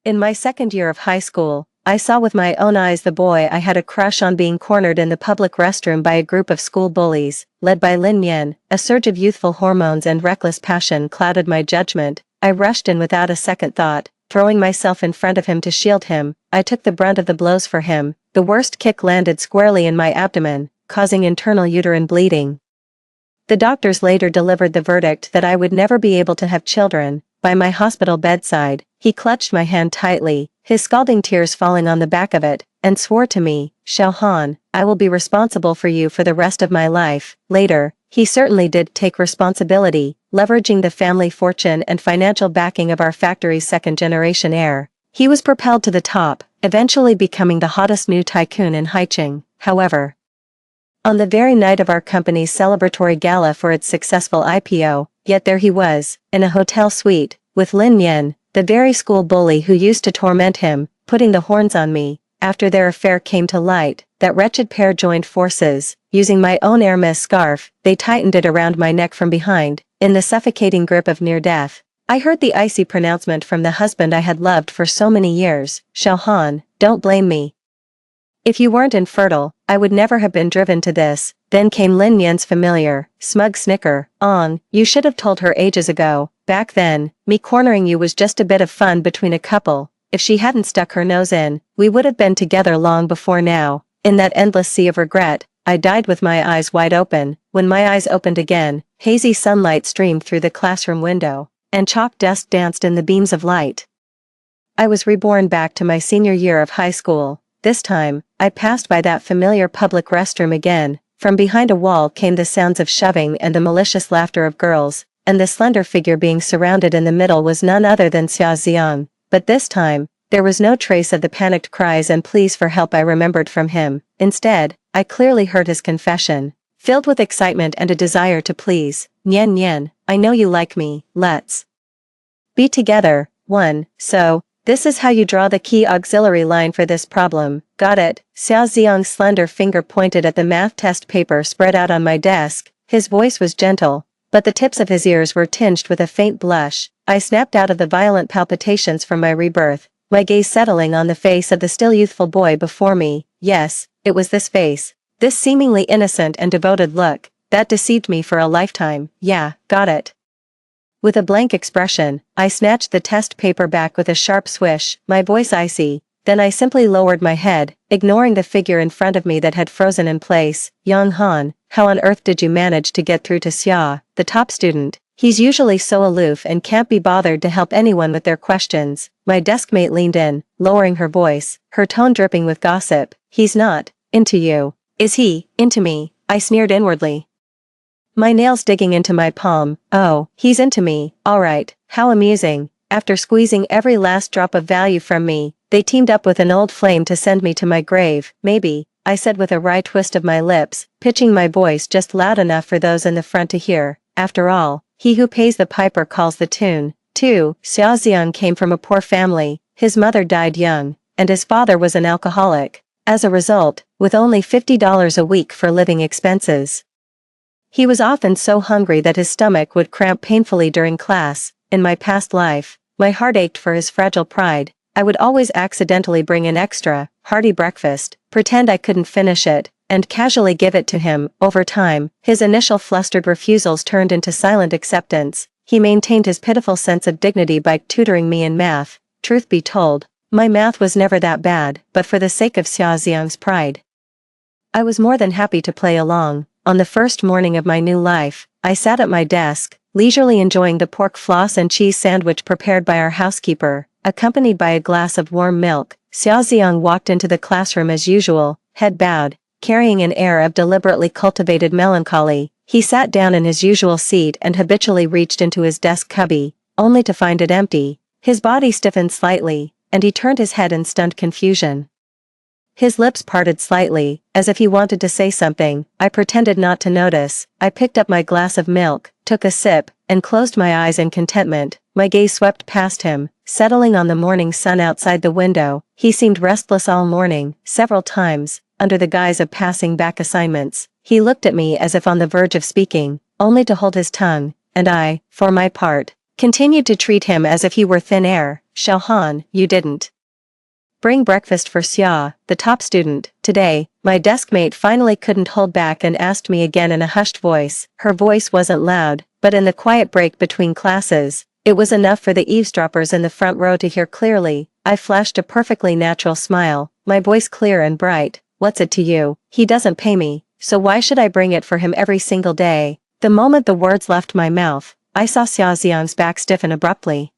In my second year of high school, I saw with my own eyes the boy I had a crush on being cornered in the public restroom by a group of school bullies, led by Lin Yan. A surge of youthful hormones and reckless passion clouded my judgment. I rushed in without a second thought, throwing myself in front of him to shield him. I took the brunt of the blows for him. The worst kick landed squarely in my abdomen, causing internal uterine bleeding. The doctors later delivered the verdict that I would never be able to have children. By my hospital bedside, he clutched my hand tightly, his scalding tears falling on the back of it, and swore to me, "Xiao Han, I will be responsible for you for the rest of my life." Later, he certainly did take responsibility, leveraging the family fortune and financial backing of our factory's second-generation heir. He was propelled to the top, eventually becoming the hottest new tycoon in Haicheng. However, on the very night of our company's celebratory gala for its successful IPO, yet there he was, in a hotel suite, with Lin Yan, the very school bully who used to torment him, putting the horns on me. After their affair came to light, that wretched pair joined forces. Using my own Hermes scarf, they tightened it around my neck from behind, in the suffocating grip of near death. I heard the icy pronouncement from the husband I had loved for so many years, "Xiao Han, don't blame me. If you weren't infertile, I would never have been driven to this." Then came Lin Yan's familiar, smug snicker, "Ong, you should have told her ages ago. Back then, me cornering you was just a bit of fun between a couple. If she hadn't stuck her nose in, we would have been together long before now." In that endless sea of regret, I died with my eyes wide open. When my eyes opened again, hazy sunlight streamed through the classroom window, and chalk dust danced in the beams of light. I was reborn back to my senior year of high school. This time, I passed by that familiar public restroom again. From behind a wall came the sounds of shoving and the malicious laughter of girls, and the slender figure being surrounded in the middle was none other than Xia Xiang. But this time, there was no trace of the panicked cries and pleas for help I remembered from him. Instead, I clearly heard his confession. Filled with excitement and a desire to please, "Nian Nian, I know you like me, let's be together." So, this is how you draw the key auxiliary line for this problem. Got it? Xia Xiang's slender finger pointed at the math test paper spread out on my desk. His voice was gentle, but the tips of his ears were tinged with a faint blush. I snapped out of the violent palpitations from my rebirth, my gaze settling on the face of the still youthful boy before me. Yes, it was this face, this seemingly innocent and devoted look, that deceived me for a lifetime. Yeah, got it. With a blank expression, I snatched the test paper back with a sharp swish, my voice icy. Then I simply lowered my head, ignoring the figure in front of me that had frozen in place. "Yang Han, how on earth did you manage to get through to Xia, the top student? He's usually so aloof and can't be bothered to help anyone with their questions." My deskmate leaned in, lowering her voice, her tone dripping with gossip. "He's not into you." "Is he into me?" I sneered inwardly, my nails digging into my palm. "Oh, he's into me, alright, how amusing." After squeezing every last drop of value from me, they teamed up with an old flame to send me to my grave. "Maybe," I said with a wry twist of my lips, pitching my voice just loud enough for those in the front to hear. "After all, he who pays the piper calls the tune." Xia Xiang came from a poor family. His mother died young, and his father was an alcoholic. As a result, with only $50 a week for living expenses, he was often so hungry that his stomach would cramp painfully during class. In my past life, my heart ached for his fragile pride. I would always accidentally bring an extra, hearty breakfast, pretend I couldn't finish it, and casually give it to him. Over time, his initial flustered refusals turned into silent acceptance. He maintained his pitiful sense of dignity by tutoring me in math. Truth be told, my math was never that bad, but for the sake of Xia Xiang's pride, I was more than happy to play along. On the first morning of my new life, I sat at my desk, leisurely enjoying the pork floss and cheese sandwich prepared by our housekeeper, accompanied by a glass of warm milk. Xia Xiang walked into the classroom as usual, head bowed, carrying an air of deliberately cultivated melancholy. He sat down in his usual seat and habitually reached into his desk cubby, only to find it empty. His body stiffened slightly, and he turned his head in stunned confusion. His lips parted slightly, as if he wanted to say something. I pretended not to notice. I picked up my glass of milk, took a sip, and closed my eyes in contentment. My gaze swept past him, settling on the morning sun outside the window. He seemed restless all morning. Several times, under the guise of passing back assignments, he looked at me as if on the verge of speaking, only to hold his tongue, and I, for my part, Continued to treat him as if he were thin air. Xiaohan, you didn't bring breakfast for Xia, the top student, today. My deskmate finally couldn't hold back and asked me again in a hushed voice. Her voice wasn't loud, but in the quiet break between classes, it was enough for the eavesdroppers in the front row to hear clearly. I flashed a perfectly natural smile, my voice clear and bright. What's it to you? He doesn't pay me, so why should I bring it for him every single day? The moment the words left my mouth, I saw Xia Xiang's back stiffen abruptly.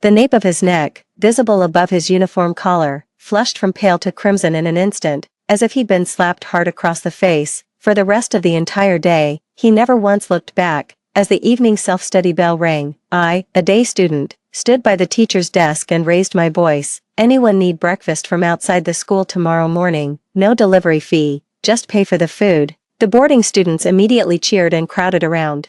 The nape of his neck, visible above his uniform collar, flushed from pale to crimson in an instant, as if he'd been slapped hard across the face. For the rest of the entire day, he never once looked back. As the evening self-study bell rang, I, a day student, stood by the teacher's desk and raised my voice. Anyone need breakfast from outside the school tomorrow morning? No delivery fee, just pay for the food. The boarding students immediately cheered and crowded around,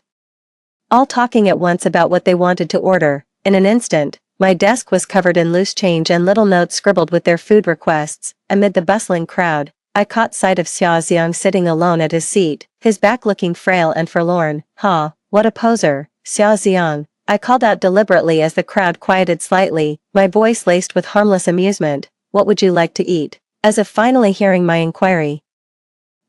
all talking at once about what they wanted to order. In an instant, my desk was covered in loose change and little notes scribbled with their food requests. Amid the bustling crowd, I caught sight of Xia Xiang sitting alone at his seat, his back looking frail and forlorn. Ha, what a poser, Xia Xiang, I called out deliberately as the crowd quieted slightly, my voice laced with harmless amusement. What would you like to eat? As if finally hearing my inquiry.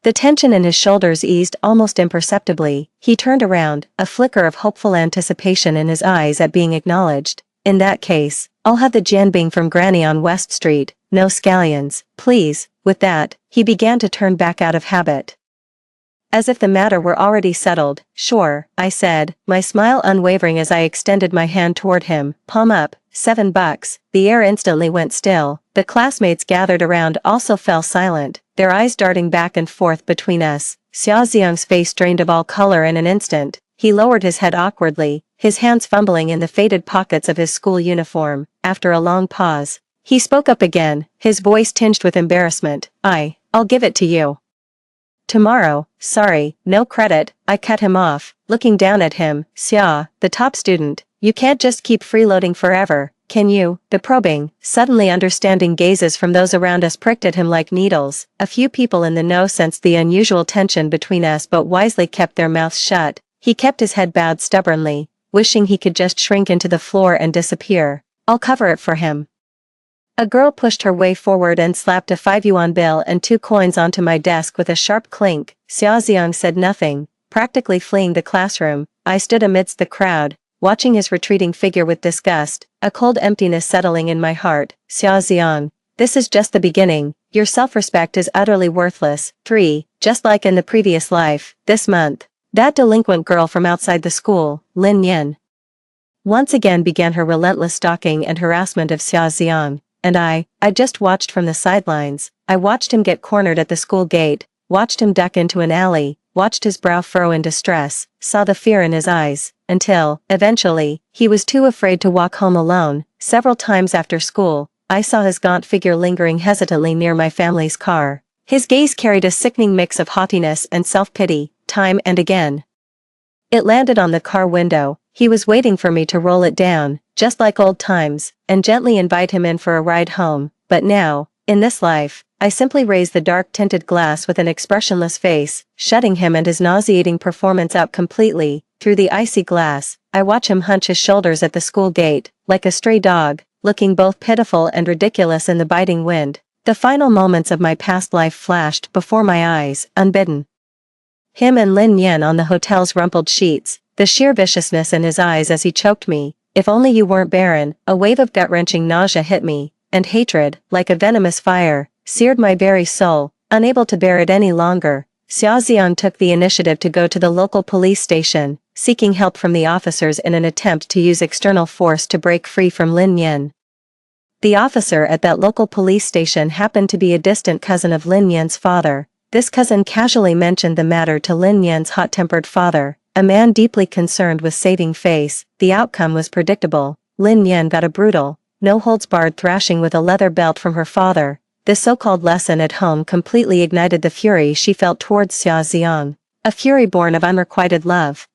The tension in his shoulders eased almost imperceptibly. He turned around, a flicker of hopeful anticipation in his eyes at being acknowledged. In that case, I'll have the jianbing from Granny on West Street, no scallions, please. With that, he began to turn back out of habit, as if the matter were already settled. Sure, I said, my smile unwavering as I extended my hand toward him. Palm up, $7. The air instantly went still. The classmates gathered around also fell silent, their eyes darting back and forth between us. Xia Xiang's face drained of all color in an instant. He lowered his head awkwardly, his hands fumbling in the faded pockets of his school uniform. After a long pause, he spoke up again, his voice tinged with embarrassment. I'll give it to you tomorrow. Sorry, no credit. I cut him off, looking down at him. Xia, the top student, you can't just keep freeloading forever, can you? The probing, suddenly understanding gazes from those around us pricked at him like needles. A few people in the know sensed the unusual tension between us but wisely kept their mouths shut. He kept his head bowed stubbornly, wishing he could just shrink into the floor and disappear. I'll cover it for him. A girl pushed her way forward and slapped a 5 yuan bill and 2 coins onto my desk with a sharp clink. Xia Xiang said nothing, practically fleeing the classroom. I stood amidst the crowd, watching his retreating figure with disgust, a cold emptiness settling in my heart. Xia Xiang, this is just the beginning. Your self-respect is utterly worthless. 3. Just like in the previous life, this month, that delinquent girl from outside the school, Lin Yan, once again began her relentless stalking and harassment of Xia Xiang. And I just watched from the sidelines. I watched him get cornered at the school gate, watched him duck into an alley, watched his brow furrow in distress, saw the fear in his eyes, until, eventually, he was too afraid to walk home alone. Several times after school, I saw his gaunt figure lingering hesitantly near my family's car. His gaze carried a sickening mix of haughtiness and self-pity. Time and again, it landed on the car window. He was waiting for me to roll it down, just like old times, and gently invite him in for a ride home. But now, in this life, I simply raise the dark-tinted glass with an expressionless face, shutting him and his nauseating performance out completely. Through the icy glass, I watch him hunch his shoulders at the school gate, like a stray dog, looking both pitiful and ridiculous in the biting wind. The final moments of my past life flashed before my eyes, unbidden. Him and Lin Yan on the hotel's rumpled sheets, the sheer viciousness in his eyes as he choked me. If only you weren't barren. A wave of gut-wrenching nausea hit me, and hatred, like a venomous fire, seared my very soul. Unable to bear it any longer, Xia Xiang took the initiative to go to the local police station, seeking help from the officers in an attempt to use external force to break free from Lin Yan. The officer at that local police station happened to be a distant cousin of Lin Yan's father. This cousin casually mentioned the matter to Lin Yan's hot-tempered father, a man deeply concerned with saving face. The outcome was predictable. Lin Yan got a brutal, no-holds-barred thrashing with a leather belt from her father. This so-called lesson at home completely ignited the fury she felt towards Xia Xiang, a fury born of unrequited love.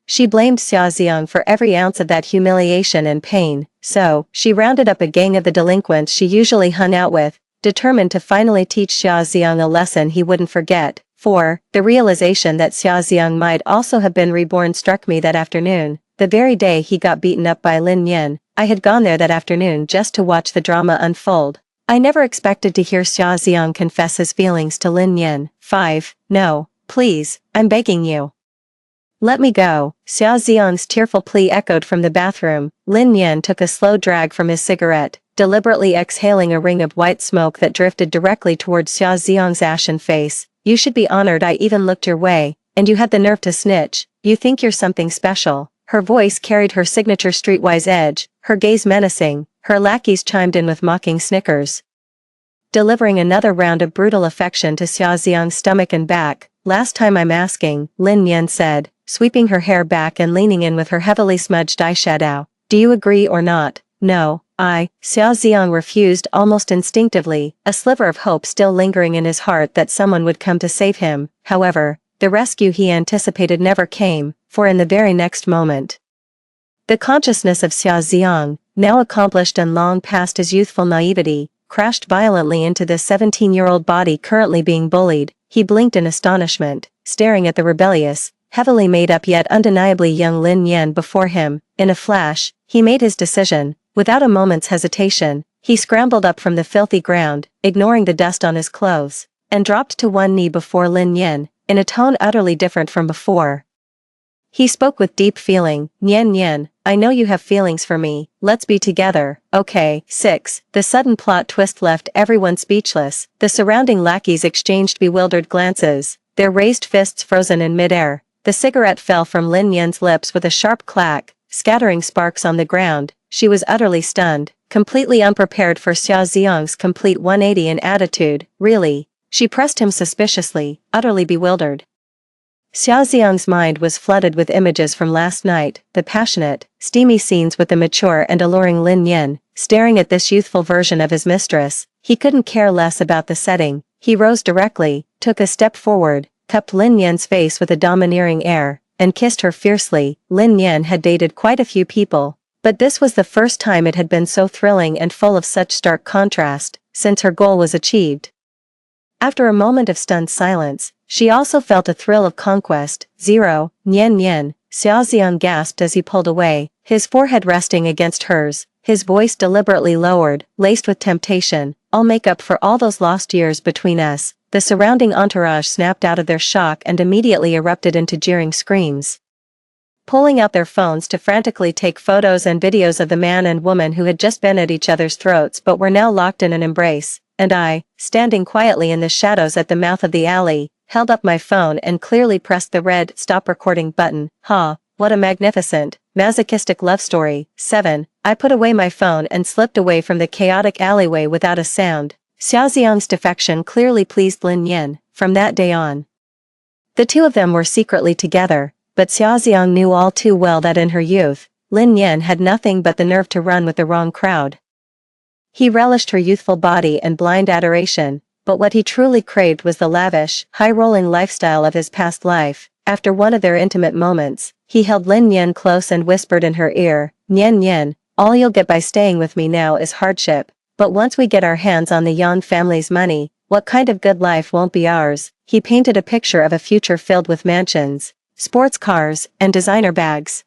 She blamed Xia Xiang for every ounce of that humiliation and pain, so she rounded up a gang of the delinquents she usually hung out with, determined to finally teach Xia Xiang a lesson he wouldn't forget. 4. The realization that Xia Xiang might also have been reborn struck me that afternoon. the very day he got beaten up by Lin Yin. I had gone there that afternoon just to watch the drama unfold. I never expected to hear Xia Xiang confess his feelings to Lin Yin. 5. No, please, I'm begging you. Let me go. Xia Xiang's tearful plea echoed from the bathroom. Lin Yin took a slow drag from his cigarette, deliberately exhaling a ring of white smoke that drifted directly towards Xia Xiang's ashen face. You should be honored I even looked your way, and you had the nerve to snitch. You think you're something special. Her voice carried her signature streetwise edge, her gaze menacing. Her lackeys chimed in with mocking snickers, delivering another round of brutal affection to Xia Xiang's stomach and back. Last time I'm asking, Lin Yin said, sweeping her hair back and leaning in with her heavily smudged eyeshadow. Do you agree or not? No, Xia Xiang refused almost instinctively, a sliver of hope still lingering in his heart that someone would come to save him. However, the rescue he anticipated never came, for in the very next moment, the consciousness of Xia Xiang, now accomplished and long past his youthful naivety, crashed violently into the 17-year-old body currently being bullied. He blinked in astonishment, staring at the rebellious, heavily made up yet undeniably young Lin Yin before him. In a flash, he made his decision. Without a moment's hesitation, he scrambled up from the filthy ground, ignoring the dust on his clothes, and dropped to one knee before Lin Yin, in a tone utterly different from before. He spoke with deep feeling. Nian Yin, I know you have feelings for me, let's be together, okay? 6. The sudden plot twist left everyone speechless. The surrounding lackeys exchanged bewildered glances, their raised fists frozen in midair. The cigarette fell from Lin Yin's lips with a sharp clack, scattering sparks on the ground. She was utterly stunned, completely unprepared for Xia Xiang's complete 180 in attitude. Really? She pressed him suspiciously, utterly bewildered. Xia Xiang's mind was flooded with images from last night, the passionate, steamy scenes with the mature and alluring Lin Yin, staring at this youthful version of his mistress. He couldn't care less about the setting. He rose directly, took a step forward, cupped Lin Yin's face with a domineering air, and kissed her fiercely. Lin Yin had dated quite a few people, but this was the first time it had been so thrilling and full of such stark contrast, since her goal was achieved. After a moment of stunned silence, she also felt a thrill of conquest. 0. Nian Yin, Xia Xiang gasped as he pulled away, his forehead resting against hers, his voice deliberately lowered, laced with temptation. I'll make up for all those lost years between us. The surrounding entourage snapped out of their shock and immediately erupted into jeering screams, pulling out their phones to frantically take photos and videos of the man and woman who had just been at each other's throats but were now locked in an embrace. And I, standing quietly in the shadows at the mouth of the alley, held up my phone and clearly pressed the red stop recording button. What a magnificent, masochistic love story. 7. I put away my phone and slipped away from the chaotic alleyway without a sound. Xia Xiang's defection clearly pleased Lin Yin. From that day on, the two of them were secretly together, but Xia Xiang knew all too well that in her youth, Lin Yin had nothing but the nerve to run with the wrong crowd. He relished her youthful body and blind adoration, but what he truly craved was the lavish, high-rolling lifestyle of his past life. After one of their intimate moments, he held Lin Yin close and whispered in her ear, Nian Yin, all you'll get by staying with me now is hardship, but once we get our hands on the Yan family's money, what kind of good life won't be ours? He painted a picture of a future filled with mansions, sports cars, and designer bags.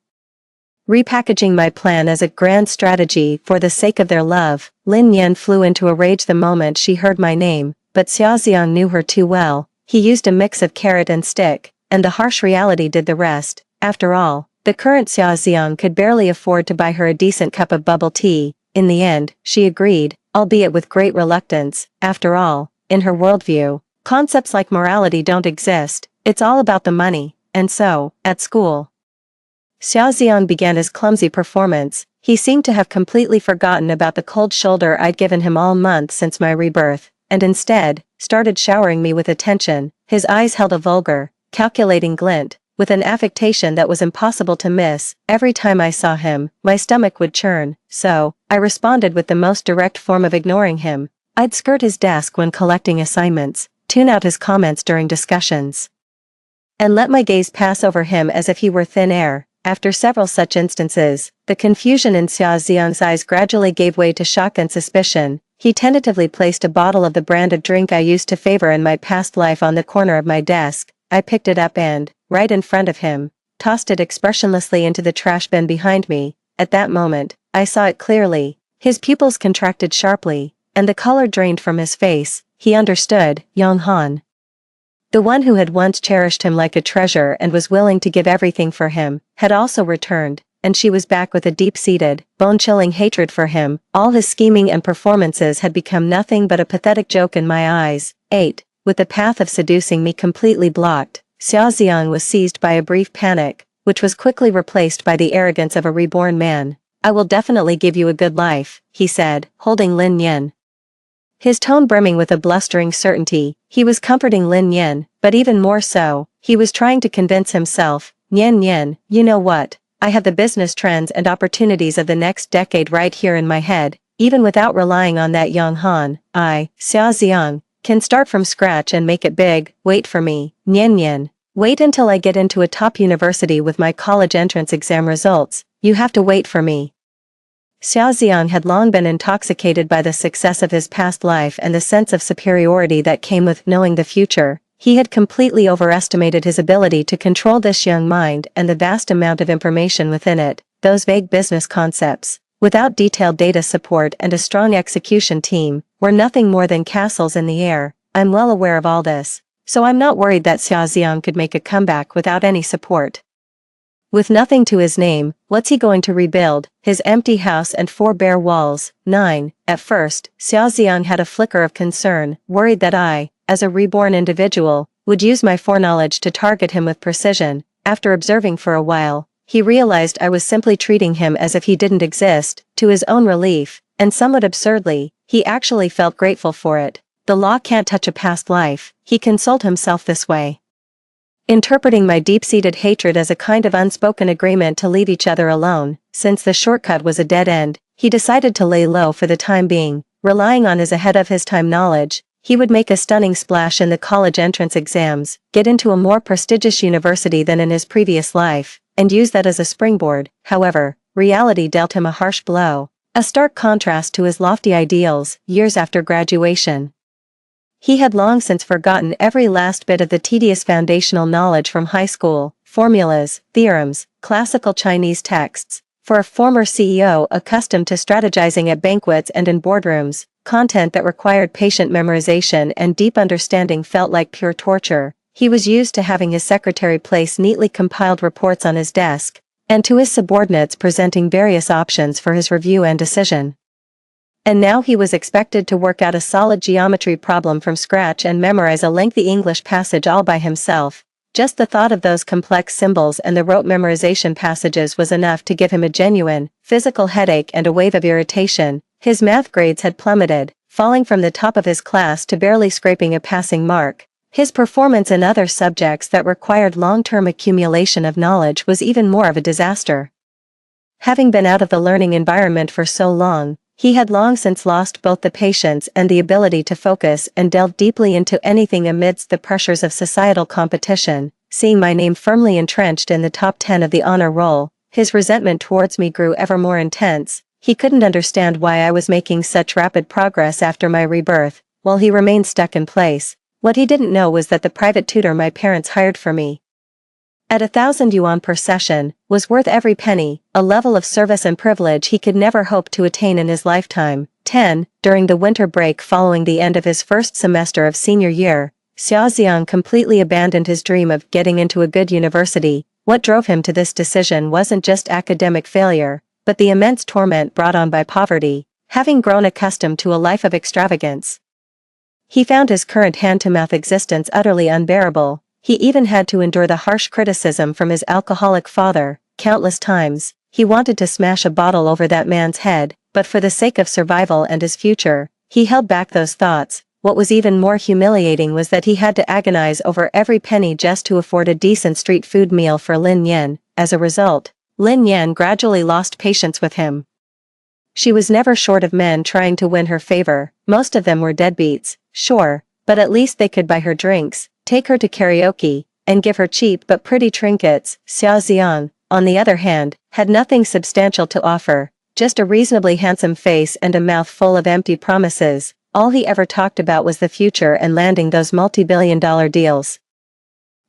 Repackaging my plan as a grand strategy for the sake of their love, Lin Yin flew into a rage the moment she heard my name, but Xia Xiang knew her too well. He used a mix of carrot and stick, and the harsh reality did the rest. After all, the current Xia Xiang could barely afford to buy her a decent cup of bubble tea. In the end, she agreed, albeit with great reluctance. After all, in her worldview, concepts like morality don't exist, it's all about the money. And so, at school, Xia Xiang began his clumsy performance. He seemed to have completely forgotten about the cold shoulder I'd given him all month since my rebirth, and instead, started showering me with attention. His eyes held a vulgar, calculating glint, with an affectation that was impossible to miss. Every time I saw him, my stomach would churn, so I responded with the most direct form of ignoring him. I'd skirt his desk when collecting assignments, tune out his comments during discussions, and let my gaze pass over him as if he were thin air. After several such instances, the confusion in Xia Xiang's eyes gradually gave way to shock and suspicion. He tentatively placed a bottle of the brand of drink I used to favor in my past life on the corner of my desk. I picked it up and, right in front of him, tossed it expressionlessly into the trash bin behind me. At that moment, I saw it clearly. His pupils contracted sharply, and the color drained from his face. He understood, Yang Han. The one who had once cherished him like a treasure and was willing to give everything for him, had also returned, and she was back with a deep-seated, bone-chilling hatred for him. All his scheming and performances had become nothing but a pathetic joke in my eyes. 8. With the path of seducing me completely blocked, Xiao Xiang was seized by a brief panic, which was quickly replaced by the arrogance of a reborn man. I will definitely give you a good life, he said, holding Lin Yan. His tone brimming with a blustering certainty. He was comforting Lin Yan, but even more so, he was trying to convince himself. Yan Yan, you know what? I have the business trends and opportunities of the next decade right here in my head. Even without relying on that Yang Han, I, Xiao Xiang, can start from scratch and make it big. Wait for me, Yan Yan. Wait until I get into a top university with my college entrance exam results. You have to wait for me. Xiao Xiang had long been intoxicated by the success of his past life and the sense of superiority that came with knowing the future. He had completely overestimated his ability to control this young mind and the vast amount of information within it, those vague business concepts, without detailed data support and a strong execution team, were nothing more than castles in the air. I'm well aware of all this, so I'm not worried that Xiao Xiang could make a comeback without any support. With nothing to his name, what's he going to rebuild? His empty house and 4 bare walls. 9. At first, Xiao Xiang had a flicker of concern, worried that I, as a reborn individual, would use my foreknowledge to target him with precision. After observing for a while, he realized I was simply treating him as if he didn't exist. To his own relief, and somewhat absurdly, he actually felt grateful for it. The law can't touch a past life, he consoled himself this way. Interpreting my deep-seated hatred as a kind of unspoken agreement to leave each other alone, since the shortcut was a dead end, he decided to lay low for the time being. Relying on his ahead-of-his-time knowledge, he would make a stunning splash in the college entrance exams, get into a more prestigious university than in his previous life, and use that as a springboard. However, reality dealt him a harsh blow, a stark contrast to his lofty ideals. Years after graduation, he had long since forgotten every last bit of the tedious foundational knowledge from high school, formulas, theorems, classical Chinese texts. For a former CEO accustomed to strategizing at banquets and in boardrooms, content that required patient memorization and deep understanding felt like pure torture. He was used to having his secretary place neatly compiled reports on his desk, and to his subordinates presenting various options for his review and decision. And now he was expected to work out a solid geometry problem from scratch and memorize a lengthy English passage all by himself. Just the thought of those complex symbols and the rote memorization passages was enough to give him a genuine, physical headache and a wave of irritation. His math grades had plummeted, falling from the top of his class to barely scraping a passing mark. His performance in other subjects that required long-term accumulation of knowledge was even more of a disaster. Having been out of the learning environment for so long, he had long since lost both the patience and the ability to focus and delve deeply into anything amidst the pressures of societal competition. Seeing my name firmly entrenched in the top 10 of the honor roll, his resentment towards me grew ever more intense. He couldn't understand why I was making such rapid progress after my rebirth, while he remained stuck in place. What he didn't know was that the private tutor my parents hired for me, at 1,000 yuan per session, was worth every penny, a level of service and privilege he could never hope to attain in his lifetime. 10. During the winter break following the end of his first semester of senior year, Xiao Xiang completely abandoned his dream of getting into a good university. What drove him to this decision wasn't just academic failure, but the immense torment brought on by poverty. Having grown accustomed to a life of extravagance, he found his current hand-to-mouth existence utterly unbearable. He even had to endure the harsh criticism from his alcoholic father. Countless times, he wanted to smash a bottle over that man's head, but for the sake of survival and his future, he held back those thoughts. What was even more humiliating was that he had to agonize over every penny just to afford a decent street food meal for Lin Yan. As a result, Lin Yan gradually lost patience with him. She was never short of men trying to win her favor. Most of them were deadbeats, sure, but at least they could buy her drinks, take her to karaoke, and give her cheap but pretty trinkets. Xiao Xiang, on the other hand, had nothing substantial to offer, just a reasonably handsome face and a mouth full of empty promises. All he ever talked about was the future and landing those multi-billion-dollar deals.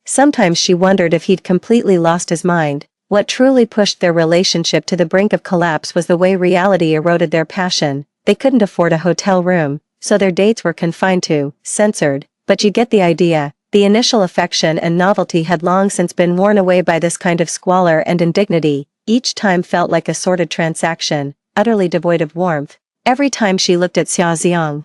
Sometimes she wondered if he'd completely lost his mind. What truly pushed their relationship to the brink of collapse was the way reality eroded their passion. They couldn't afford a hotel room, so their dates were confined to, censored, but you get the idea. The initial affection and novelty had long since been worn away by this kind of squalor and indignity. Each time felt like a sordid transaction, utterly devoid of warmth. Every time she looked at Xiaoxiang,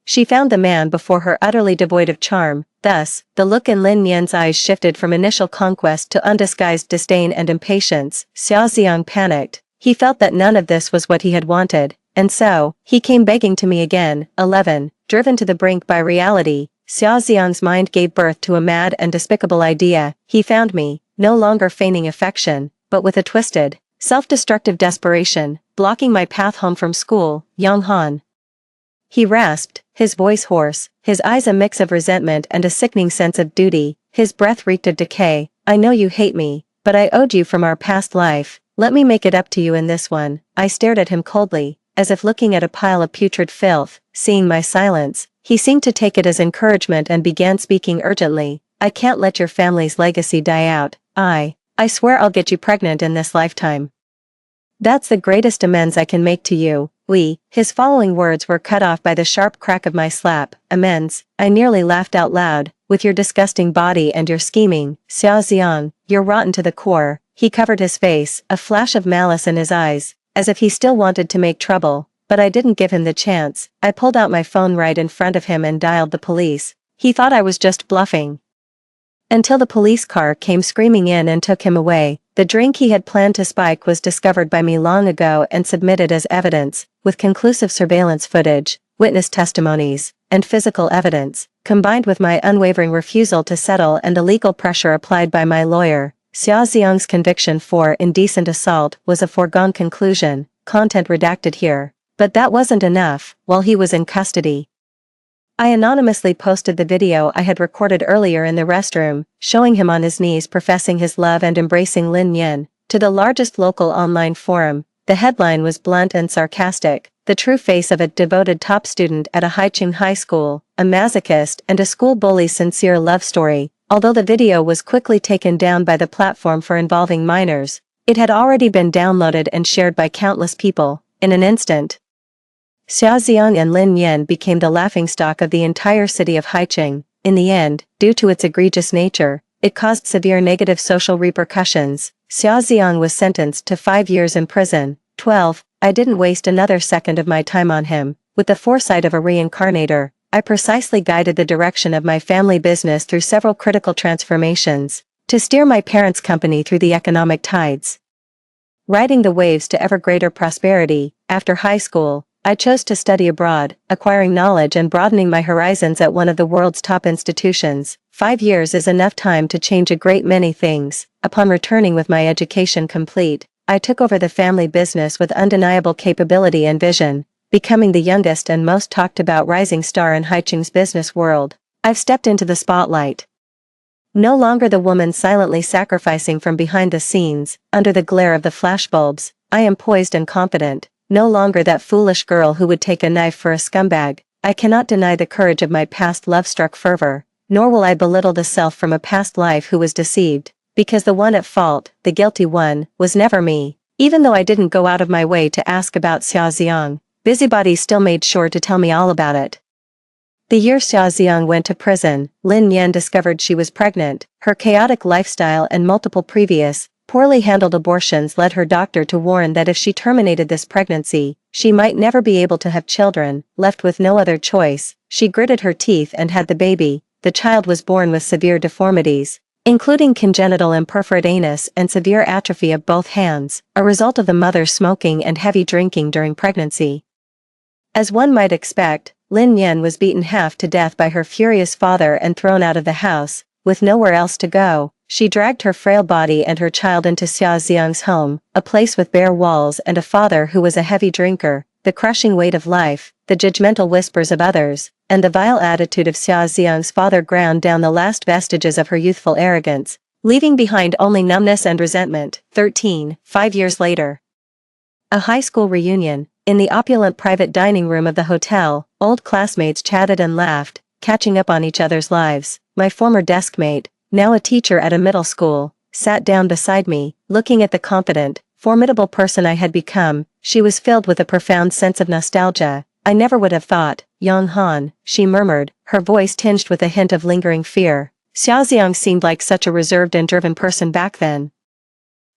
she found the man before her utterly devoid of charm. Thus, the look in Lin Yan's eyes shifted from initial conquest to undisguised disdain and impatience. Xiaoxiang panicked. He felt that none of this was what he had wanted, and so, he came begging to me again. 11. Driven to the brink by reality, Xiaoxiang's mind gave birth to a mad and despicable idea. He found me, no longer feigning affection, but with a twisted, self-destructive desperation, blocking my path home from school. Yang Han, he rasped, his voice hoarse, his eyes a mix of resentment and a sickening sense of duty. His breath reeked of decay. I know you hate me, but I owed you from our past life. Let me make it up to you in this one. I stared at him coldly, as if looking at a pile of putrid filth. Seeing my silence, he seemed to take it as encouragement and began speaking urgently. I can't let your family's legacy die out. I swear I'll get you pregnant in this lifetime. That's the greatest amends I can make to you. His following words were cut off by the sharp crack of my slap. Amends? I nearly laughed out loud. With your disgusting body and your scheming, Xiaoxiang, you're rotten to the core. He covered his face, a flash of malice in his eyes, as if he still wanted to make trouble, but I didn't give him the chance. I pulled out my phone right in front of him and dialed the police. He thought I was just bluffing, until the police car came screaming in and took him away. The drink he had planned to spike was discovered by me long ago and submitted as evidence, with conclusive surveillance footage, witness testimonies, and physical evidence, combined with my unwavering refusal to settle and the legal pressure applied by my lawyer. Xiaoxiang's conviction for indecent assault was a foregone conclusion, content redacted here. But that wasn't enough. While he was in custody, I anonymously posted the video I had recorded earlier in the restroom, showing him on his knees professing his love and embracing Lin Yan, to the largest local online forum. The headline was blunt and sarcastic, the true face of a devoted top student at a Haicheng high school, a masochist and a school bully's sincere love story. Although the video was quickly taken down by the platform for involving minors, it had already been downloaded and shared by countless people. In an instant, Xiaoxiang and Lin Yan became the laughingstock of the entire city of Haicheng. In the end, due to its egregious nature, it caused severe negative social repercussions. Xiaoxiang was sentenced to 5 years in prison. 12. I didn't waste another second of my time on him. With the foresight of a reincarnator, I precisely guided the direction of my family business through several critical transformations, to steer my parents' company through the economic tides, riding the waves to ever greater prosperity. After high school, I chose to study abroad, acquiring knowledge and broadening my horizons at one of the world's top institutions. 5 years is enough time to change a great many things. Upon returning with my education complete, I took over the family business with undeniable capability and vision, becoming the youngest and most talked about rising star in Haicheng's business world. I've stepped into the spotlight. No longer the woman silently sacrificing from behind the scenes, under the glare of the flashbulbs. I am poised and confident. No longer that foolish girl who would take a knife for a scumbag. I cannot deny the courage of my past love-struck fervor, nor will I belittle the self from a past life who was deceived, because the one at fault, the guilty one, was never me. Even though I didn't go out of my way to ask about Xiaoxiang, busybodies still made sure to tell me all about it. The year Xiaoxiang went to prison, Lin Yan discovered she was pregnant. Her chaotic lifestyle and multiple previous, poorly handled abortions led her doctor to warn that if she terminated this pregnancy, she might never be able to have children. Left with no other choice, she gritted her teeth and had the baby. The child was born with severe deformities, including congenital imperforate anus and severe atrophy of both hands, a result of the mother's smoking and heavy drinking during pregnancy. As one might expect, Lin Yan was beaten half to death by her furious father and thrown out of the house. With nowhere else to go, she dragged her frail body and her child into Xiaoxiang's home, a place with bare walls and a father who was a heavy drinker. The crushing weight of life, the judgmental whispers of others, and the vile attitude of Xiaoxiang's father ground down the last vestiges of her youthful arrogance, leaving behind only numbness and resentment. 13. 5 years later. A high school reunion. In the opulent private dining room of the hotel, old classmates chatted and laughed, catching up on each other's lives. My former deskmate, now a teacher at a middle school, sat down beside me, looking at the confident, formidable person I had become. She was filled with a profound sense of nostalgia. "I never would have thought, Young Han," she murmured, her voice tinged with a hint of lingering fear. Xiaoxiang seemed like such a reserved and driven person back then.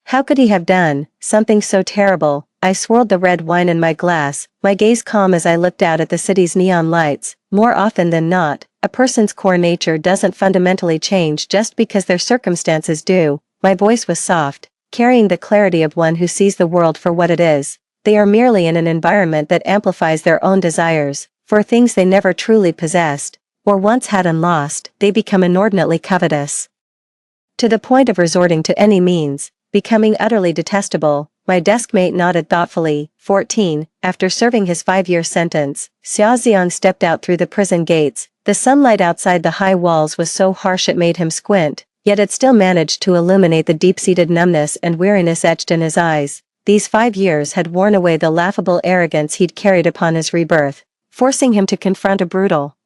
How could he have done something so terrible? I swirled the red wine in my glass, my gaze calm as I looked out at the city's neon lights. More often than not, a person's core nature doesn't fundamentally change just because their circumstances do. My voice was soft, carrying the clarity of one who sees the world for what it is. They are merely in an environment that amplifies their own desires for things they never truly possessed, or once had and lost. They become inordinately covetous, to the point of resorting to any means, becoming utterly detestable. My deskmate nodded thoughtfully. 14. After serving his 5-year sentence, Xiaoxiang stepped out through the prison gates. The sunlight outside the high walls was so harsh it made him squint, yet it still managed to illuminate the deep-seated numbness and weariness etched in his eyes. These 5 years had worn away the laughable arrogance he'd carried upon his rebirth, forcing him to confront a brutal,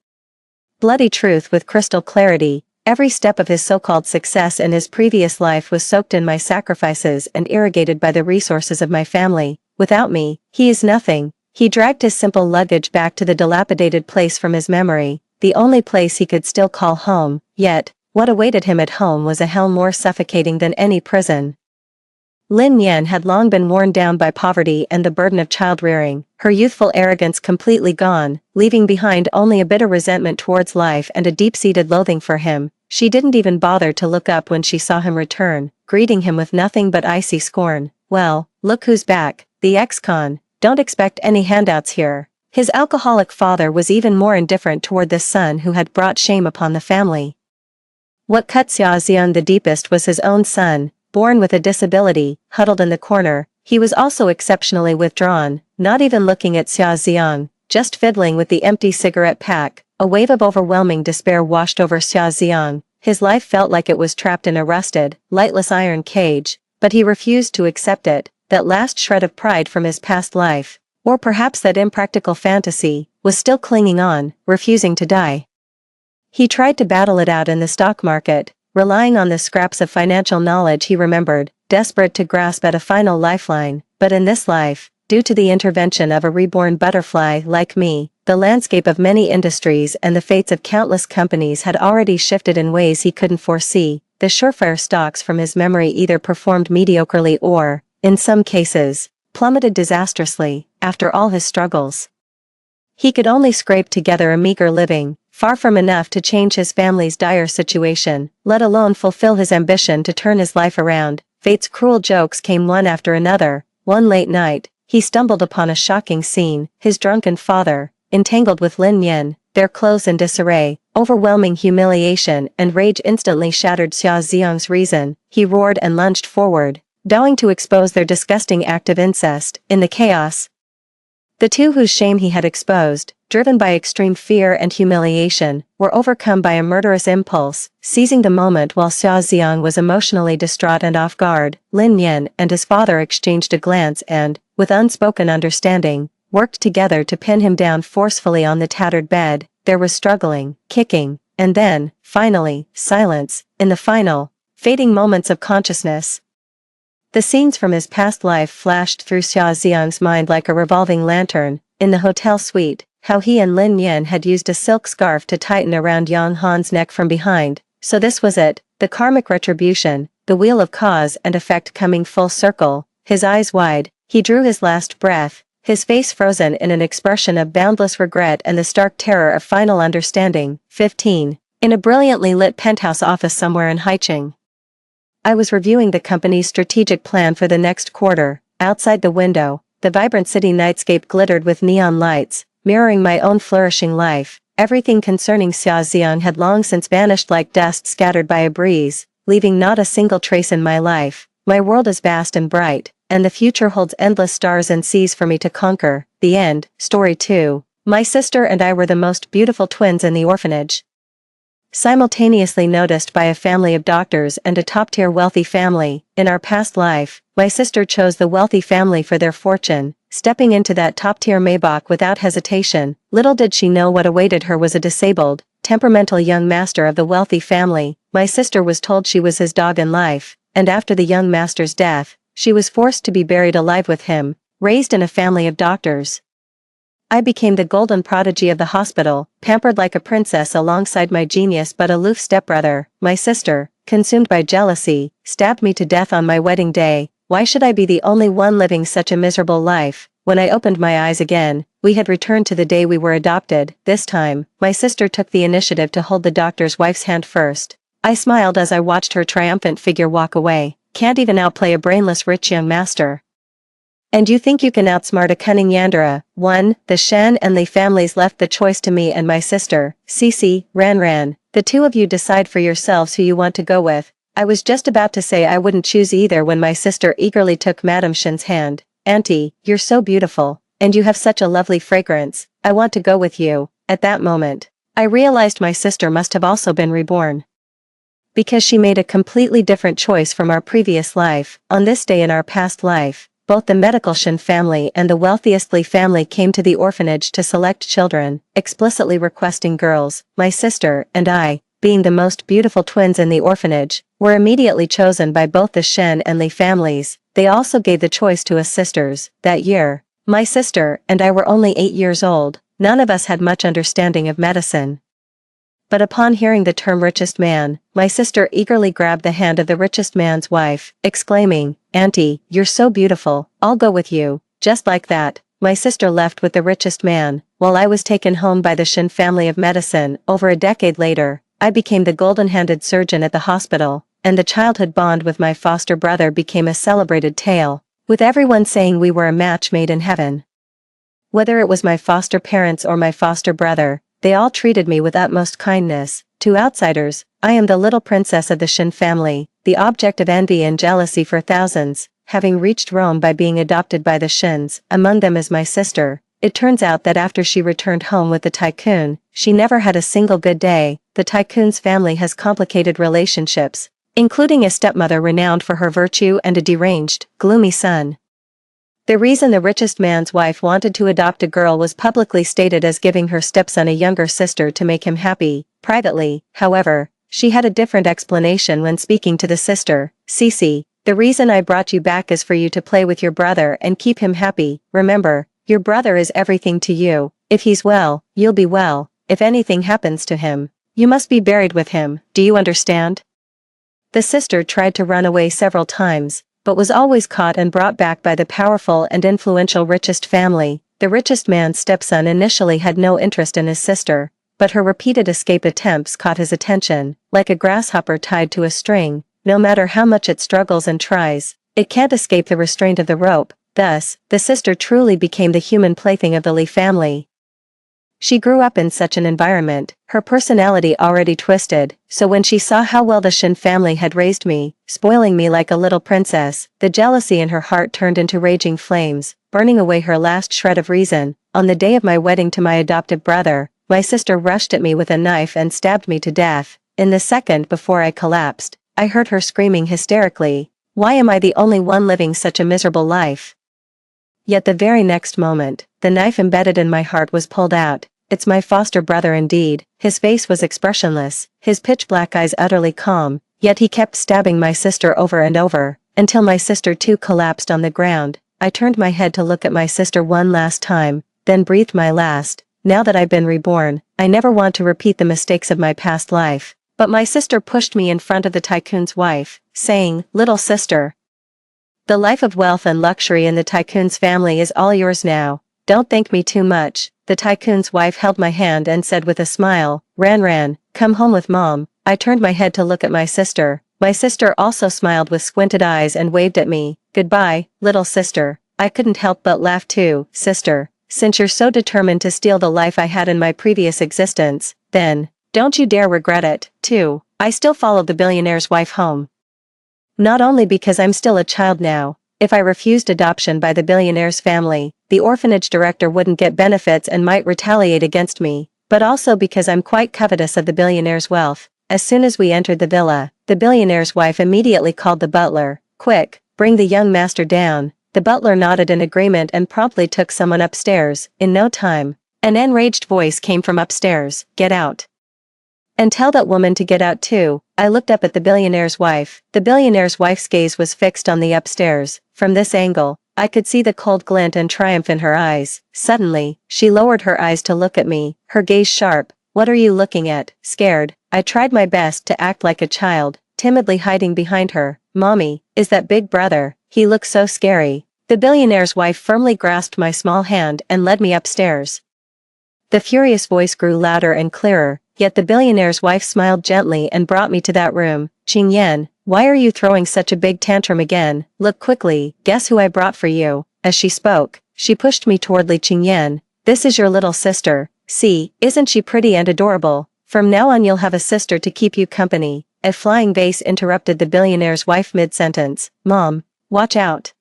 bloody truth with crystal clarity. Every step of his so-called success in his previous life was soaked in my sacrifices and irrigated by the resources of my family. Without me, he is nothing. He dragged his simple luggage back to the dilapidated place from his memory, the only place he could still call home. Yet, what awaited him at home was a hell more suffocating than any prison. Lin Yan had long been worn down by poverty and the burden of child-rearing, her youthful arrogance completely gone, leaving behind only a bitter resentment towards life and a deep-seated loathing for him. She didn't even bother to look up when she saw him return, greeting him with nothing but icy scorn. "Well, look who's back, the ex-con. Don't expect any handouts here." His alcoholic father was even more indifferent toward this son who had brought shame upon the family. What cut Xiaoxiang the deepest was his own son, born with a disability, huddled in the corner. He was also exceptionally withdrawn, not even looking at Xiaoxiang, just fiddling with the empty cigarette pack. A wave of overwhelming despair washed over Xiaoxiang. His life felt like it was trapped in a rusted, lightless iron cage, but he refused to accept it. That last shred of pride from his past life, or perhaps that impractical fantasy, was still clinging on, refusing to die. He tried to battle it out in the stock market, relying on the scraps of financial knowledge he remembered, desperate to grasp at a final lifeline. But in this life, due to the intervention of a reborn butterfly like me, the landscape of many industries and the fates of countless companies had already shifted in ways he couldn't foresee. The surefire stocks from his memory either performed mediocrely or, in some cases, plummeted disastrously. After all his struggles, he could only scrape together a meager living, far from enough to change his family's dire situation, let alone fulfill his ambition to turn his life around. Fate's cruel jokes came one after another. One late night, he stumbled upon a shocking scene: his drunken father, entangled with Lin Yan, their clothes in disarray. Overwhelming humiliation and rage instantly shattered Xiaoxiang's reason. He roared and lunged forward, vowing to expose their disgusting act of incest. In the chaos, the two whose shame he had exposed, driven by extreme fear and humiliation, were overcome by a murderous impulse. Seizing the moment while Xiaoxiang was emotionally distraught and off guard, Lin Yan and his father exchanged a glance and, with unspoken understanding, worked together to pin him down forcefully on the tattered bed. There was struggling, kicking, and then, finally, silence. In the final, fading moments of consciousness, the scenes from his past life flashed through Xiaoxiang's mind like a revolving lantern. In the hotel suite, how he and Lin Yan had used a silk scarf to tighten around Yang Han's neck from behind. So this was it, the karmic retribution, the wheel of cause and effect coming full circle. His eyes wide, he drew his last breath, his face frozen in an expression of boundless regret and the stark terror of final understanding. 15. In a brilliantly lit penthouse office somewhere in Haicheng, I was reviewing the company's strategic plan for the next quarter. Outside the window, the vibrant city nightscape glittered with neon lights, mirroring my own flourishing life. Everything concerning Xiaoxiang had long since vanished like dust scattered by a breeze, leaving not a single trace in my life. My world is vast and bright, and the future holds endless stars and seas for me to conquer. The end. Story 2. My sister and I were the most beautiful twins in the orphanage, simultaneously noticed by a family of doctors and a top-tier wealthy family. In our past life, my sister chose the wealthy family for their fortune, stepping into that top-tier Maybach without hesitation. Little did she know what awaited her was a disabled, temperamental young master of the wealthy family. my sister was told she was his dog in life, and after the young master's death, she was forced to be buried alive with him, raised in a family of doctors. I became the golden prodigy of the hospital, pampered like a princess alongside my genius but aloof stepbrother. My sister, consumed by jealousy, stabbed me to death on my wedding day. Why should I be the only one living such a miserable life? When I opened my eyes again, we had returned to the day we were adopted. This time, my sister took the initiative to hold the doctor's wife's hand first. I smiled as I watched her triumphant figure walk away. Can't even outplay a brainless rich young master. And you think you can outsmart a cunning Yandere? 1. The Shen and Li families left the choice to me and my sister, Cece, Ran. The two of you decide for yourselves who you want to go with. I was just about to say I wouldn't choose either when my sister eagerly took Madame Shen's hand. Auntie, you're so beautiful, and you have such a lovely fragrance. I want to go with you. At that moment, I realized my sister must have also been reborn. Because she made a completely different choice from our previous life. On this day in our past life, both the medical Shen family and the wealthiest Li family came to the orphanage to select children, explicitly requesting girls. My sister and I, being the most beautiful twins in the orphanage, were immediately chosen by both the Shen and Li families. They also gave the choice to us sisters. That year, my sister and I were only 8 years old. None of us had much understanding of medicine. But upon hearing the term richest man, my sister eagerly grabbed the hand of the richest man's wife, exclaiming, "Auntie, you're so beautiful, I'll go with you." Just like that, my sister left with the richest man, while I was taken home by the Shen family of medicine. Over a decade later, I became the golden-handed surgeon at the hospital, and the childhood bond with my foster brother became a celebrated tale, with everyone saying we were a match made in heaven. Whether it was my foster parents or my foster brother, they all treated me with utmost kindness. To outsiders, I am the little princess of the Shen family, the object of envy and jealousy for thousands, having reached Rome by being adopted by the Shens. Among them is my sister. It turns out that after she returned home with the tycoon, she never had a single good day. The tycoon's family has complicated relationships, including a stepmother renowned for her virtue and a deranged, gloomy son. The reason the richest man's wife wanted to adopt a girl was publicly stated as giving her stepson a younger sister to make him happy. Privately, however, she had a different explanation when speaking to the sister. "Cece, the reason I brought you back is for you to play with your brother and keep him happy. Remember, your brother is everything to you. If he's well, you'll be well. If anything happens to him, you must be buried with him. Do you understand?" The sister tried to run away several times, but was always caught and brought back by the powerful and influential richest family. The richest man's stepson initially had no interest in his sister, but her repeated escape attempts caught his attention. Like a grasshopper tied to a string, no matter how much it struggles and tries, it can't escape the restraint of the rope. Thus, the sister truly became the human plaything of the Li family. She grew up in such an environment, her personality already twisted, so when she saw how well the Shen family had raised me, spoiling me like a little princess, the jealousy in her heart turned into raging flames, burning away her last shred of reason. On the day of my wedding to my adoptive brother, my sister rushed at me with a knife and stabbed me to death. In the second before I collapsed, I heard her screaming hysterically, "Why am I the only one living such a miserable life?" Yet the very next moment, the knife embedded in my heart was pulled out. It's my foster brother indeed. His face was expressionless, his pitch-black eyes utterly calm, yet he kept stabbing my sister over and over, until my sister too collapsed on the ground. I turned my head to look at my sister one last time, then breathed my last. Now that I've been reborn, I never want to repeat the mistakes of my past life. But my sister pushed me in front of the tycoon's wife, saying, "Little sister, the life of wealth and luxury in the tycoon's family is all yours now. Don't thank me too much." The tycoon's wife held my hand and said with a smile, Ran, come home with mom." I turned my head to look at my sister. My sister also smiled with squinted eyes and waved at me. "Goodbye, little sister." I couldn't help but laugh too. "Sister, since you're so determined to steal the life I had in my previous existence, then, don't you dare regret it." 2. I still followed the billionaire's wife home. Not only because I'm still a child now. If I refused adoption by the billionaire's family, the orphanage director wouldn't get benefits and might retaliate against me, but also because I'm quite covetous of the billionaire's wealth. As soon as we entered the villa, the billionaire's wife immediately called the butler. "Quick, bring the young master down." The butler nodded in agreement and promptly took someone upstairs. In no time, an enraged voice came from upstairs, "Get out. And tell that woman to get out too." I looked up at the billionaire's wife. The billionaire's wife's gaze was fixed on the upstairs. From this angle, I could see the cold glint and triumph in her eyes. Suddenly, she lowered her eyes to look at me, her gaze sharp. "What are you looking at?" Scared, I tried my best to act like a child, timidly hiding behind her. "Mommy, is that Big Brother? He looks so scary." The billionaire's wife firmly grasped my small hand and led me upstairs. The furious voice grew louder and clearer, yet the billionaire's wife smiled gently and brought me to that room. "Qingyan, why are you throwing such a big tantrum again? Look quickly, guess who I brought for you?" As she spoke, she pushed me toward Li Qingyan. "This is your little sister. See, isn't she pretty and adorable? From now on you'll have a sister to keep you company." A flying vase interrupted the billionaire's wife mid-sentence. "Mom, watch out."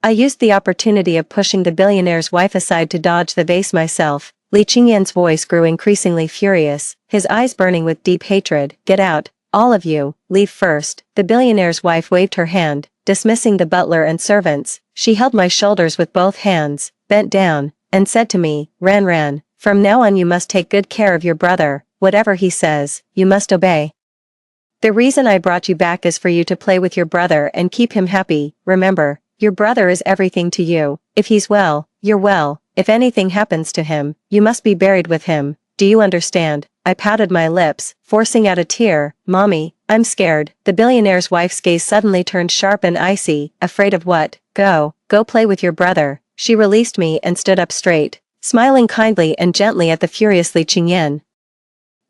I used the opportunity of pushing the billionaire's wife aside to dodge the vase myself. Li Qingyan's voice grew increasingly furious, his eyes burning with deep hatred. "Get out, all of you, leave first." The billionaire's wife waved her hand, dismissing the butler and servants. She held my shoulders with both hands, bent down, and said to me, Ran, from now on you must take good care of your brother. Whatever he says, you must obey. The reason I brought you back is for you to play with your brother and keep him happy. Remember, your brother is everything to you. If he's well, you're well. If anything happens to him, you must be buried with him. Do you understand? I pouted my lips, forcing out a tear. "Mommy, I'm scared." The billionaire's wife's gaze suddenly turned sharp and icy. "Afraid of what? Go play with your brother." She released me and stood up straight, smiling kindly and gently at the furious Li Qingyan.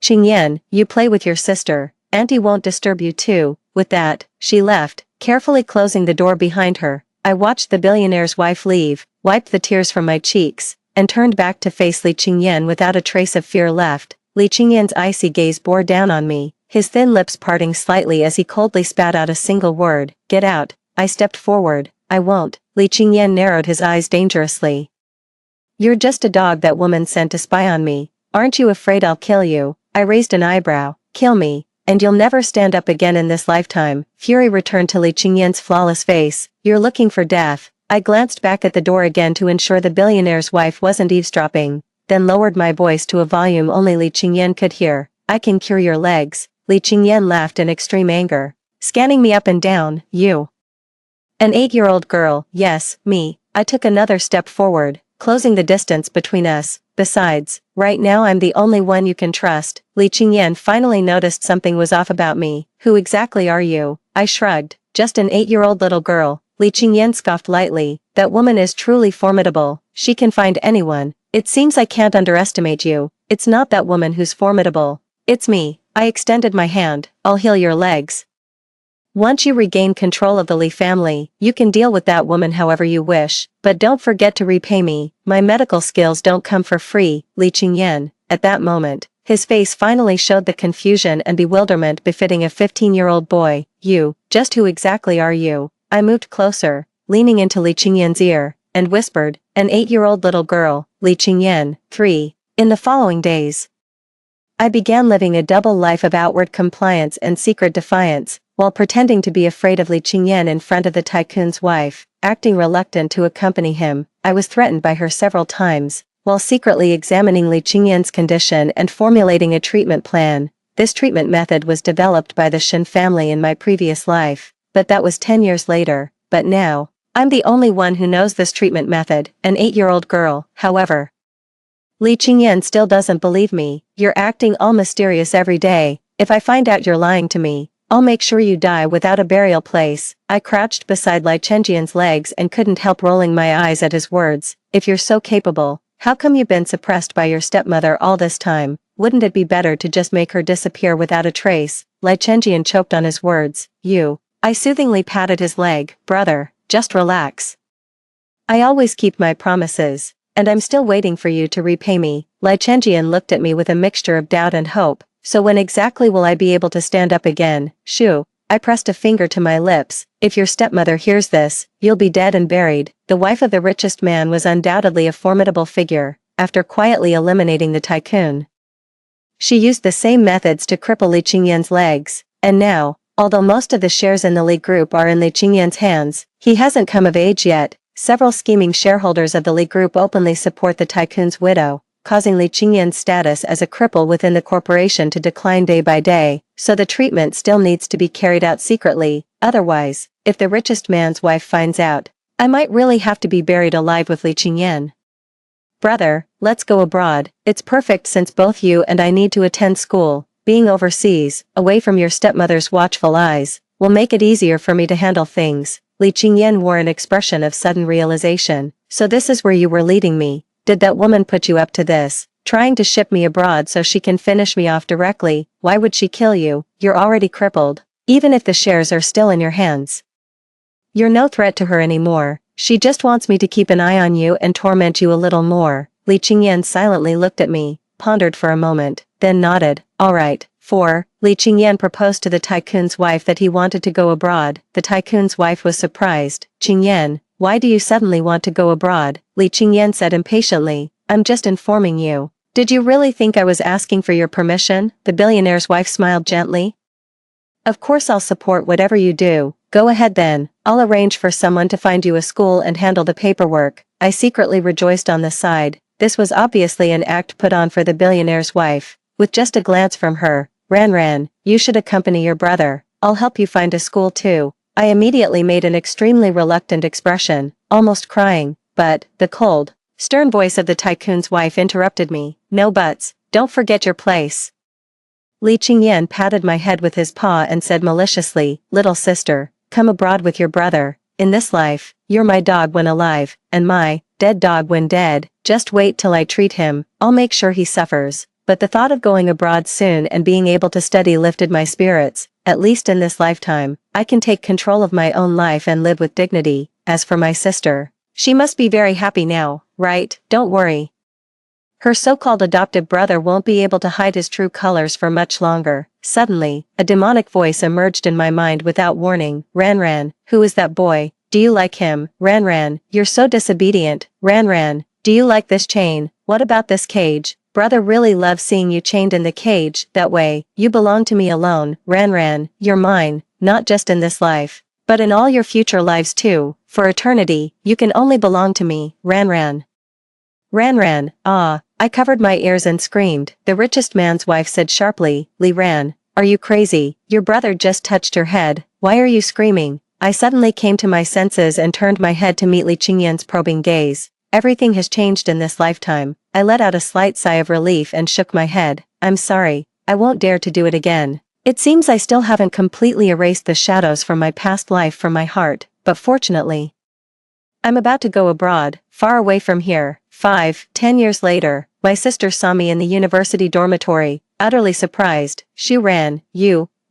"Qingyan, you play with your sister. Auntie won't disturb you too." With that, she left, carefully closing the door behind her. I watched the billionaire's wife leave, wiped the tears from my cheeks, and turned back to face Li Qingyan without a trace of fear left. Li Qingyan's icy gaze bore down on me, his thin lips parting slightly as he coldly spat out a single word. "Get out." I stepped forward. "I won't." Li Qingyan narrowed his eyes dangerously. "You're just a dog that woman sent to spy on me. Aren't you afraid I'll kill you?" I raised an eyebrow. "Kill me, and you'll never stand up again in this lifetime." Fury returned to Li Qingyan's flawless face. "You're looking for death." I glanced back at the door again to ensure the billionaire's wife wasn't eavesdropping, then lowered my voice to a volume only Li Qingyan could hear. "I can cure your legs." Li Qingyan laughed in extreme anger, scanning me up and down. "You? An 8-year-old girl?" "Yes, me." I took another step forward, closing the distance between us. "Besides, right now I'm the only one you can trust." Li Qingyan finally noticed something was off about me. "Who exactly are you?" I shrugged. "Just an 8-year-old little girl." Li Qingyan scoffed lightly. "That woman is truly formidable. She can find anyone. It seems I can't underestimate you. It's not that woman who's formidable. It's me." I extended my hand. "I'll heal your legs. Once you regain control of the Li family, you can deal with that woman however you wish, but don't forget to repay me. My medical skills don't come for free." Li Qingyan, at that moment, his face finally showed the confusion and bewilderment befitting a 15-year-old boy. "You, just who exactly are you?" I moved closer, leaning into Li Qingyan's ear, and whispered, "An 8-year-old little girl." Li Qingyan, 3. In the following days, I began living a double life of outward compliance and secret defiance, while pretending to be afraid of Li Qingyan in front of the tycoon's wife, acting reluctant to accompany him. I was threatened by her several times, while secretly examining Li Qingyan's condition and formulating a treatment plan. This treatment method was developed by the Shen family in my previous life, but that was 10 years later. But now, I'm the only one who knows this treatment method, an 8-year-old girl. However, Li Qingyan still doesn't believe me. "You're acting all mysterious every day. If I find out you're lying to me, I'll make sure you die without a burial place." I crouched beside Li Chenjian's legs and couldn't help rolling my eyes at his words. "If you're so capable, how come you've been suppressed by your stepmother all this time? Wouldn't it be better to just make her disappear without a trace?" Li Chenjian choked on his words. "You." I soothingly patted his leg. "Brother, just relax. I always keep my promises, and I'm still waiting for you to repay me." Li Chenjian looked at me with a mixture of doubt and hope. "So when exactly will I be able to stand up again?" "Shoo." I pressed a finger to my lips. "If your stepmother hears this, you'll be dead and buried." The wife of the richest man was undoubtedly a formidable figure. After quietly eliminating the tycoon, she used the same methods to cripple Li Qingyan's legs, and now, although most of the shares in the Li Group are in Li Qingyan's hands, he hasn't come of age yet. Several scheming shareholders of the Li Group openly support the tycoon's widow. causing Li Qingyan's status as a cripple within the corporation to decline day by day, so the treatment still needs to be carried out secretly. Otherwise, if the richest man's wife finds out, I might really have to be buried alive with Li Qingyan. Brother, let's go abroad. It's perfect since both you and I need to attend school. Being overseas, away from your stepmother's watchful eyes, will make it easier for me to handle things. Li Qingyan wore an expression of sudden realization. So this is where you were leading me. Did that woman put you up to this? Trying to ship me abroad so she can finish me off directly? Why would she kill you? You're already crippled. Even if the shares are still in your hands. You're no threat to her anymore. She just wants me to keep an eye on you and torment you a little more. Li Qingyan silently looked at me, pondered for a moment, then nodded. All right. 4. Li Qingyan proposed to the tycoon's wife that he wanted to go abroad. The tycoon's wife was surprised. Qingyan, why do you suddenly want to go abroad? Li Qingyan said impatiently. I'm just informing you. Did you really think I was asking for your permission? The billionaire's wife smiled gently. Of course I'll support whatever you do. Go ahead then. I'll arrange for someone to find you a school and handle the paperwork. I secretly rejoiced on the side. This was obviously an act put on for the billionaire's wife. With just a glance from her, Ran, you should accompany your brother. I'll help you find a school too. I immediately made an extremely reluctant expression, almost crying, but, the cold, stern voice of the tycoon's wife interrupted me. No buts, don't forget your place. Li Qingyan patted my head with his paw and said maliciously, little sister, come abroad with your brother. In this life, you're my dog when alive, and my dead dog when dead. Just wait till I treat him, I'll make sure he suffers. But the thought of going abroad soon and being able to study lifted my spirits. At least in this lifetime, I can take control of my own life and live with dignity. As for my sister, she must be very happy now, right? Don't worry. Her so-called adoptive brother won't be able to hide his true colors for much longer. Suddenly, a demonic voice emerged in my mind without warning. Ran, who is that boy? Do you like him? Ran, you're so disobedient. Ran, do you like this chain? What about this cage? Brother really loves seeing you chained in the cage. That way, you belong to me alone. Ran, you're mine, not just in this life, but in all your future lives too. For eternity, you can only belong to me. Ran, ah. I covered my ears and screamed. The richest man's wife said sharply, Li Ran, are you crazy? Your brother just touched your head. Why are you screaming? I suddenly came to my senses and turned my head to meet Li Qingyan's probing gaze. Everything has changed in this lifetime. I let out a slight sigh of relief and shook my head. I'm sorry. I won't dare to do it again. It seems I still haven't completely erased the shadows from my past life from my heart, but fortunately, I'm about to go abroad, far away from here. 10 years later, my sister saw me in the university dormitory, utterly surprised. She ran.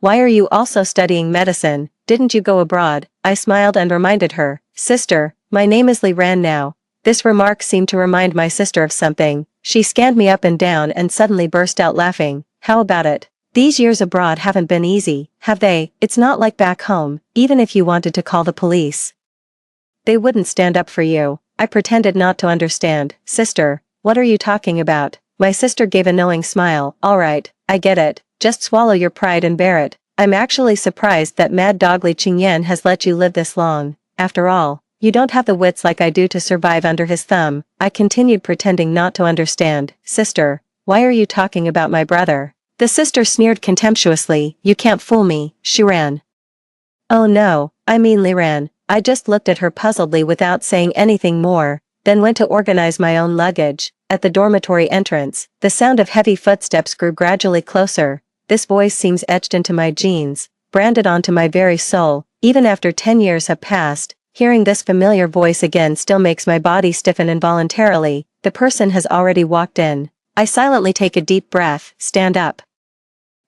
Why are you also studying medicine? Didn't you go abroad? I smiled and reminded her. Sister, my name is Li Ran now. This remark seemed to remind my sister of something. She scanned me up and down and suddenly burst out laughing. How about it? These years abroad haven't been easy, have they? It's not like back home, even if you wanted to call the police. They wouldn't stand up for you. I pretended not to understand. Sister, what are you talking about? My sister gave a knowing smile. All right, I get it. Just swallow your pride and bear it. I'm actually surprised that mad dog Li Qingyan has let you live this long. After all, you don't have the wits like I do to survive under his thumb. I continued pretending not to understand. Sister, why are you talking about my brother? The sister sneered contemptuously. You can't fool me. She ran. Oh no, I mean Li Ran. I just looked at her puzzledly without saying anything more, then went to organize my own luggage. At the dormitory entrance, the sound of heavy footsteps grew gradually closer. This voice seems etched into my genes, branded onto my very soul. Even after 10 years have passed, hearing this familiar voice again still makes my body stiffen involuntarily. The person has already walked in. I silently take a deep breath, stand up,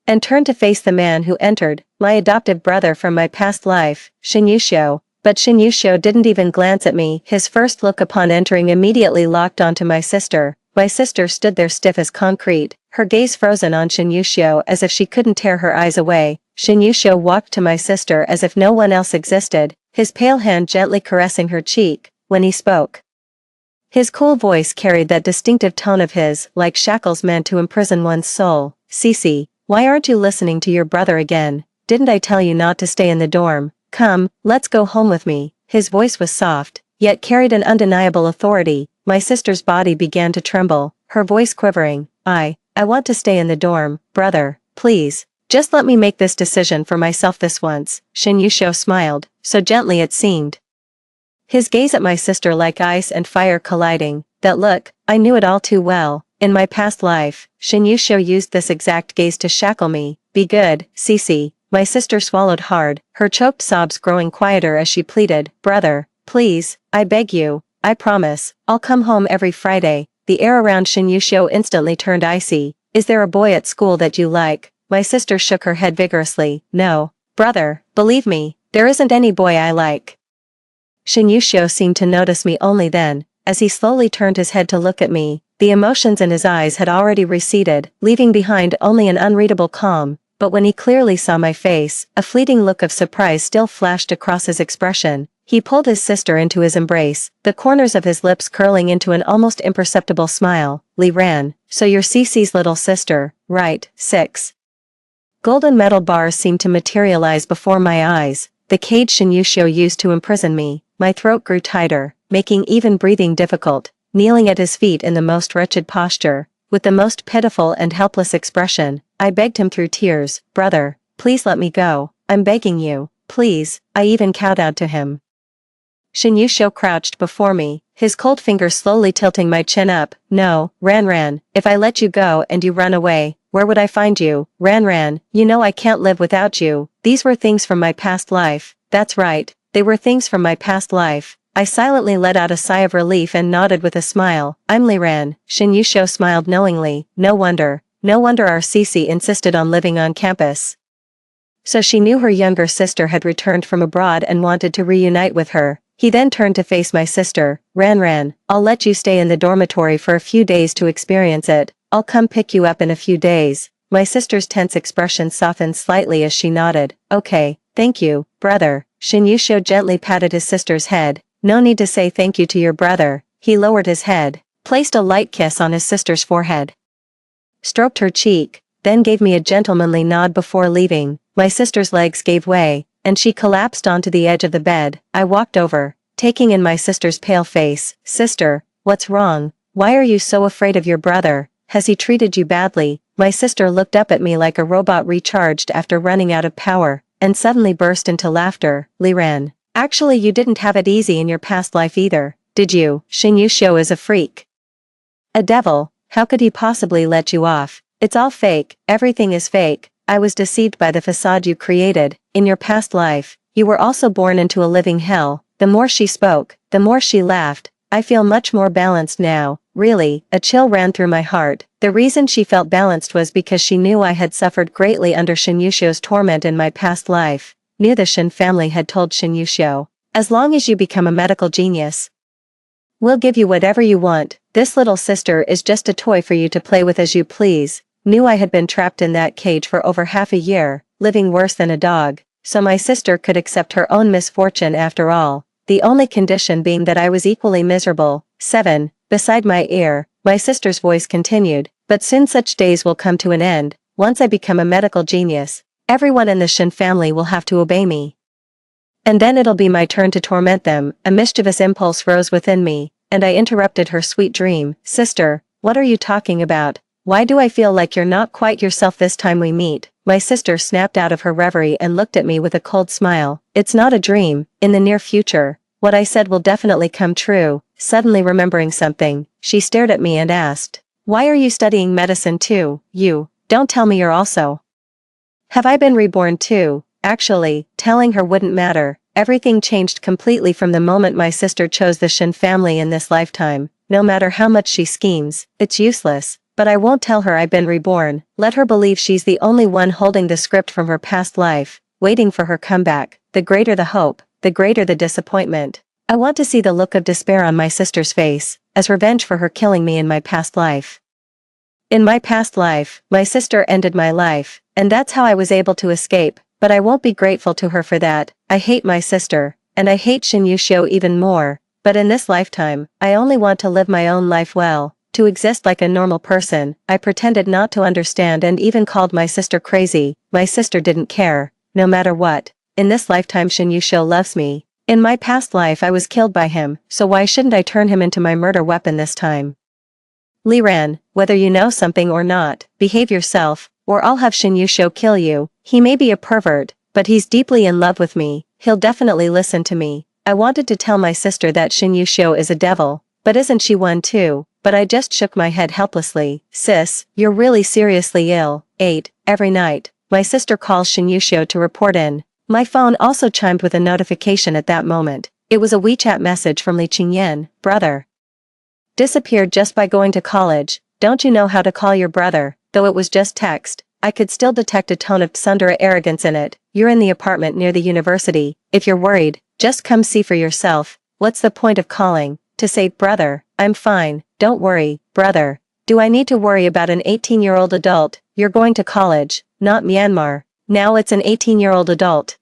and turn to face the man who entered, my adoptive brother from my past life, Shin Yuxiu. But Shin Yuxiu didn't even glance at me. His first look upon entering immediately locked onto my sister. My sister stood there stiff as concrete, her gaze frozen on Shin Yuxiu as if she couldn't tear her eyes away. Shin Yuxiu walked to my sister as if no one else existed, his pale hand gently caressing her cheek. When he spoke, his cool voice carried that distinctive tone of his, like shackles meant to imprison one's soul. Cece, why aren't you listening to your brother again? Didn't I tell you not to stay in the dorm? Come, let's go home with me. His voice was soft, yet carried an undeniable authority. My sister's body began to tremble. her voice quivering. I want to stay in the dorm, brother, please. Just let me make this decision for myself this once. Shin Yusho smiled, so gently it seemed. His gaze at my sister like ice and fire colliding. That look, I knew it all too well. In my past life, Shin Yusho used this exact gaze to shackle me. Be good, Cece. My sister swallowed hard, her choked sobs growing quieter as she pleaded, brother, please, I beg you, I promise, I'll come home every Friday. The air around Shin Yusho instantly turned icy. Is there a boy at school that you like? My sister shook her head vigorously. No, brother, believe me, there isn't any boy I like. Shin Yusho seemed to notice me only then, as he slowly turned his head to look at me. The emotions in his eyes had already receded, leaving behind only an unreadable calm, but when he clearly saw my face, a fleeting look of surprise still flashed across his expression. He pulled his sister into his embrace, the corners of his lips curling into an almost imperceptible smile. Lee-ran, so you're Cece's little sister, right? 6. Golden metal bars seemed to materialize before my eyes, the cage Shin Yusho used to imprison me. My throat grew tighter, making even breathing difficult. Kneeling at his feet in the most wretched posture, with the most pitiful and helpless expression, I begged him through tears, brother, please let me go, I'm begging you, please. I even kowtowed to him. Shin Yusho crouched before me, his cold finger slowly tilting my chin up. No, Ran, if I let you go and you run away, where would I find you? Ran, you know I can't live without you. These were things from my past life. That's right, they were things from my past life. I silently let out a sigh of relief and nodded with a smile. I'm Lee-ran. Shin Yusho smiled knowingly. No wonder our Cece insisted on living on campus. So she knew her younger sister had returned from abroad and wanted to reunite with her. He then turned to face my sister. Ran, I'll let you stay in the dormitory for a few days to experience it. I'll come pick you up in a few days. My sister's tense expression softened slightly as she nodded. Okay, thank you, brother. Shin Yusho gently patted his sister's head. No need to say thank you to your brother. He lowered his head, placed a light kiss on his sister's forehead, stroked her cheek, then gave me a gentlemanly nod before leaving. My sister's legs gave way, and she collapsed onto the edge of the bed. I walked over, taking in my sister's pale face. Sister, what's wrong? Why are you so afraid of your brother? Has he treated you badly? My sister looked up at me like a robot recharged after running out of power, and suddenly burst into laughter. Lee-ran. Actually, you didn't have it easy in your past life either, did you? Shin Yusho is a freak. A devil, how could he possibly let you off? It's all fake, everything is fake. I was deceived by the facade you created. In your past life, you were also born into a living hell. The more she spoke, the more she laughed. I feel much more balanced now. Really, a chill ran through my heart. The reason she felt balanced was because she knew I had suffered greatly under Shin Yusho's torment in my past life. Knew the Shin family had told Shin Yusho, as long as you become a medical genius, we'll give you whatever you want. This little sister is just a toy for you to play with as you please. Knew I had been trapped in that cage for over half a year, living worse than a dog, so my sister could accept her own misfortune after all, the only condition being that I was equally miserable. 7. Beside my ear, my sister's voice continued, but soon such days will come to an end. Once I become a medical genius, everyone in the Shin family will have to obey me. And then it'll be my turn to torment them. A mischievous impulse rose within me, and I interrupted her sweet dream. Sister, what are you talking about? Why do I feel like you're not quite yourself this time we meet? My sister snapped out of her reverie and looked at me with a cold smile. It's not a dream. In the near future, what I said will definitely come true. Suddenly remembering something, she stared at me and asked, why are you studying medicine too? You, don't tell me you're also. Have I been reborn too? Actually, telling her wouldn't matter. Everything changed completely from the moment my sister chose the Shin family in this lifetime. No matter how much she schemes, it's useless. But I won't tell her I've been reborn. Let her believe she's the only one holding the script from her past life, waiting for her comeback. The greater the hope, the greater the disappointment. I want to see the look of despair on my sister's face, as revenge for her killing me in my past life. In my past life, my sister ended my life, and that's how I was able to escape, but I won't be grateful to her for that. I hate my sister, and I hate Shin Yusho even more, but in this lifetime, I only want to live my own life well, to exist like a normal person. I pretended not to understand and even called my sister crazy. My sister didn't care, no matter what. In this lifetime Shin Yusho loves me. In my past life I was killed by him, so why shouldn't I turn him into my murder weapon this time? Li Ran, whether you know something or not, behave yourself, or I'll have Shin Yusho kill you. He may be a pervert, but he's deeply in love with me, he'll definitely listen to me. I wanted to tell my sister that Shin Yusho is a devil, but isn't she one too? But I just shook my head helplessly. Sis, you're really seriously ill. 8. Every night, my sister calls Shin Yusho to report in. My phone also chimed with a notification at that moment. It was a WeChat message from Li Qingyan, brother. Disappeared just by going to college. Don't you know how to call your brother? Though it was just text, I could still detect a tone of tsundere arrogance in it. You're in the apartment near the university. If you're worried, just come see for yourself. What's the point of calling? To say, brother, I'm fine, don't worry, brother. Do I need to worry about an 18-year-old adult? You're going to college, not Myanmar. Now it's an 18-year-old adult.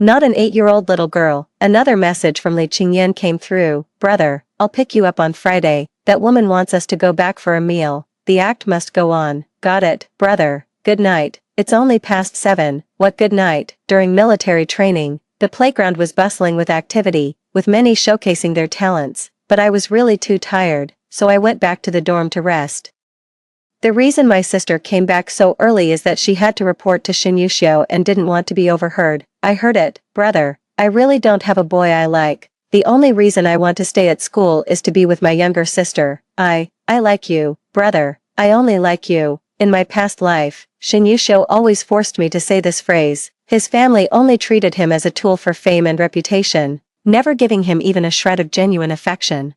Not an 8-year-old little girl. Another message from Li Qingyan came through. Brother, I'll pick you up on Friday. That woman wants us to go back for a meal. The act must go on. Got it, brother. Good night. It's only past 7. What good night? During military training, the playground was bustling with activity, with many showcasing their talents, but I was really too tired, so I went back to the dorm to rest. The reason my sister came back so early is that she had to report to Shin Yusho and didn't want to be overheard. I heard it, brother. I really don't have a boy I like. The only reason I want to stay at school is to be with my younger sister. I like you, brother. I only like you. In my past life, Shin Yusho always forced me to say this phrase. His family only treated him as a tool for fame and reputation, never giving him even a shred of genuine affection.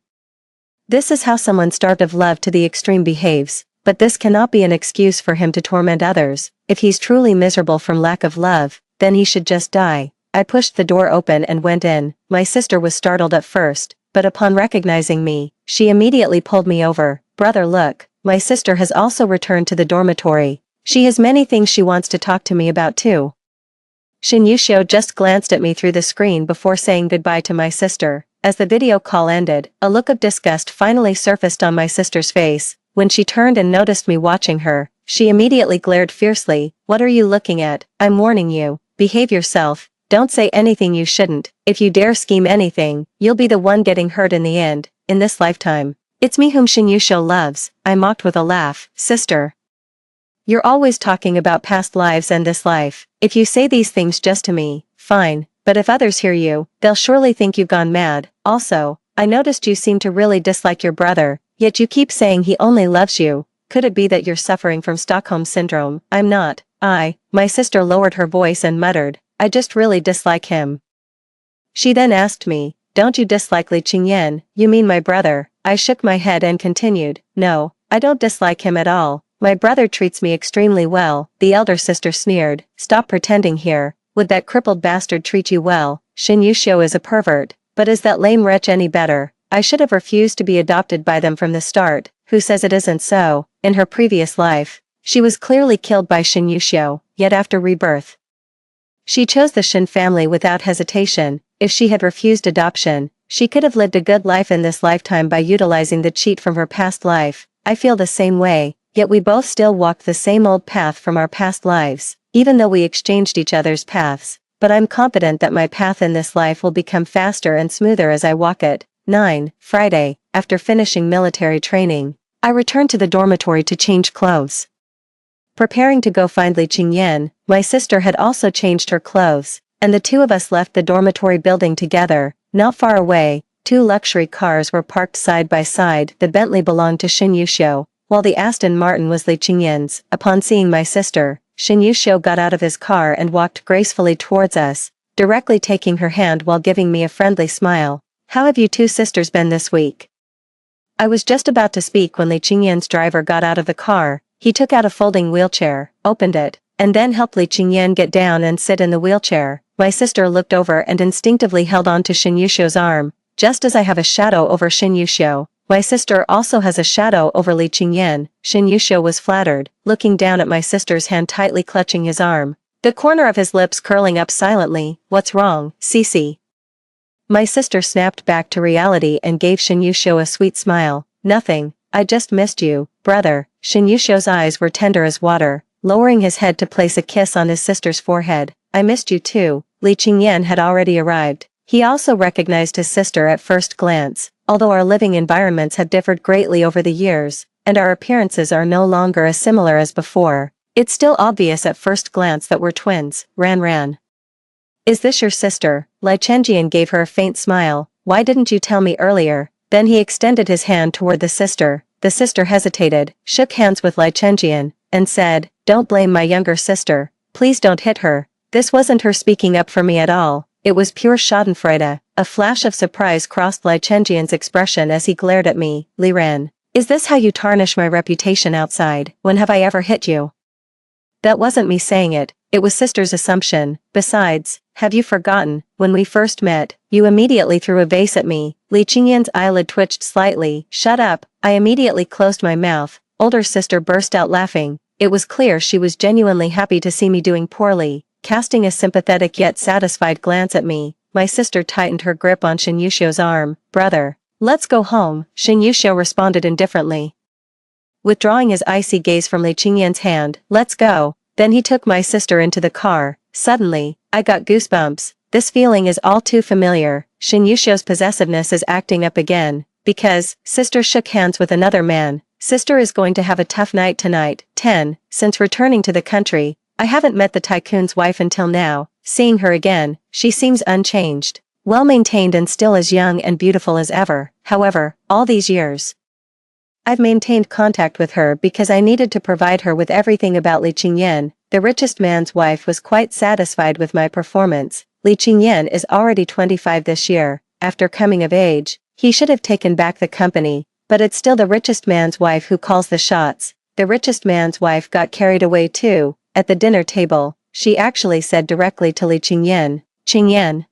This is how someone starved of love to the extreme behaves, but this cannot be an excuse for him to torment others. If he's truly miserable from lack of love, then he should just die. I pushed the door open and went in. My sister was startled at first, but upon recognizing me, she immediately pulled me over. Brother, look, my sister has also returned to the dormitory. She has many things she wants to talk to me about too. Shin Yusho just glanced at me through the screen before saying goodbye to my sister. As the video call ended, a look of disgust finally surfaced on my sister's face. When she turned and noticed me watching her, she immediately glared fiercely. What are you looking at? I'm warning you. Behave yourself. Don't say anything you shouldn't. If you dare scheme anything, you'll be the one getting hurt in the end, in this lifetime. It's me whom Shin Yusho loves, I mocked with a laugh. Sister. You're always talking about past lives and this life. If you say these things just to me, fine, but if others hear you, they'll surely think you've gone mad. Also, I noticed you seem to really dislike your brother, yet you keep saying he only loves you. Could it be that you're suffering from Stockholm Syndrome? I'm not. My sister lowered her voice and muttered, I just really dislike him. She then asked me, don't you dislike Li Qingyan? You mean my brother? I shook my head and continued, no, I don't dislike him at all. My brother treats me extremely well. The elder sister sneered, stop pretending here. Would that crippled bastard treat you well? Shin Yusho is a pervert, but is that lame wretch any better? I should have refused to be adopted by them from the start. Who says it isn't so? In her previous life, she was clearly killed by Shin Yusho, yet after rebirth, she chose the Shin family without hesitation. If she had refused adoption, she could have lived a good life in this lifetime by utilizing the cheat from her past life. I feel the same way, yet we both still walked the same old path from our past lives, even though we exchanged each other's paths. But I'm confident that my path in this life will become faster and smoother as I walk it. 9. Friday, after finishing military training, I returned to the dormitory to change clothes. Preparing to go find Li Qingyan, my sister had also changed her clothes, and the two of us left the dormitory building together. Not far away, 2 luxury cars were parked side by side. The Bentley belonged to Shin Yusho, while the Aston Martin was Li Qingyan's. Upon seeing my sister, Shin Yusho got out of his car and walked gracefully towards us, directly taking her hand while giving me a friendly smile. How have you two sisters been this week? I was just about to speak when Li Qingyan's driver got out of the car. He took out a folding wheelchair, opened it, and then helped Li Qingyan get down and sit in the wheelchair. My sister looked over and instinctively held on to Shin Yusho's arm. Just as I have a shadow over Shin Yusho, my sister also has a shadow over Li Qingyan. Shin Yusho was flattered, looking down at my sister's hand tightly clutching his arm, the corner of his lips curling up silently. What's wrong, Cece? My sister snapped back to reality and gave Shin Yusho a sweet smile. Nothing, I just missed you, brother. Shin Yusho's eyes were tender as water, lowering his head to place a kiss on his sister's forehead. I missed you too. Li Qingyan had already arrived. He also recognized his sister at first glance. Although our living environments had differed greatly over the years, and our appearances are no longer as similar as before. It's still obvious at first glance that we're twins, Ran. Is this your sister? Li Chenjian gave her a faint smile. Why didn't you tell me earlier? Then he extended his hand toward the sister. The sister hesitated, shook hands with Li Chenjian, and said, don't blame my younger sister. Please don't hit her. This wasn't her speaking up for me at all. It was pure schadenfreude. A flash of surprise crossed Li Chenjian's expression as he glared at me. Li Ran. Is this how you tarnish my reputation outside? When have I ever hit you? That wasn't me saying it. It was sister's assumption. Besides, have you forgotten, when we first met, you immediately threw a vase at me. Li Qingyan's eyelid twitched slightly. Shut up. I immediately closed my mouth. Older sister burst out laughing. It was clear she was genuinely happy to see me doing poorly. Casting a sympathetic yet satisfied glance at me, my sister tightened her grip on Shin Yuxiu's arm. Brother, let's go home, Shin Yuxiu responded indifferently. Withdrawing his icy gaze from Li Qingyan's hand, let's go. Then he took my sister into the car. Suddenly, I got goosebumps. This feeling is all too familiar. Shin Yuxiu's possessiveness is acting up again. Because, sister shook hands with another man. Sister is going to have a tough night tonight. 10. Since returning to the country, I haven't met the tycoon's wife until now. Seeing her again, she seems unchanged. Well-maintained and still as young and beautiful as ever. However, all these years, I've maintained contact with her because I needed to provide her with everything about Li Qingyan. The richest man's wife was quite satisfied with my performance. Li Qingyan is already 25 this year. After coming of age, he should have taken back the company, but it's still the richest man's wife who calls the shots. The richest man's wife got carried away too. At the dinner table, she actually said directly to Li Qingyan, Qingyan,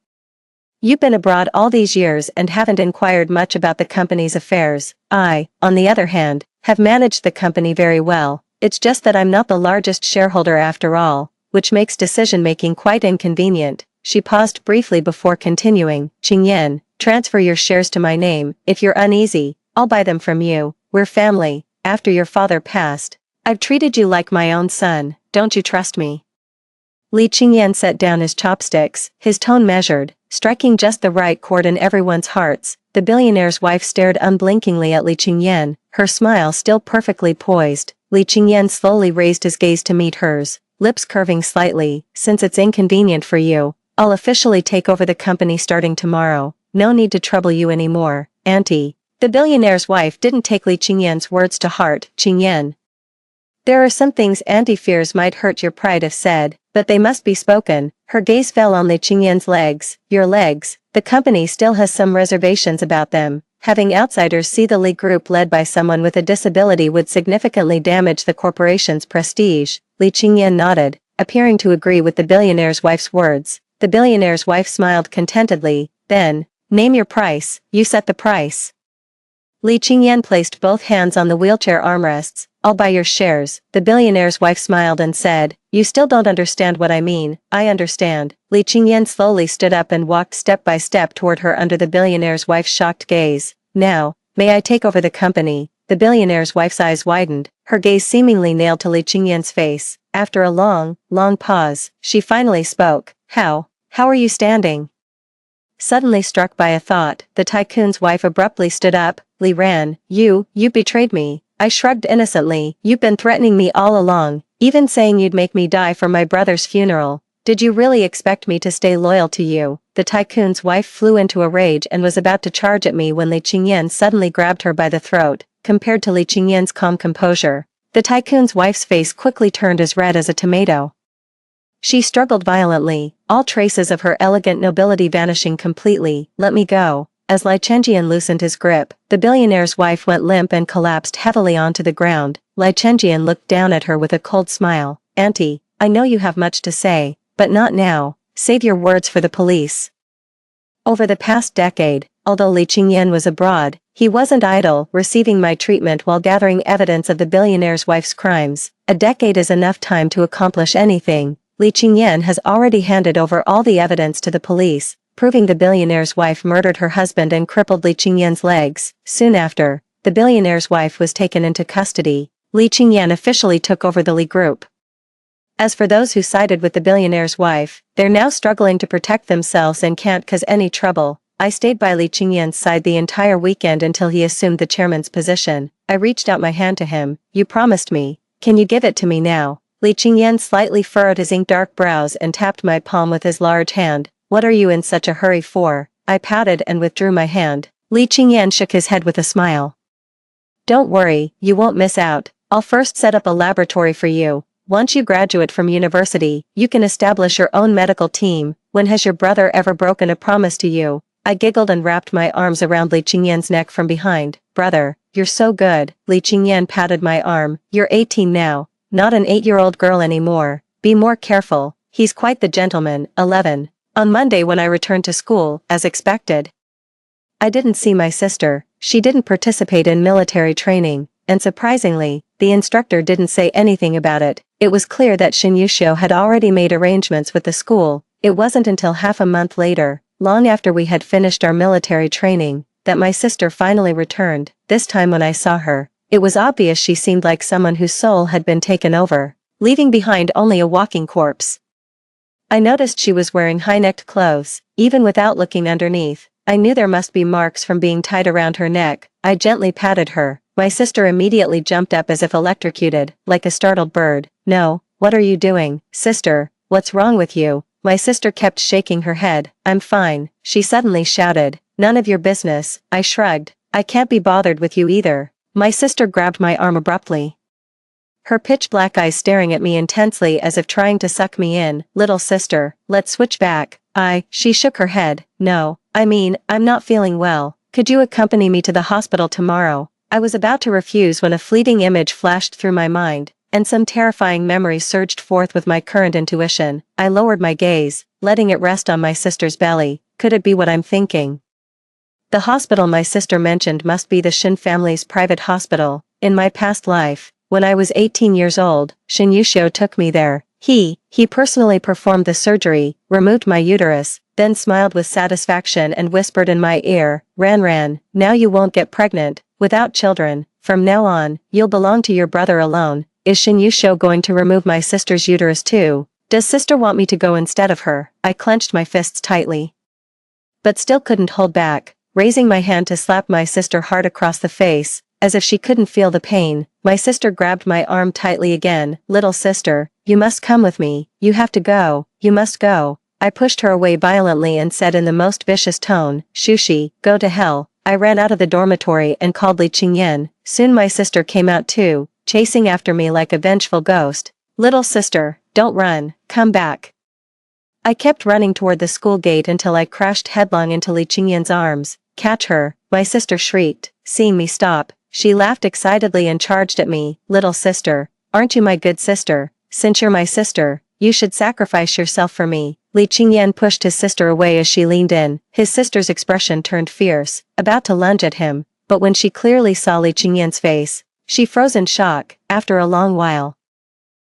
you've been abroad all these years and haven't inquired much about the company's affairs. I, on the other hand, have managed the company very well. It's just that I'm not the largest shareholder after all, which makes decision-making quite inconvenient. She paused briefly before continuing. Qingyan, transfer your shares to my name. If you're uneasy, I'll buy them from you. We're family. After your father passed, I've treated you like my own son. Don't you trust me? Li Qingyan set down his chopsticks, his tone measured, striking just the right chord in everyone's hearts. The billionaire's wife stared unblinkingly at Li Qingyan, her smile still perfectly poised. Li Qingyan slowly raised his gaze to meet hers, lips curving slightly. Since it's inconvenient for you, I'll officially take over the company starting tomorrow. No need to trouble you anymore, Auntie. The billionaire's wife didn't take Li Qingyan's words to heart. Qingyan, there are some things Auntie fears might hurt your pride if said, but they must be spoken. Her gaze fell on Li Qingyan's legs. Your legs. The company still has some reservations about them. Having outsiders see the Li Group led by someone with a disability would significantly damage the corporation's prestige. Li Qingyan nodded, appearing to agree with the billionaire's wife's words. The billionaire's wife smiled contentedly. Then, name your price. You set the price. Li Qingyan placed both hands on the wheelchair armrests. I'll buy your shares. The billionaire's wife smiled and said, you still don't understand what I mean. I understand. Li Qingyan slowly stood up and walked step by step toward her under the billionaire's wife's shocked gaze. Now, may I take over the company? The billionaire's wife's eyes widened, her gaze seemingly nailed to Li Qingyan's face. After a long pause, she finally spoke. How are you standing? Suddenly struck by a thought, the tycoon's wife abruptly stood up. Li Ran, you betrayed me. I shrugged innocently. You've been threatening me all along, even saying you'd make me die for my brother's funeral. Did you really expect me to stay loyal to you? The tycoon's wife flew into a rage and was about to charge at me when Li Qingyan suddenly grabbed her by the throat. Compared to Li Qingyan's calm composure, the tycoon's wife's face quickly turned as red as a tomato. She struggled violently, all traces of her elegant nobility vanishing completely. Let me go. As Li Chenjian loosened his grip, the billionaire's wife went limp and collapsed heavily onto the ground. Li Chenjian looked down at her with a cold smile. Auntie, I know you have much to say, but not now. Save your words for the police. Over the past decade, although Li Qingyan was abroad, he wasn't idle, receiving my treatment while gathering evidence of the billionaire's wife's crimes. A decade is enough time to accomplish anything. Li Qingyan has already handed over all the evidence to the police, proving the billionaire's wife murdered her husband and crippled Li Qingyan's legs. Soon after, the billionaire's wife was taken into custody. Li Qingyan officially took over the Li Group. As for those who sided with the billionaire's wife, they're now struggling to protect themselves and can't cause any trouble. I stayed by Li Qingyan's side the entire weekend until he assumed the chairman's position. I reached out my hand to him. You promised me. Can you give it to me now? Li Qingyan slightly furrowed his ink-dark brows and tapped my palm with his large hand. What are you in such a hurry for? I pouted and withdrew my hand. Li Qingyan shook his head with a smile. Don't worry, you won't miss out. I'll first set up a laboratory for you. Once you graduate from university, you can establish your own medical team. When has your brother ever broken a promise to you? I giggled and wrapped my arms around Li Qingyan's neck from behind. Brother, you're so good. Li Qingyan patted my arm. You're 18 now. Not an 8-year-old girl anymore. Be more careful. He's quite the gentleman. 11. On Monday when I returned to school, as expected, I didn't see my sister. She didn't participate in military training, and surprisingly, the instructor didn't say anything about it. It was clear that Shin Yuxiu had already made arrangements with the school. It wasn't until half a month later, long after we had finished our military training, that my sister finally returned. This time when I saw her, it was obvious she seemed like someone whose soul had been taken over, leaving behind only a walking corpse. I noticed she was wearing high-necked clothes. Even without looking underneath, I knew there must be marks from being tied around her neck. I gently patted her. My sister immediately jumped up as if electrocuted, like a startled bird. No, what are you doing, sister? What's wrong with you? My sister kept shaking her head. I'm fine, she suddenly shouted. None of your business. I shrugged. I can't be bothered with you either. My sister grabbed my arm abruptly, her pitch-black eyes staring at me intensely as if trying to suck me in. Little sister, let's switch back. She shook her head. No, I mean, I'm not feeling well. Could you accompany me to the hospital tomorrow? I was about to refuse when a fleeting image flashed through my mind, and some terrifying memory surged forth with my current intuition. I lowered my gaze, letting it rest on my sister's belly. Could it be what I'm thinking? The hospital my sister mentioned must be the Shin family's private hospital. In my past life, when I was 18 years old, Shin Yuxiu took me there. He personally performed the surgery, removed my uterus, then smiled with satisfaction and whispered in my ear, Ran, now you won't get pregnant, without children. From now on, you'll belong to your brother alone. Is Shin Yuxiu going to remove my sister's uterus too? Does sister want me to go instead of her? I clenched my fists tightly, but still couldn't hold back, raising my hand to slap my sister hard across the face, as if she couldn't feel the pain. My sister grabbed my arm tightly again. Little sister, you must come with me. You have to go. You must go. I pushed her away violently and said in the most vicious tone, Shushi, go to hell. I ran out of the dormitory and called Li Qingyan. Soon my sister came out too, chasing after me like a vengeful ghost. Little sister, don't run, come back. I kept running toward the school gate until I crashed headlong into Li Qingyan's arms. Catch her, my sister shrieked, seeing me stop. She laughed excitedly and charged at me. Little sister, aren't you my good sister? Since you're my sister, you should sacrifice yourself for me. Li Qingyan pushed his sister away as she leaned in. His sister's expression turned fierce, about to lunge at him, but when she clearly saw Li Qingyan's face, she froze in shock. After a long while,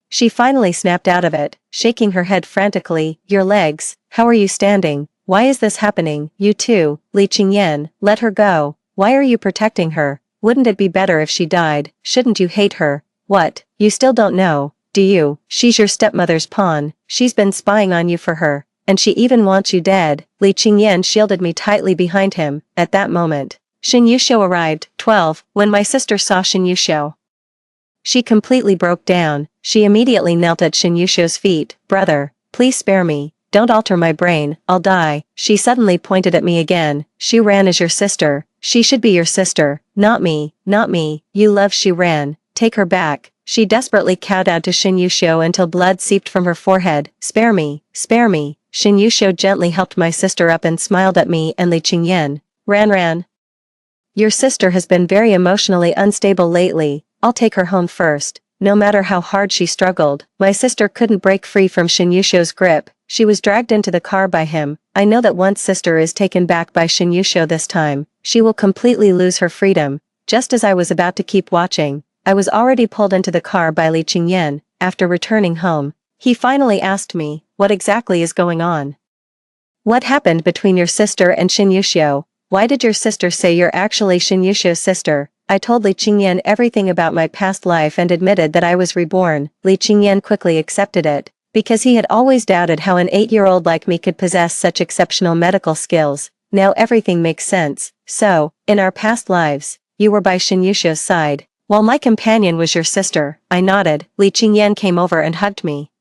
she finally snapped out of it, shaking her head frantically. Your legs, how are you standing? Why is this happening? You too, Li Qingyan, let her go. Why are you protecting her? Wouldn't it be better if she died? Shouldn't you hate her? What, you still don't know, do you? She's your stepmother's pawn. She's been spying on you for her, and she even wants you dead. Li Qingyan shielded me tightly behind him. At that moment, Shin Yuxiu arrived. 12. When my sister saw Shin Yuxiu, she completely broke down. She immediately knelt at Shin Yuxiu's feet. Brother, please spare me. Don't alter my brain, I'll die. She suddenly pointed at me again. Shu Ran is your sister. She should be your sister, not me, not me. You love Shu Ran. Take her back. She desperately kowtowed to Shin Yuxiu until blood seeped from her forehead. Spare me, spare me. Shin Yuxiu gently helped my sister up and smiled at me and Li Qingyan. Ran. Your sister has been very emotionally unstable lately. I'll take her home first. No matter how hard she struggled, my sister couldn't break free from Shin Yuxiu's grip. She was dragged into the car by him. I know that once sister is taken back by Shin Yuxiu this time, she will completely lose her freedom. Just as I was about to keep watching, I was already pulled into the car by Li Qingyan. After returning home, he finally asked me, what exactly is going on? What happened between your sister and Shin Yuxiu? Why did your sister say you're actually Shin Yuxiu's sister? I told Li Qingyan everything about my past life and admitted that I was reborn. Li Qingyan quickly accepted it, because he had always doubted how an 8-year-old like me could possess such exceptional medical skills. Now everything makes sense. So, in our past lives, you were by Shin Yushio's side, while my companion was your sister. I nodded. Li Qingyan came over and hugged me.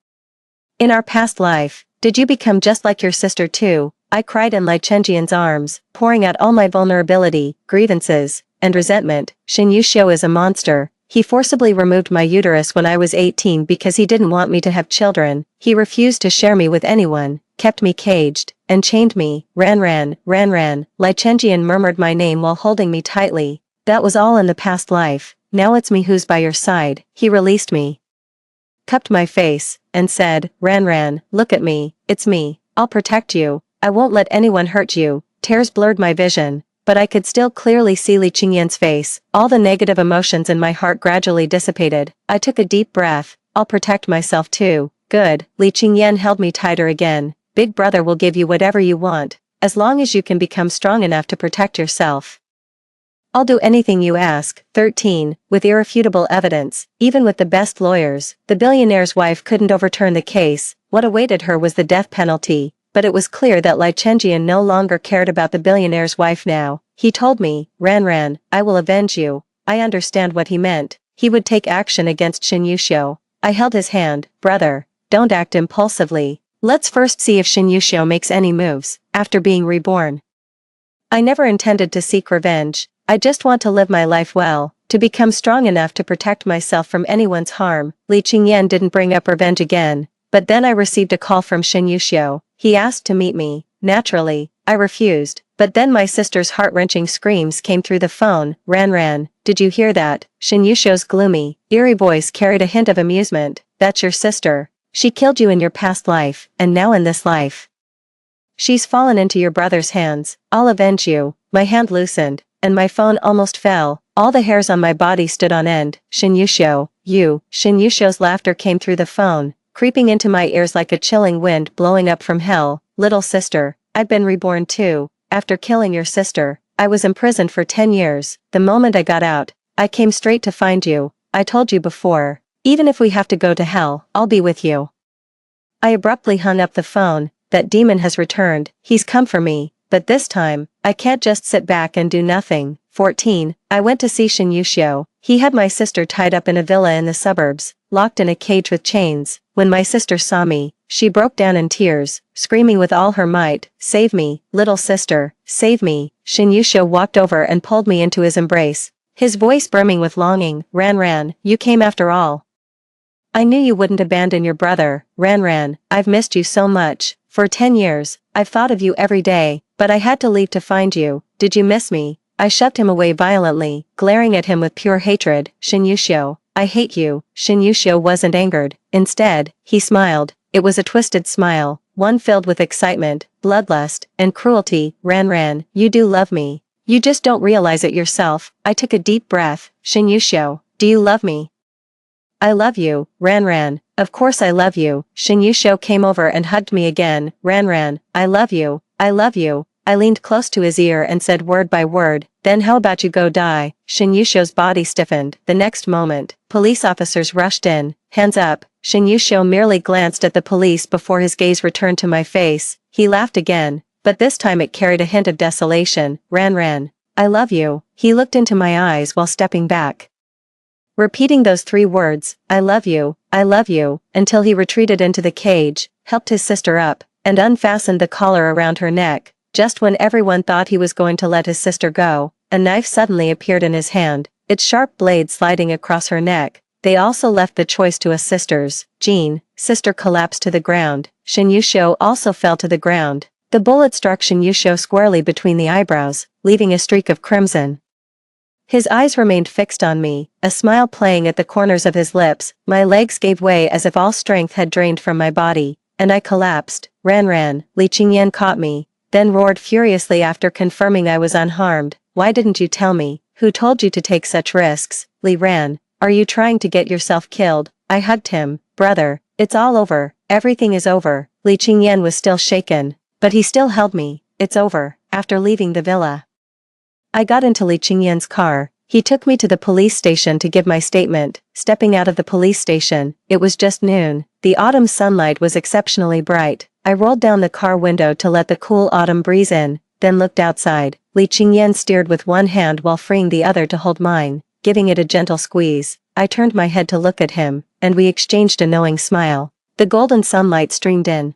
In our past life, did you become just like your sister too? I cried in Li Chenjian's arms, pouring out all my vulnerability, grievances, and resentment. Shin Yushio is a monster. He forcibly removed my uterus when I was 18 because he didn't want me to have children. He refused to share me with anyone, kept me caged, and chained me. Ran. Li Chenjian murmured my name while holding me tightly. That was all in the past life. Now it's me who's by your side. He released me, cupped my face, and said, Ran, look at me. It's me. I'll protect you. I won't let anyone hurt you. Tears blurred my vision, but I could still clearly see Li Qingyan's face. All the negative emotions in my heart gradually dissipated. I took a deep breath. I'll protect myself too. Good. Li Qingyan held me tighter again. Big brother will give you whatever you want, as long as you can become strong enough to protect yourself. I'll do anything you ask. 13. With irrefutable evidence, even with the best lawyers, the billionaire's wife couldn't overturn the case. What awaited her was the death penalty, but it was clear that Li Chenjian no longer cared about the billionaire's wife now. He told me, Ran, I will avenge you. I understand what he meant. He would take action against Shin Yushio. I held his hand. Brother, don't act impulsively. Let's first see if Shin Yushio makes any moves, after being reborn. I never intended to seek revenge. I just want to live my life well, to become strong enough to protect myself from anyone's harm. Li Qingyan didn't bring up revenge again, but then I received a call from Shin Yushio. He asked to meet me. Naturally, I refused, but then my sister's heart-wrenching screams came through the phone. Ran, did you hear that? Shin Yushio's gloomy, eerie voice carried a hint of amusement. That's your sister. She killed you in your past life, and now in this life. She's fallen into your brother's hands. I'll avenge you. My hand loosened, and my phone almost fell. All the hairs on my body stood on end. Shin Yushio, you. Shin Yushio's laughter came through the phone, creeping into my ears like a chilling wind blowing up from hell. Little sister, I've been reborn too. After killing your sister, I was imprisoned for 10 years. The moment I got out, I came straight to find you. I told you before, even if we have to go to hell, I'll be with you. I abruptly hung up the phone. That demon has returned. He's come for me, but this time, I can't just sit back and do nothing. 14. I went to see Shin Yushio. He had my sister tied up in a villa in the suburbs, locked in a cage with chains. When my sister saw me, she broke down in tears, screaming with all her might, Save me, little sister, save me. Shin Yushio walked over and pulled me into his embrace, his voice brimming with longing. Ran, you came after all. I knew you wouldn't abandon your brother. Ran, I've missed you so much. For 10 years, I've thought of you every day, but I had to leave to find you. Did you miss me? I shoved him away violently, glaring at him with pure hatred. Shin Yushio, I hate you. Shin Yushio wasn't angered. Instead, he smiled. It was a twisted smile, one filled with excitement, bloodlust, and cruelty. Ran, you do love me. You just don't realize it yourself. I took a deep breath. Shin Yushio, do you love me? I love you. Ran, of course I love you. Shin Yushio came over and hugged me again. Ran, I love you. I love you. I leaned close to his ear and said word by word, Then how about you go die? Shin Yushio's body stiffened. The next moment, police officers rushed in. Hands up. Shin Yushio merely glanced at the police before his gaze returned to my face. He laughed again, but this time it carried a hint of desolation. Ran, I love you. He looked into my eyes while stepping back, repeating those 3 words, I love you, until he retreated into the cage, helped his sister up, and unfastened the collar around her neck. Just when everyone thought he was going to let his sister go, a knife suddenly appeared in his hand, its sharp blade sliding across her neck. They also left the choice to us sisters. Jean, sister collapsed to the ground. Shin Yushio also fell to the ground. The bullet struck Shin Yushio squarely between the eyebrows, leaving a streak of crimson. His eyes remained fixed on me, a smile playing at the corners of his lips. My legs gave way as if all strength had drained from my body, and I collapsed. Ran. Li Qingyan caught me, then roared furiously after confirming I was unharmed. Why didn't you tell me? Who told you to take such risks? Li ran. Are you trying to get yourself killed? I hugged him. Brother, it's all over. Everything is over. Li Qingyan was still shaken, but he still held me. It's over. After leaving the villa, I got into Li Qingyan's car. He took me to the police station to give my statement. Stepping out of the police station, it was just noon. The autumn sunlight was exceptionally bright. I rolled down the car window to let the cool autumn breeze in, then looked outside. Li Qingyan steered with one hand while freeing the other to hold mine, giving it a gentle squeeze. I turned my head to look at him, and we exchanged a knowing smile. The golden sunlight streamed in,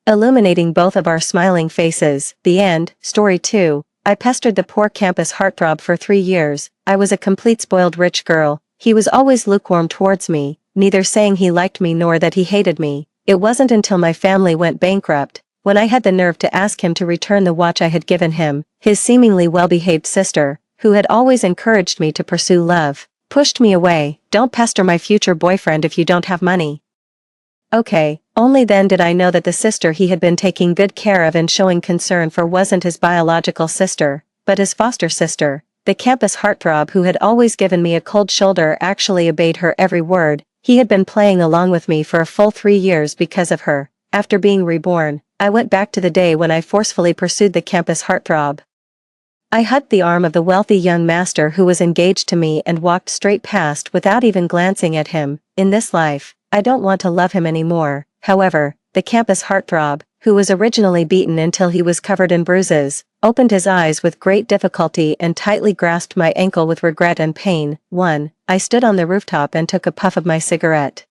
illuminating both of our smiling faces. The end. Story 2. I pestered the poor campus heartthrob for 3 years. I was a complete spoiled rich girl. He was always lukewarm towards me, neither saying he liked me nor that he hated me. It wasn't until my family went bankrupt, when I had the nerve to ask him to return the watch I had given him. His seemingly well-behaved sister, who had always encouraged me to pursue love, pushed me away. Don't pester my future boyfriend if you don't have money. Okay, only then did I know that the sister he had been taking good care of and showing concern for wasn't his biological sister, but his foster sister. The campus heartthrob who had always given me a cold shoulder actually obeyed her every word. He had been playing along with me for a full 3 years because of her. After being reborn, I went back to the day when I forcefully pursued the campus heartthrob. I hugged the arm of the wealthy young master who was engaged to me and walked straight past without even glancing at him. In this life, I don't want to love him anymore. However, the campus heartthrob, who was originally beaten until he was covered in bruises, opened his eyes with great difficulty and tightly grasped my ankle with regret and pain. 1. I stood on the rooftop and took a puff of my cigarette.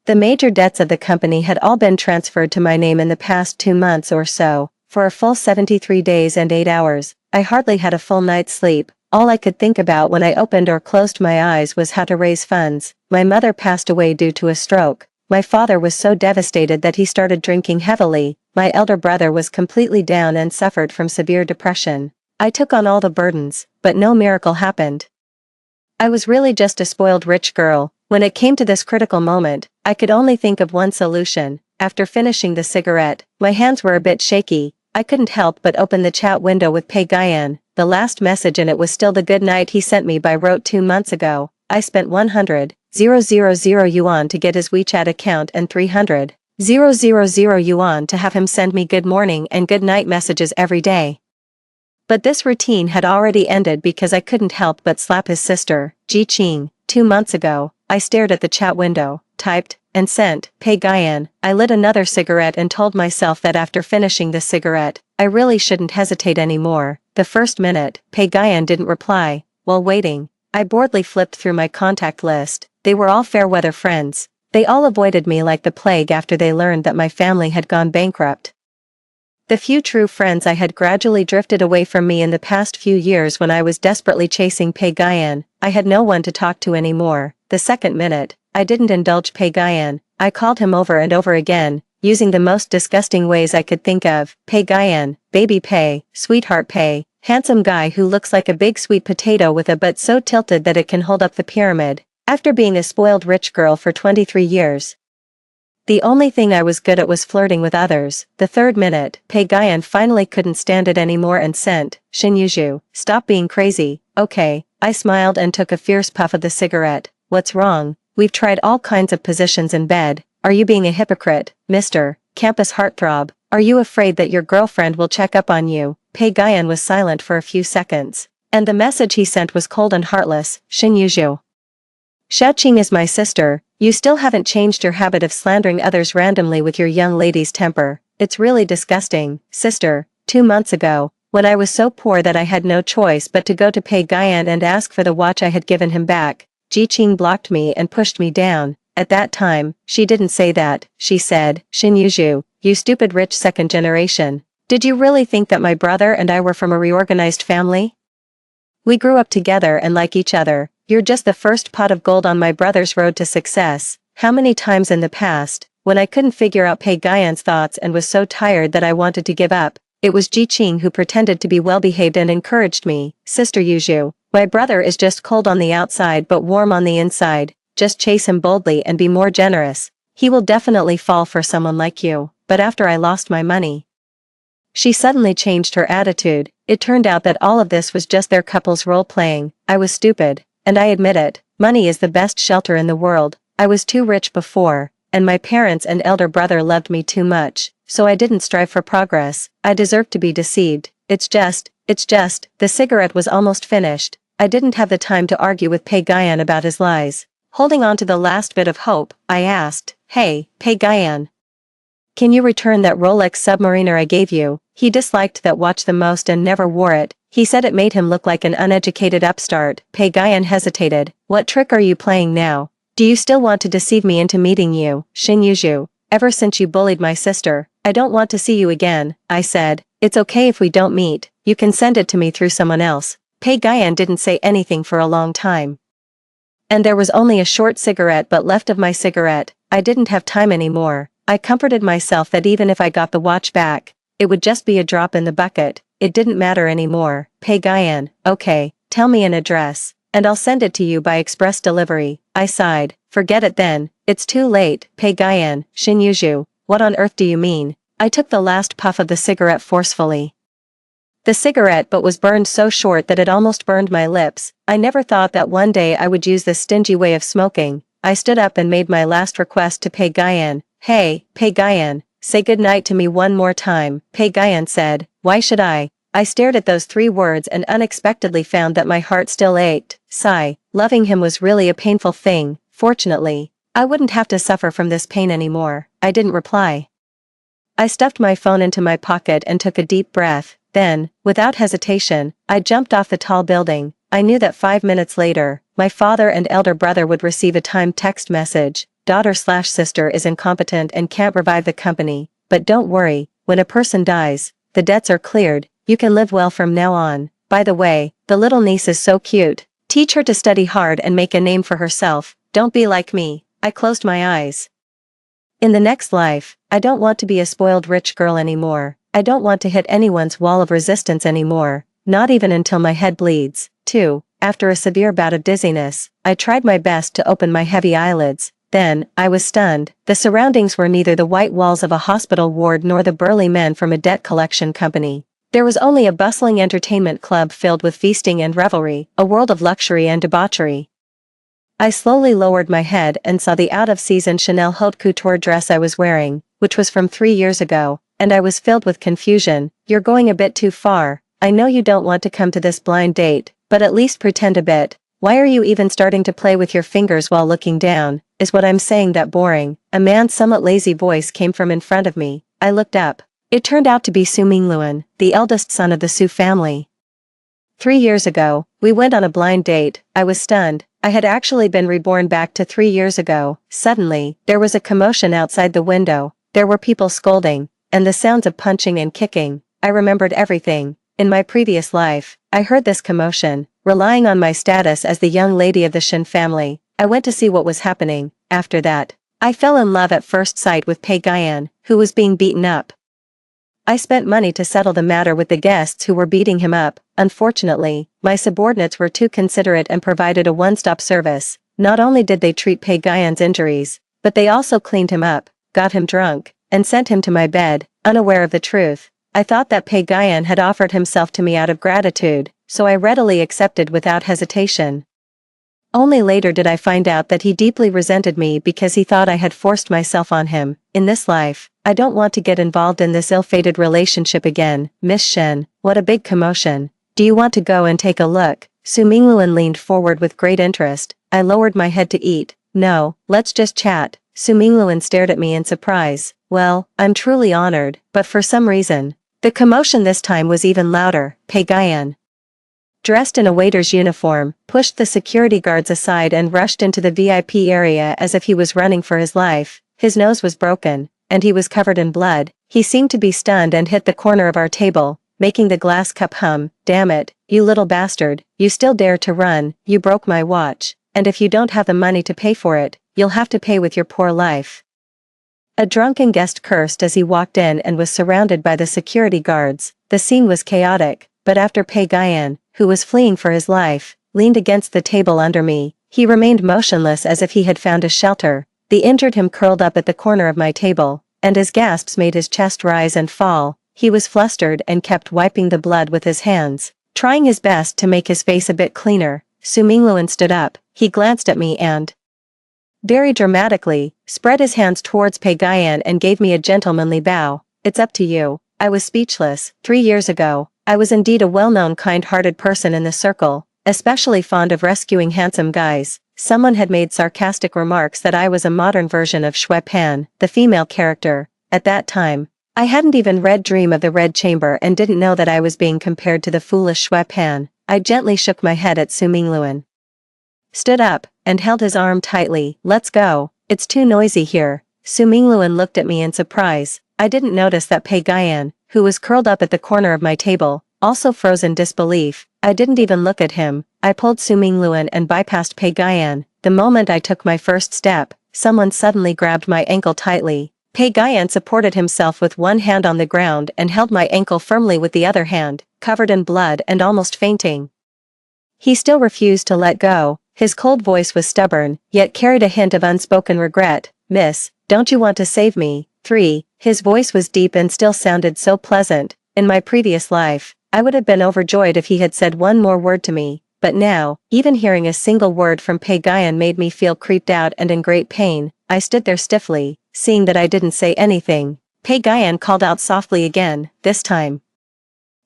The major debts of the company had all been transferred to my name in the past 2 months or so. For a full 73 days and 8 hours, I hardly had a full night's sleep. All I could think about when I opened or closed my eyes was how to raise funds. My mother passed away due to a stroke. My father was so devastated that he started drinking heavily. My elder brother was completely down and suffered from severe depression. I took on all the burdens, but no miracle happened. I was really just a spoiled rich girl. When it came to this critical moment, I could only think of one solution. After finishing the cigarette, my hands were a bit shaky. I couldn't help but open the chat window with Pei Guyan. The last message in it was still the good night he sent me by rote 2 months ago. I spent 100,000 yuan to get his WeChat account and 300,000 yuan to have him send me good morning and good night messages every day. But this routine had already ended because I couldn't help but slap his sister, Ji Qing. 2 months ago, I stared at the chat window, typed, and sent, Pei Guyan. I lit another cigarette and told myself that after finishing the cigarette, I really shouldn't hesitate anymore. The first minute, Pei Guyan didn't reply. While waiting, I boredly flipped through my contact list. They were all fair-weather friends. They all avoided me like the plague after they learned that my family had gone bankrupt. The few true friends I had gradually drifted away from me in the past few years when I was desperately chasing Pei Guyan. I had no one to talk to anymore. The second minute, I didn't indulge Pei Guyan. I called him over and over again, using the most disgusting ways I could think of. Pei Guyan, baby Pei, sweetheart Pei, handsome guy who looks like a big sweet potato with a butt so tilted that it can hold up the pyramid. After being a spoiled rich girl for 23 years, the only thing I was good at was flirting with others. The third minute, Pei Guyan finally couldn't stand it anymore and sent, Xin Yuzhu, stop being crazy. Okay, I smiled and took a fierce puff of the cigarette. What's wrong? We've tried all kinds of positions in bed. Are you being a hypocrite, Mr. Campus Heartthrob? Are you afraid that your girlfriend will check up on you? Pei Guyan was silent for a few seconds, and the message he sent was cold and heartless. Xin Yuzhu, Xiaoqing is my sister. You still haven't changed your habit of slandering others randomly with your young lady's temper. It's really disgusting. Sister, 2 months ago, when I was so poor that I had no choice but to go to Pei Guyan and ask for the watch I had given him back, Ji Qing blocked me and pushed me down. At that time, she didn't say that. She said, Xin Yuzhu, you stupid rich second generation. Did you really think that my brother and I were from a reorganized family? We grew up together and like each other. You're just the first pot of gold on my brother's road to success. How many times in the past, when I couldn't figure out Pei Guyan's thoughts and was so tired that I wanted to give up, it was Ji Qing who pretended to be well-behaved and encouraged me. Sister Yuzhu, my brother is just cold on the outside but warm on the inside. Just chase him boldly and be more generous. He will definitely fall for someone like you. But after I lost my money, she suddenly changed her attitude. It turned out that all of this was just their couple's role-playing. I was stupid. And I admit it, money is the best shelter in the world. I was too rich before, and my parents and elder brother loved me too much, so I didn't strive for progress. I deserved to be deceived. It's just, the cigarette was almost finished. I didn't have the time to argue with Pei Guyan about his lies. Holding on to the last bit of hope, I asked, Hey, Pei Guyan, Can you return that Rolex Submariner I gave you? He disliked that watch the most and never wore it. He said it made him look like an uneducated upstart. Pei-Guyan hesitated. What trick are you playing now? Do you still want to deceive me into meeting you, Shin Yuju? Ever since you bullied my sister, I don't want to see you again, I said. It's okay if we don't meet, you can send it to me through someone else. Pei-Guyan didn't say anything for a long time. And there was only a short cigarette but left of my cigarette. I didn't have time anymore. I comforted myself that even if I got the watch back, it would just be a drop in the bucket. It didn't matter anymore. Pei-Guyan, okay, tell me an address, and I'll send it to you by express delivery. I sighed. Forget it then, it's too late. Pei-Guyan, Shin Yuju, what on earth do you mean? I took the last puff of the cigarette forcefully. The cigarette but was burned so short that it almost burned my lips. I never thought that one day I would use this stingy way of smoking. I stood up and made my last request to Pei-Guyan. Hey, Pei-Guyan, say goodnight to me one more time. Pei-Guyan said, why should I? I stared at those 3 words and unexpectedly found that my heart still ached. Sigh, loving him was really a painful thing. Fortunately, I wouldn't have to suffer from this pain anymore. I didn't reply. I stuffed my phone into my pocket and took a deep breath. Then, without hesitation, I jumped off the tall building. I knew that 5 minutes later, my father and elder brother would receive a timed text message. Daughter/sister is incompetent and can't revive the company. But don't worry, when a person dies, the debts are cleared, you can live well from now on. By the way, the little niece is so cute. Teach her to study hard and make a name for herself. Don't be like me. I closed my eyes. In the next life, I don't want to be a spoiled rich girl anymore. I don't want to hit anyone's wall of resistance anymore, not even until my head bleeds. 2. After a severe bout of dizziness, I tried my best to open my heavy eyelids. Then, I was stunned. The surroundings were neither the white walls of a hospital ward nor the burly men from a debt collection company. There was only a bustling entertainment club filled with feasting and revelry, a world of luxury and debauchery. I slowly lowered my head and saw the out-of-season Chanel haute couture dress I was wearing, which was from 3 years ago, and I was filled with confusion. You're going a bit too far. I know you don't want to come to this blind date, but at least pretend a bit. Why are you even starting to play with your fingers while looking down? Is what I'm saying that boring? A man's somewhat lazy voice came from in front of me. I looked up. It turned out to be Su Mingluan, the eldest son of the Su family. 3 years ago, we went on a blind date. I was stunned. I had actually been reborn back to 3 years ago. Suddenly, there was a commotion outside the window. There were people scolding, and the sounds of punching and kicking. I remembered everything. In my previous life, I heard this commotion. Relying on my status as the young lady of the Shin family, I went to see what was happening. After that, I fell in love at first sight with Pei-Guyan, who was being beaten up. I spent money to settle the matter with the guests who were beating him up. Unfortunately, my subordinates were too considerate and provided a one-stop service. Not only did they treat Pei-Guyan's injuries, but they also cleaned him up, got him drunk, and sent him to my bed, unaware of the truth. I thought that Pei-Guyan had offered himself to me out of gratitude, so I readily accepted without hesitation. Only later did I find out that he deeply resented me because he thought I had forced myself on him. In this life, I don't want to get involved in this ill-fated relationship again. Miss Shen, what a big commotion. Do you want to go and take a look? Su Mingluan leaned forward with great interest. I lowered my head to eat. No, let's just chat. Su Mingluan stared at me in surprise. Well, I'm truly honored, but for some reason, the commotion this time was even louder. Pei-Guyan, dressed in a waiter's uniform, pushed the security guards aside and rushed into the VIP area as if he was running for his life. His nose was broken, and he was covered in blood. He seemed to be stunned and hit the corner of our table, making the glass cup hum. Damn it, you little bastard, you still dare to run. You broke my watch, and if you don't have the money to pay for it, you'll have to pay with your poor life. A drunken guest cursed as he walked in and was surrounded by the security guards. The scene was chaotic, but after Pei-Guyan, who was fleeing for his life, leaned against the table under me, he remained motionless as if he had found a shelter. The injured him curled up at the corner of my table, and as gasps made his chest rise and fall, he was flustered and kept wiping the blood with his hands, trying his best to make his face a bit cleaner. Su Mingluan stood up. He glanced at me and, very dramatically, spread his hands towards Pei-Guyan and gave me a gentlemanly bow. It's up to you. I was speechless. 3 years ago, I was indeed a well-known kind-hearted person in the circle, especially fond of rescuing handsome guys. Someone had made sarcastic remarks that I was a modern version of Shui Pan, the female character, at that time. I hadn't even read Dream of the Red Chamber and didn't know that I was being compared to the foolish Shui Pan. I gently shook my head at Su Mingluan. Stood up, and held his arm tightly. Let's go, it's too noisy here. Su Mingluan looked at me in surprise. I didn't notice that Pei Guyan, who was curled up at the corner of my table, also froze in disbelief. I didn't even look at him. I pulled Su Mingluan and bypassed Pei Guyan. The moment I took my first step, someone suddenly grabbed my ankle tightly. Pei Guyan supported himself with one hand on the ground and held my ankle firmly with the other hand, covered in blood and almost fainting. He still refused to let go. His cold voice was stubborn, yet carried a hint of unspoken regret. Miss, don't you want to save me? 3. His voice was deep and still sounded so pleasant. In my previous life, I would have been overjoyed if he had said one more word to me, but now, even hearing a single word from Pei Guyan made me feel creeped out and in great pain. I stood there stiffly, seeing that I didn't say anything. Pei Guyan called out softly again, this time.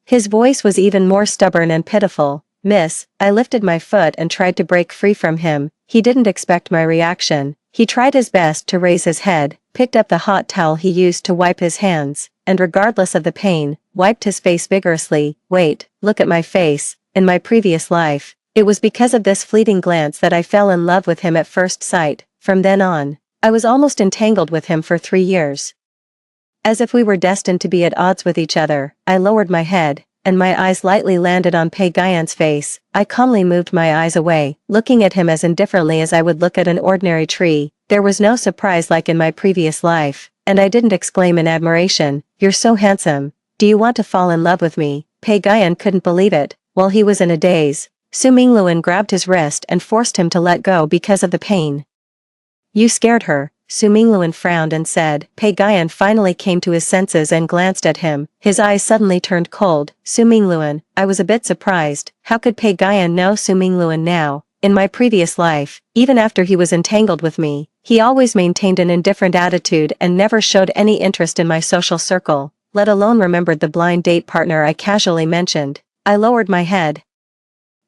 His voice was even more stubborn and pitiful. Miss, I lifted my foot and tried to break free from him. He didn't expect my reaction. He tried his best to raise his head, picked up the hot towel he used to wipe his hands, and regardless of the pain, wiped his face vigorously. Wait, look at my face. In my previous life, it was because of this fleeting glance that I fell in love with him at first sight. From then on, I was almost entangled with him for 3 years. As if we were destined to be at odds with each other, I lowered my head, and my eyes lightly landed on Pei Guyan's face. I calmly moved my eyes away, looking at him as indifferently as I would look at an ordinary tree. There was no surprise like in my previous life, and I didn't exclaim in admiration, "You're so handsome. Do you want to fall in love with me?" Pei Guyan couldn't believe it. While he was in a daze, Su Mingluan grabbed his wrist and forced him to let go because of the pain. You scared her. Su Mingluan frowned and said. Pei Guyan finally came to his senses and glanced at him. His eyes suddenly turned cold. Su Mingluan, I was a bit surprised. How could Pei Guyan know Su Mingluan now? In my previous life, even after he was entangled with me, he always maintained an indifferent attitude and never showed any interest in my social circle, let alone remembered the blind date partner I casually mentioned. I lowered my head.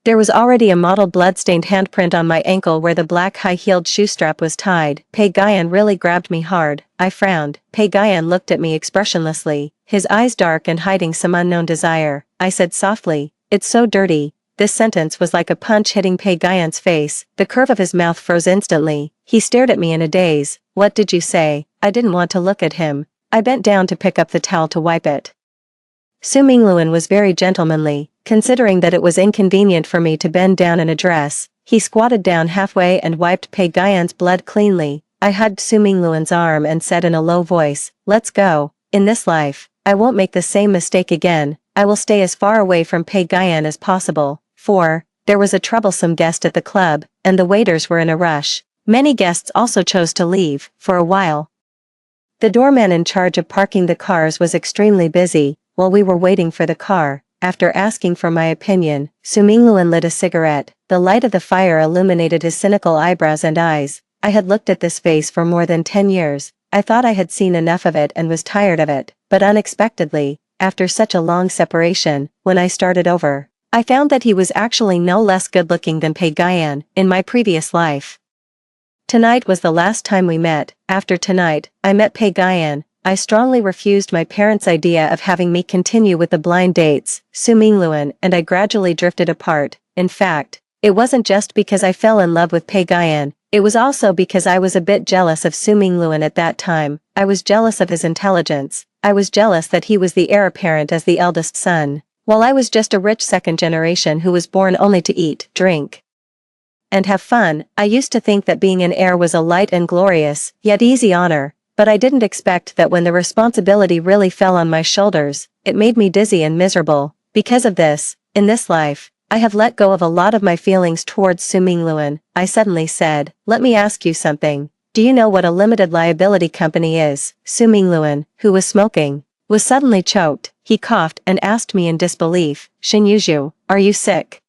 There was already a mottled blood-stained handprint on my ankle where the black high-heeled shoe strap was tied. Pei Guyan really grabbed me hard. I frowned. Pei Guyan looked at me expressionlessly, his eyes dark and hiding some unknown desire. I said softly, "It's so dirty." This sentence was like a punch hitting Pei Guyan's face. The curve of his mouth froze instantly. He stared at me in a daze. What did you say? I didn't want to look at him. I bent down to pick up the towel to wipe it. Su Mingluan was very gentlemanly, considering that it was inconvenient for me to bend down and address. He squatted down halfway and wiped Pei Guyan's blood cleanly. I hugged Su Mingluan's arm and said in a low voice, "Let's go. In this life, I won't make the same mistake again. I will stay as far away from Pei Guyan as possible." 4. There was a troublesome guest at the club, and the waiters were in a rush. Many guests also chose to leave, for a while. The doorman in charge of parking the cars was extremely busy. While we were waiting for the car, after asking for my opinion, Su Mingluan lit a cigarette. The light of the fire illuminated his cynical eyebrows and eyes. I had looked at this face for more than 10 years. I thought I had seen enough of it and was tired of it, but unexpectedly, after such a long separation, when I started over, I found that he was actually no less good-looking than Pei Guyan in my previous life. Tonight was the last time we met. After tonight, I met Pei Guyan. I strongly refused my parents' idea of having me continue with the blind dates. Su Mingluan and I gradually drifted apart. In fact, it wasn't just because I fell in love with Pei Guyan, it was also because I was a bit jealous of Su Mingluan at that time. I was jealous of his intelligence. I was jealous that he was the heir apparent as the eldest son, while I was just a rich second generation who was born only to eat, drink, and have fun. I used to think that being an heir was a light and glorious, yet easy honor. But I didn't expect that when the responsibility really fell on my shoulders, it made me dizzy and miserable. Because of this, in this life, I have let go of a lot of my feelings towards Su Mingluan. I suddenly said, "Let me ask you something. Do you know what a limited liability company is?" Su Mingluan, who was smoking, was suddenly choked. He coughed and asked me in disbelief, "Shinyuju, are you sick?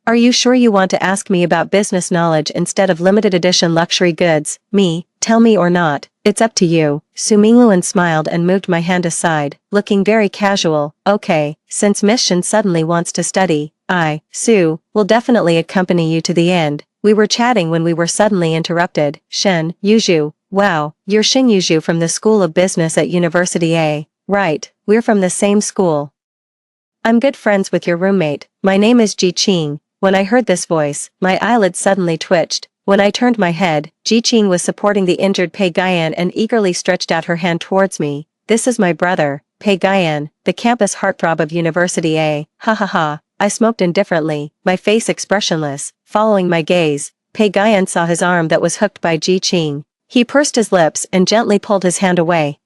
Are you sure you want to ask me about business knowledge instead of limited edition luxury goods?" Me, tell me or not, it's up to you. Su Mingluan smiled and moved my hand aside, looking very casual. Okay, since Miss Shen suddenly wants to study, Su, will definitely accompany you to the end. We were chatting when we were suddenly interrupted. Shen, Yuju, Wow, you're Xing Yuzhu from the School of Business at University A. Right, we're from the same school. I'm good friends with your roommate, my name is Ji Qing. When I heard this voice, my eyelids suddenly twitched. When I turned my head, Ji Qing was supporting the injured Pei Guyan and eagerly stretched out her hand towards me. This is my brother, Pei Guyan, the campus heartthrob of University A. Ha ha ha. I smoked indifferently, my face expressionless. Following my gaze, Pei Guyan saw his arm that was hooked by Ji Qing. He pursed his lips and gently pulled his hand away.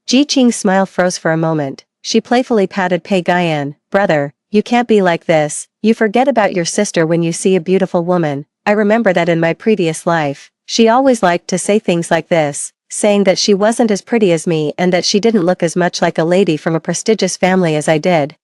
Ji Qing's smile froze for a moment. She playfully patted Pei Guyan. Brother, you can't be like this. You forget about your sister when you see a beautiful woman. I remember that in my previous life, she always liked to say things like this, saying that she wasn't as pretty as me and that she didn't look as much like a lady from a prestigious family as I did.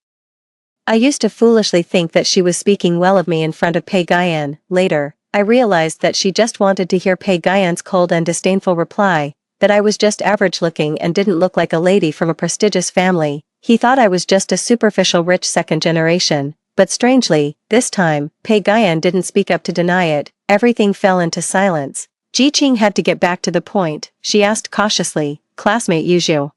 I used to foolishly think that she was speaking well of me in front of Pei Guyan. Later, I realized that she just wanted to hear Pei Guyan's cold and disdainful reply, that I was just average looking and didn't look like a lady from a prestigious family. He thought I was just a superficial rich second generation. But strangely, this time, Pei Guyan didn't speak up to deny it. Everything fell into silence. Ji Qing had to get back to the point. She asked cautiously, classmate Yuzhu.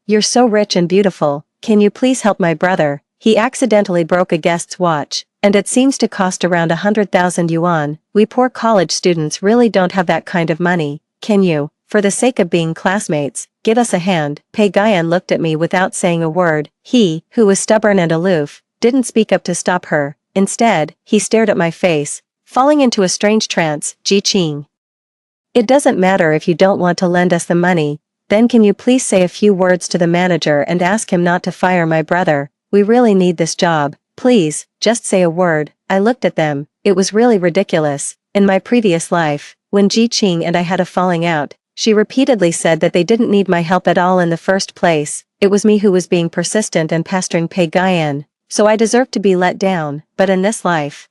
You're so rich and beautiful, can you please help my brother? He accidentally broke a guest's watch, and it seems to cost around 100,000 yuan. We poor college students really don't have that kind of money. Can you, for the sake of being classmates, give us a hand? Pei Guyan looked at me without saying a word. He, who was stubborn and aloof, didn't speak up to stop her. Instead, he stared at my face, falling into a strange trance. Ji Qing. It doesn't matter if you don't want to lend us the money, then can you please say a few words to the manager and ask him not to fire my brother? We really need this job. Please, just say a word. I looked at them. It was really ridiculous. In my previous life, when Ji Qing and I had a falling out, she repeatedly said that they didn't need my help at all in the first place. It was me who was being persistent and pestering Pei Guyan. So I deserved to be let down, but in this life.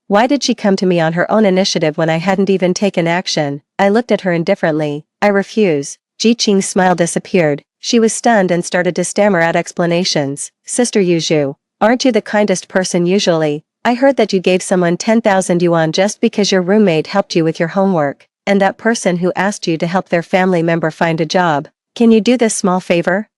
Why did she come to me on her own initiative when I hadn't even taken action? I looked at her indifferently. I refuse. Ji Qing's smile disappeared. She was stunned and started to stammer out explanations. Sister Yuzhu, aren't you the kindest person usually? I heard that you gave someone 10,000 yuan just because your roommate helped you with your homework, and that person who asked you to help their family member find a job. Can you do this small favor?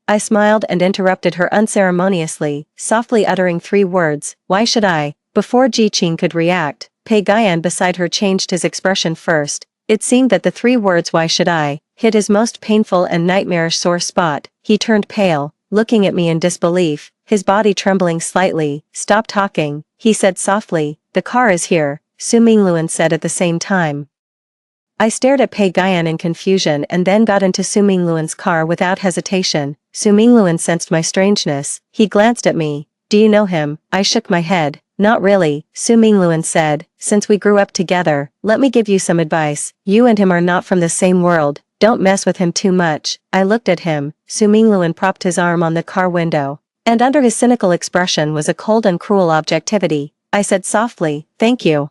I smiled and interrupted her unceremoniously, softly uttering 3 words, why should I? Before Ji Qing could react, Pei Guyan beside her changed his expression first. It seemed that the 3 words why should I hit his most painful and nightmarish sore spot. He turned pale, looking at me in disbelief, his body trembling slightly. Stop talking, he said softly. The car is here, Su Mingluan said at the same time. I stared at Pei Guyan in confusion and then got into Su Mingluan's car without hesitation. Su Mingluan sensed my strangeness. He glanced at me. Do you know him? I shook my head. Not really, Su Mingluan said. Since we grew up together, let me give you some advice. You and him are not from the same world. Don't mess with him too much. I looked at him. Su Mingluan propped his arm on the car window, and under his cynical expression was a cold and cruel objectivity. I said softly, thank you.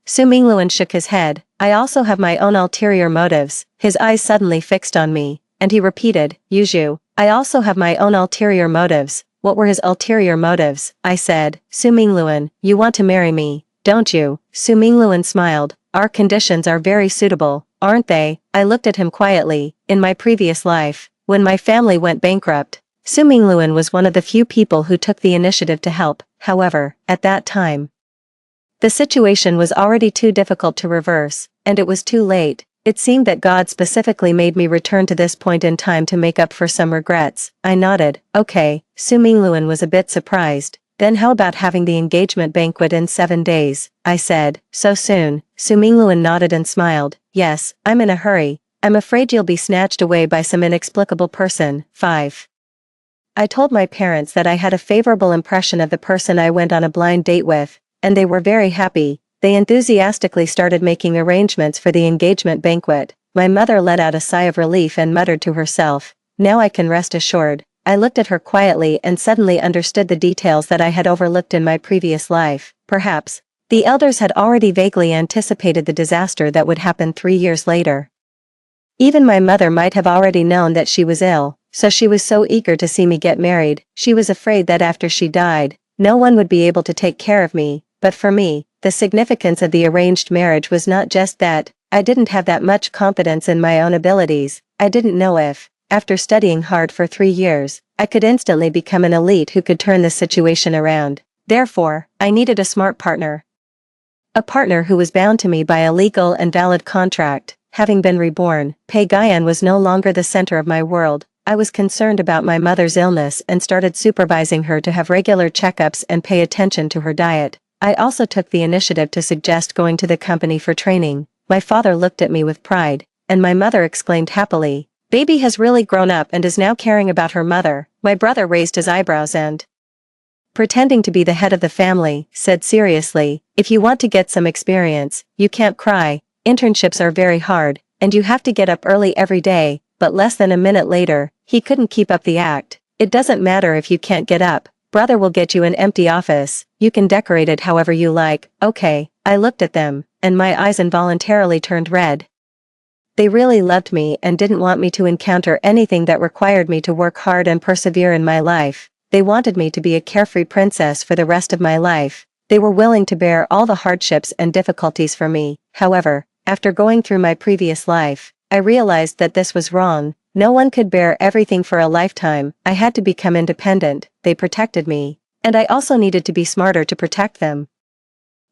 Su Mingluan shook his head. I also have my own ulterior motives. His eyes suddenly fixed on me, and he repeated, Yuzhu, I also have my own ulterior motives. What were his ulterior motives? I said. Su Mingluan, you want to marry me, don't you? Su Mingluan smiled. Our conditions are very suitable, aren't they? I looked at him quietly. In my previous life, when my family went bankrupt, Su Mingluan was one of the few people who took the initiative to help. However, at that time, the situation was already too difficult to reverse, and it was too late. It seemed that God specifically made me return to this point in time to make up for some regrets. I nodded. Okay. Su Mingluan was a bit surprised. Then how about having the engagement banquet in 7 days? I said. So soon? Su Mingluan nodded and smiled. Yes, I'm in a hurry. I'm afraid you'll be snatched away by some inexplicable person. 5. I told my parents that I had a favorable impression of the person I went on a blind date with, and they were very happy. They enthusiastically started making arrangements for the engagement banquet. My mother let out a sigh of relief and muttered to herself, now I can rest assured. I looked at her quietly and suddenly understood the details that I had overlooked in my previous life. Perhaps, the elders had already vaguely anticipated the disaster that would happen 3 years later. Even my mother might have already known that she was ill, so she was so eager to see me get married. She was afraid that after she died, no one would be able to take care of me. But for me, the significance of the arranged marriage was not just that I didn't have that much confidence in my own abilities. I didn't know if, after studying hard for 3 years, I could instantly become an elite who could turn this situation around. Therefore, I needed a smart partner. A partner who was bound to me by a legal and valid contract. Having been reborn, Pagayan was no longer the center of my world. I was concerned about my mother's illness and started supervising her to have regular checkups and pay attention to her diet. I also took the initiative to suggest going to the company for training. My father looked at me with pride, and my mother exclaimed happily, "Baby has really grown up and is now caring about her mother." My brother raised his eyebrows and, pretending to be the head of the family, said seriously, "If you want to get some experience, you can't cry. Internships are very hard, and you have to get up early every day." But less than a minute later, he couldn't keep up the act. "It doesn't matter if you can't get up. Brother will get you an empty office. You can decorate it however you like." Okay, I looked at them, and my eyes involuntarily turned red. They really loved me and didn't want me to encounter anything that required me to work hard and persevere in my life. They wanted me to be a carefree princess for the rest of my life. They were willing to bear all the hardships and difficulties for me. However, after going through my previous life, I realized that this was wrong. No one could bear everything for a lifetime. I had to become independent. They protected me, and I also needed to be smarter to protect them.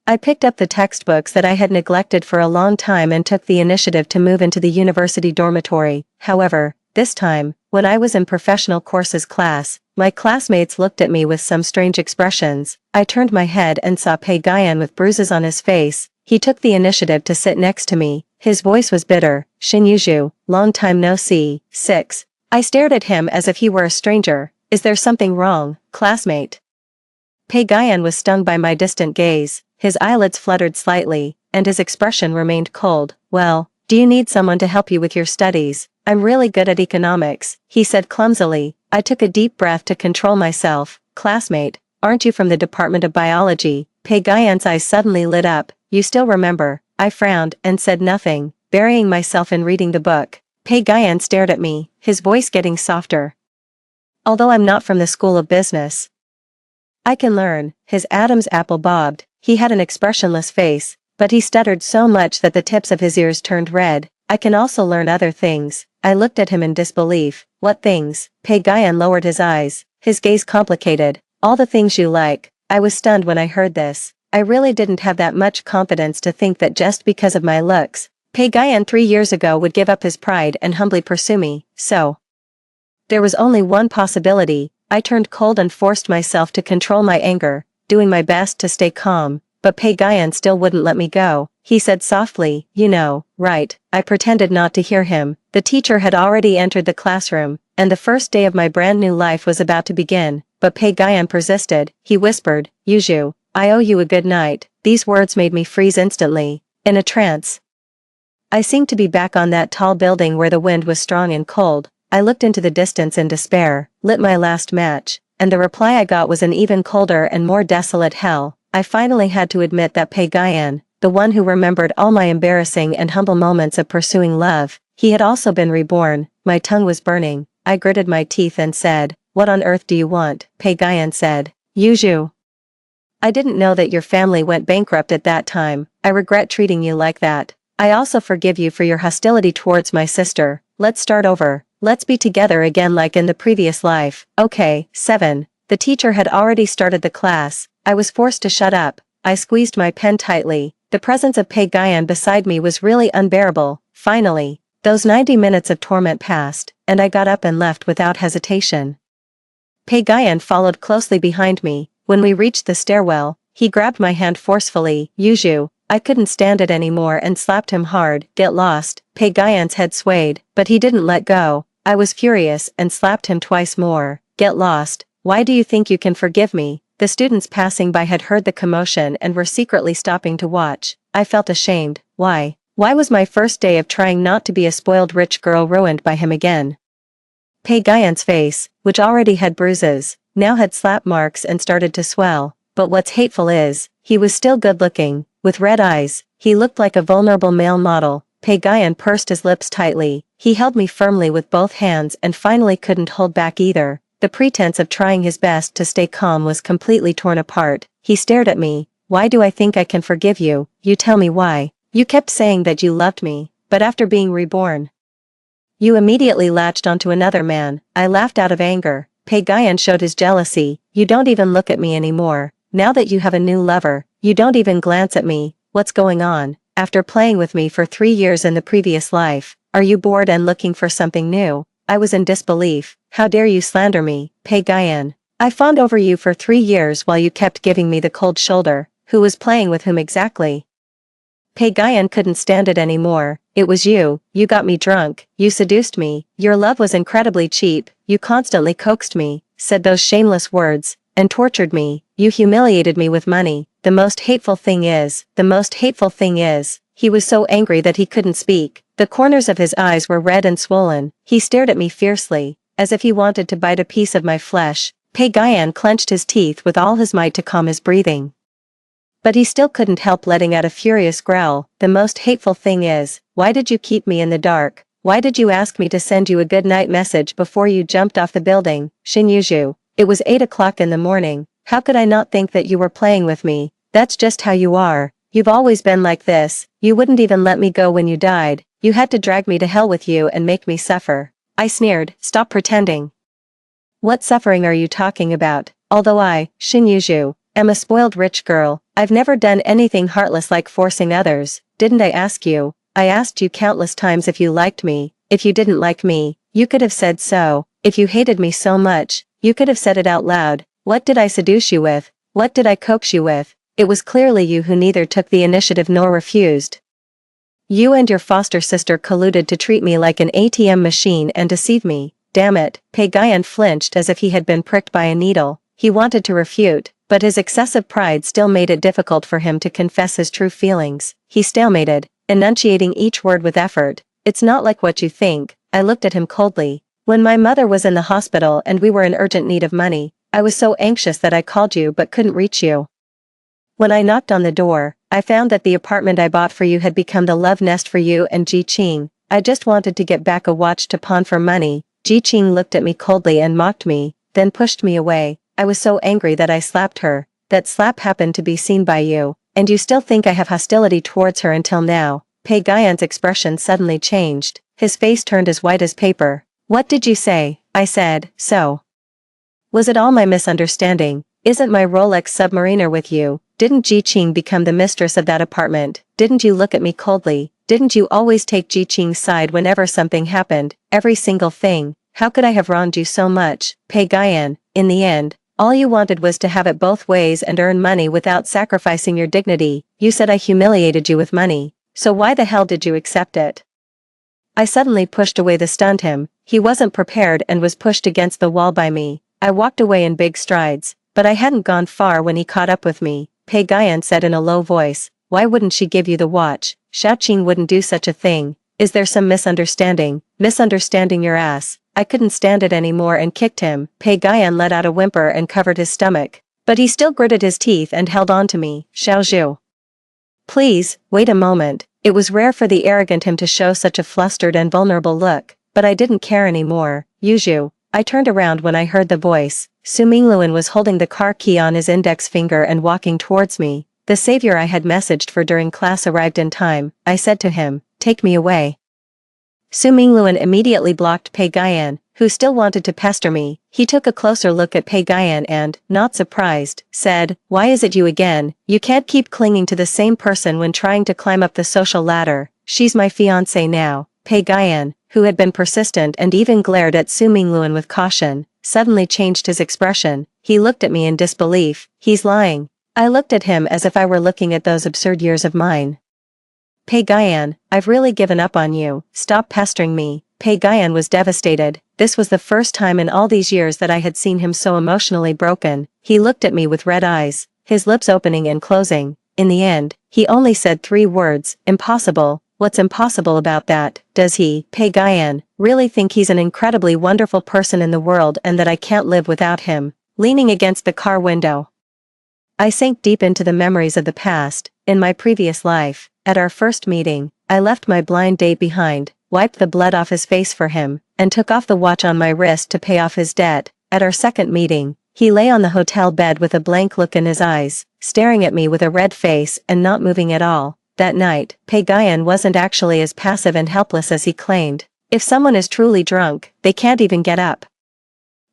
I picked up the textbooks that I had neglected for a long time and took the initiative to move into the university dormitory. However, this time, when I was in professional courses class, my classmates looked at me with some strange expressions. I turned my head and saw Pagayan with bruises on his face. He took the initiative to sit next to me. His voice was bitter. "Shinyuju, long time no see." 6. I stared at him as if he were a stranger. "Is there something wrong, classmate?" Pagayan was stung by my distant gaze. His eyelids fluttered slightly, and his expression remained cold. "Well, do you need someone to help you with your studies? I'm really good at economics," he said clumsily. I took a deep breath to control myself. "Classmate, aren't you from the Department of Biology?" Pagayan's eyes suddenly lit up. "You still remember?" I frowned and said nothing, burying myself in reading the book. Pagayan stared at me, his voice getting softer. "Although I'm not from the School of Business, I can learn." His Adam's apple bobbed. He had an expressionless face, but he stuttered so much that the tips of his ears turned red. "I can also learn other things." I looked at him in disbelief. "What things?" Pagayan lowered his eyes, his gaze complicated. "All the things you like." I was stunned when I heard this. I really didn't have that much confidence to think that just because of my looks, Pagayan 3 years ago would give up his pride and humbly pursue me. So, there was only one possibility. I turned cold and forced myself to control my anger, doing my best to stay calm, but Pagayan still wouldn't let me go. He said softly, "You know, right?" I pretended not to hear him. The teacher had already entered the classroom, and the first day of my brand new life was about to begin, but Pagayan persisted. He whispered, "Yuju, I owe you a good night." These words made me freeze instantly. In a trance, I seemed to be back on that tall building where the wind was strong and cold. I looked into the distance in despair, lit my last match, and the reply I got was an even colder and more desolate hell. I finally had to admit that Pagayan, the one who remembered all my embarrassing and humble moments of pursuing love, he had also been reborn. My tongue was burning. I gritted my teeth and said, "What on earth do you want?" Pagayan said, "Yuju, I didn't know that your family went bankrupt at that time. I regret treating you like that. I also forgive you for your hostility towards my sister. Let's start over. Let's be together again like in the previous life." Okay. 7. The teacher had already started the class. I was forced to shut up. I squeezed my pen tightly. The presence of Pagayan beside me was really unbearable. Finally, those 90 minutes of torment passed, and I got up and left without hesitation. Pagayan followed closely behind me. When we reached the stairwell, he grabbed my hand forcefully. "Yuju." I couldn't stand it anymore and slapped him hard. "Get lost." Pagayan's head swayed, but he didn't let go. I was furious and slapped him twice more. "Get lost. Why do you think you can forgive me?" The students passing by had heard the commotion and were secretly stopping to watch. I felt ashamed. Why? Why was my first day of trying not to be a spoiled rich girl ruined by him again? Pagayan's face, which already had bruises, now had slap marks and started to swell. But what's hateful is, he was still good-looking, with red eyes. He looked like a vulnerable male model. Pagayan pursed his lips tightly. He held me firmly with both hands and finally couldn't hold back either. The pretense of trying his best to stay calm was completely torn apart. He stared at me. "Why do I think I can forgive you? You tell me why." You kept saying that you loved me, but after being reborn, you immediately latched onto another man. I laughed out of anger. Pagayan showed his jealousy. You don't even look at me anymore. Now that you have a new lover, you don't even glance at me. What's going on? After playing with me for 3 years in the previous life, are you bored and looking for something new? I was in disbelief. How dare you slander me, Pagayan? I fawned over you for 3 years while you kept giving me the cold shoulder. Who was playing with whom exactly? Pagayan couldn't stand it anymore. It was you got me drunk, you seduced me, your love was incredibly cheap, you constantly coaxed me, said those shameless words, and tortured me, you humiliated me with money. The most hateful thing is, he was so angry that he couldn't speak. The corners of his eyes were red and swollen. He stared at me fiercely, as if he wanted to bite a piece of my flesh. Pagayan clenched his teeth with all his might to calm his breathing. But he still couldn't help letting out a furious growl. The most hateful thing is, why did you keep me in the dark? Why did you ask me to send you a good night message before you jumped off the building? Shinyuju. It was 8 o'clock in the morning. How could I not think that you were playing with me? That's just how you are. You've always been like this. You wouldn't even let me go when you died. You had to drag me to hell with you and make me suffer. I sneered. Stop pretending. What suffering are you talking about? Although I, Shinyuju, am a spoiled rich girl, I've never done anything heartless like forcing others. Didn't I ask you? I asked you countless times if you liked me. If you didn't like me, you could have said so. If you hated me so much, you could have said it out loud. What did I seduce you with? What did I coax you with? It was clearly you who neither took the initiative nor refused. You and your foster sister colluded to treat me like an ATM machine and deceive me. Damn it. Pagayan flinched as if he had been pricked by a needle. He wanted to refute, but his excessive pride still made it difficult for him to confess his true feelings. He stalemated, enunciating each word with effort. It's not like what you think. I looked at him coldly. When my mother was in the hospital and we were in urgent need of money, I was so anxious that I called you but couldn't reach you. When I knocked on the door, I found that the apartment I bought for you had become the love nest for you and Ji Qing. I just wanted to get back a watch to pawn for money. Ji Qing looked at me coldly and mocked me, then pushed me away. I was so angry that I slapped her. That slap happened to be seen by you, and you still think I have hostility towards her until now. Pagayan's expression suddenly changed. His face turned as white as paper. What did you say? I said, so. Was it all my misunderstanding? Isn't my Rolex Submariner with you? Didn't Ji Qing become the mistress of that apartment? Didn't you look at me coldly? Didn't you always take Ji Qing's side whenever something happened? Every single thing. How could I have wronged you so much? Pagayan, in the end, all you wanted was to have it both ways and earn money without sacrificing your dignity. You said I humiliated you with money. So why the hell did you accept it? I suddenly pushed away the stunned him. He wasn't prepared and was pushed against the wall by me. I walked away in big strides, but I hadn't gone far when he caught up with me. Pagayan said in a low voice, why wouldn't she give you the watch? Xiaoqing wouldn't do such a thing. Is there some misunderstanding? Misunderstanding your ass. I couldn't stand it anymore and kicked him. Pagayan let out a whimper and covered his stomach. But he still gritted his teeth and held on to me. Xiaozhu. Please, wait a moment. It was rare for the arrogant him to show such a flustered and vulnerable look, but I didn't care anymore. Yuzhu. I turned around when I heard the voice. Su Mingluan was holding the car key on his index finger and walking towards me. The savior I had messaged for during class arrived in time. I said to him, take me away. Su Mingluan immediately blocked Pagayan, who still wanted to pester me. He took a closer look at Pagayan and, not surprised, said, why is it you again? You can't keep clinging to the same person when trying to climb up the social ladder. She's my fiancé now. Pagayan, who had been persistent and even glared at Su Mingluan with caution, suddenly changed his expression. He looked at me in disbelief. He's lying. I looked at him as if I were looking at those absurd years of mine. Pagayan, I've really given up on you. Stop pestering me. Pagayan was devastated. This was the first time in all these years that I had seen him so emotionally broken. He looked at me with red eyes, his lips opening and closing. In the end, he only said 3 words, impossible. What's impossible about that? Does he, Pagayan, really think he's an incredibly wonderful person in the world and that I can't live without him? Leaning against the car window, I sank deep into the memories of the past. In my previous life, at our first meeting, I left my blind date behind, wiped the blood off his face for him, and took off the watch on my wrist to pay off his debt. At our second meeting, he lay on the hotel bed with a blank look in his eyes, staring at me with a red face and not moving at all. that night, Pagayan wasn't actually as passive and helpless as he claimed. If someone is truly drunk, they can't even get up.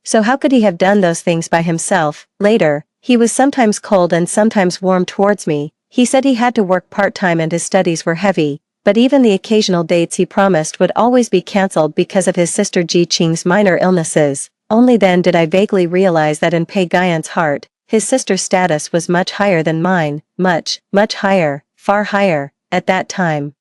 So how could he have done those things by himself? Later, he was sometimes cold and sometimes warm towards me. He said he had to work part-time and his studies were heavy, but even the occasional dates he promised would always be cancelled because of his sister Ji Qing's minor illnesses. Only then did I vaguely realize that in Pagayan's heart, his sister's status was much higher than mine, much higher, far higher, at that time.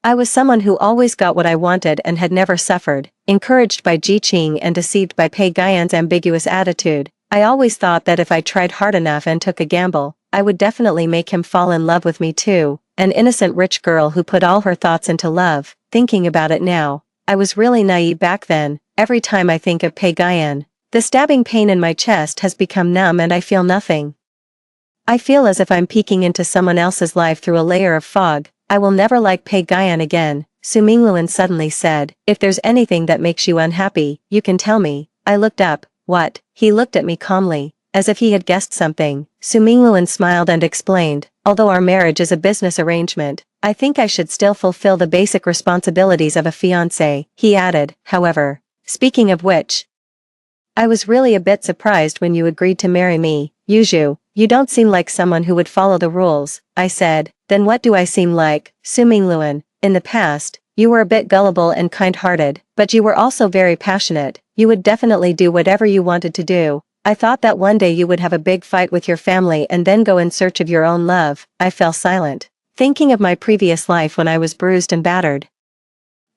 I was someone who always got what I wanted and had never suffered, encouraged by Ji Qing and deceived by Pagayan's ambiguous attitude. I always thought that if I tried hard enough and took a gamble, I would definitely make him fall in love with me too, an innocent rich girl who put all her thoughts into love. Thinking about it now, I was really naive back then. Every time I think of Pagayan, the stabbing pain in my chest has become numb and I feel nothing. I feel as if I'm peeking into someone else's life through a layer of fog. I will never like Pagayan again, Su Mingluan suddenly said. If there's anything that makes you unhappy, you can tell me. I looked up. What? He looked at me calmly, as if he had guessed something. Su Mingluan smiled and explained, although our marriage is a business arrangement, I think I should still fulfill the basic responsibilities of a fiancé. He added, however, speaking of which, I was really a bit surprised when you agreed to marry me, Yuju. You don't seem like someone who would follow the rules, I said. Then what do I seem like? Su Mingluan, in the past, you were a bit gullible and kind-hearted, but you were also very passionate. You would definitely do whatever you wanted to do. I thought that one day you would have a big fight with your family and then go in search of your own love. I fell silent, thinking of my previous life when I was bruised and battered.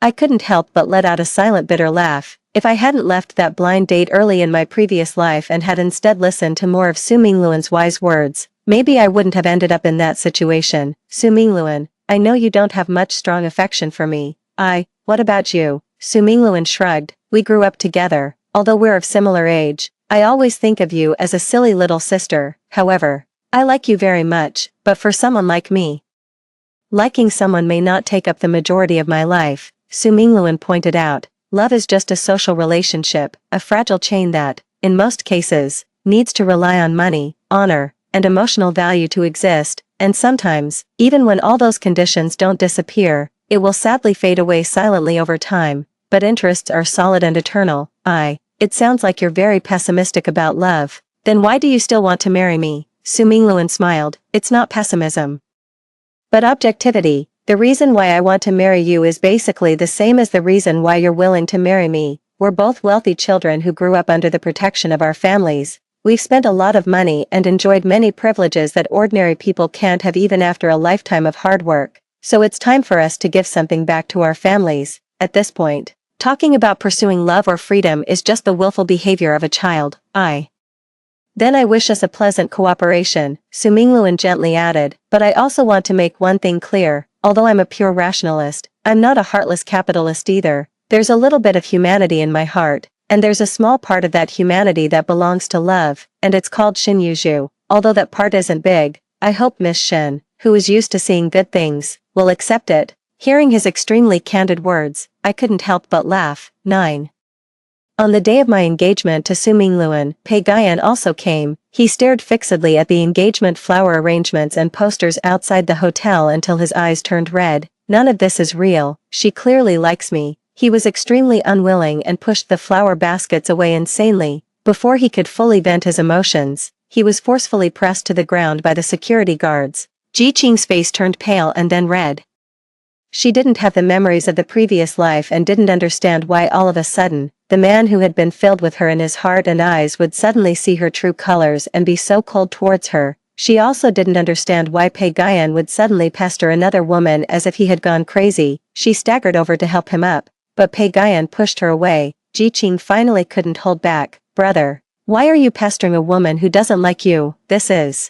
I couldn't help but let out a silent bitter laugh. If I hadn't left that blind date early in my previous life and had instead listened to more of Su Mingluan's wise words, maybe I wouldn't have ended up in that situation. Su Mingluan, I know you don't have much strong affection for me. What about you? Su Mingluan shrugged. We grew up together, although we're of similar age. I always think of you as a silly little sister. However, I like you very much, but for someone like me, liking someone may not take up the majority of my life, Su Mingluan pointed out. Love is just a social relationship, a fragile chain that, in most cases, needs to rely on money, honor, and emotional value to exist, and sometimes, even when all those conditions don't disappear, it will sadly fade away silently over time, but interests are solid and eternal. It sounds like you're very pessimistic about love. Then why do you still want to marry me? Su Mingluan smiled. It's not pessimism, but objectivity. The reason why I want to marry you is basically the same as the reason why you're willing to marry me. We're both wealthy children who grew up under the protection of our families. We've spent a lot of money and enjoyed many privileges that ordinary people can't have even after a lifetime of hard work. So it's time for us to give something back to our families. At this point, talking about pursuing love or freedom is just the willful behavior of a child. Then I wish us a pleasant cooperation, Su Mingluan gently added, but I also want to make one thing clear. Although I'm a pure rationalist, I'm not a heartless capitalist either. There's a little bit of humanity in my heart, and there's a small part of that humanity that belongs to love, and it's called Shinyuju. Although that part isn't big, I hope Miss Shen, who is used to seeing good things, will accept it. Hearing his extremely candid words, I couldn't help but laugh. 9. On the day of my engagement to Su Mingluan, Pagayan also came. He stared fixedly at the engagement flower arrangements and posters outside the hotel until his eyes turned red. None of this is real. She clearly likes me. He was extremely unwilling and pushed the flower baskets away insanely. Before he could fully vent his emotions, he was forcefully pressed to the ground by the security guards. Ji Qing's face turned pale and then red. She didn't have the memories of the previous life and didn't understand why all of a sudden, the man who had been filled with her in his heart and eyes would suddenly see her true colors and be so cold towards her. She also didn't understand why Pagayan would suddenly pester another woman as if he had gone crazy. She staggered over to help him up, but Pagayan pushed her away. Ji Qing finally couldn't hold back. Brother, why are you pestering a woman who doesn't like you? This is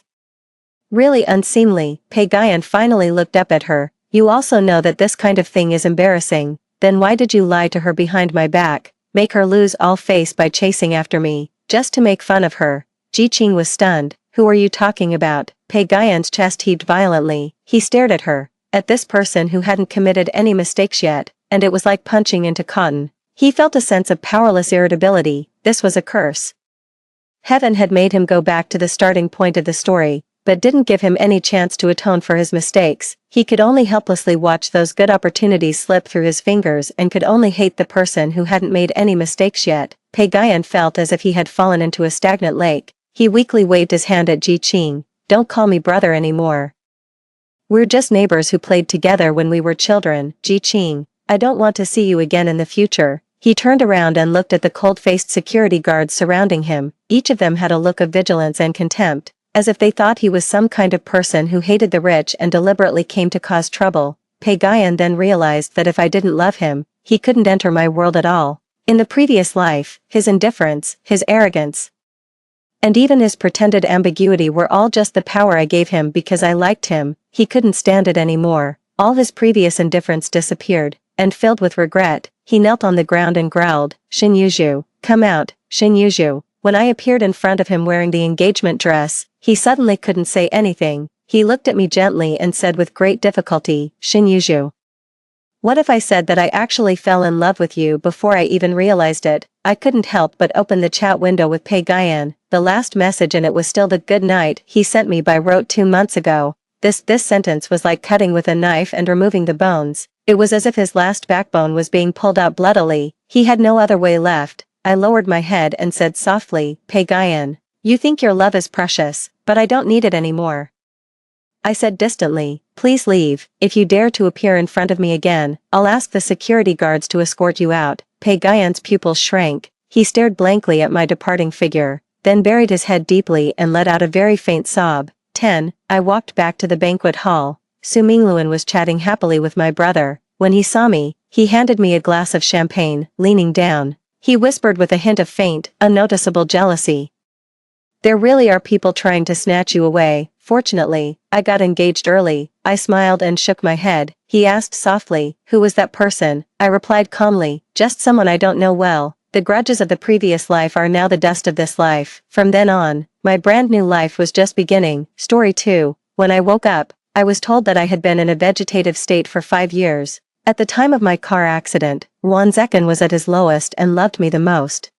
really unseemly. Pagayan finally looked up at her. You also know that this kind of thing is embarrassing. Then why did you lie to her behind my back? Make her lose all face by chasing after me, just to make fun of her. Ji Qing was stunned. Who are you talking about? Pagayan's chest heaved violently. He stared at her, at this person who hadn't committed any mistakes yet, and it was like punching into cotton. He felt a sense of powerless irritability. This was a curse. Heaven had made him go back to the starting point of the story. but didn't give him any chance to atone for his mistakes. He could only helplessly watch those good opportunities slip through his fingers and could only hate the person who hadn't made any mistakes yet. Pei-Guyan felt as if he had fallen into a stagnant lake. He weakly waved his hand at Ji Qing. "Don't call me brother anymore. We're just neighbors who played together when we were children, Ji Qing. I don't want to see you again in the future." He turned around and looked at the cold-faced security guards surrounding him. Each of them had a look of vigilance and contempt, as if they thought he was some kind of person who hated the rich and deliberately came to cause trouble. Pei-Guyan then realized that if I didn't love him, he couldn't enter my world at all. In the previous life, his indifference, his arrogance, and even his pretended ambiguity were all just the power I gave him because I liked him. He couldn't stand it anymore. All his previous indifference disappeared, and filled with regret, he knelt on the ground and growled, "Shin Yuzhu, come out, Shin Yuzhu." When I appeared in front of him wearing the engagement dress, he suddenly couldn't say anything. He looked at me gently and said with great difficulty, "Shin Yuzhu, what if I said that I actually fell in love with you before I even realized it?" I couldn't help but open the chat window with Pei-Guyan. The last message in it was still the good night he sent me by rote 2 months ago. This sentence was like cutting with a knife and removing the bones. It was as if his last backbone was being pulled out bloodily. He had no other way left. I lowered my head and said softly, "Pei-Guyan, you think your love is precious, but I don't need it anymore." I said distantly, "Please leave. If you dare to appear in front of me again, I'll ask the security guards to escort you out." Pei-Guyan's pupils shrank. He stared blankly at my departing figure, then buried his head deeply and let out a very faint sob. 10. I walked back to the banquet hall. Su Mingluan was chatting happily with my brother. When he saw me, he handed me a glass of champagne. Leaning down, he whispered with a hint of faint, unnoticeable jealousy, "There really are people trying to snatch you away. Fortunately, I got engaged early." I smiled and shook my head. He asked softly, "Who was that person?" I replied calmly, "Just someone I don't know well. The grudges of the previous life are now the dust of this life." From then on, my brand new life was just beginning. Story 2. When I woke up, I was told that I had been in a vegetative state for 5 years. At the time of my car accident, Wan Zekin was at his lowest and loved me the most.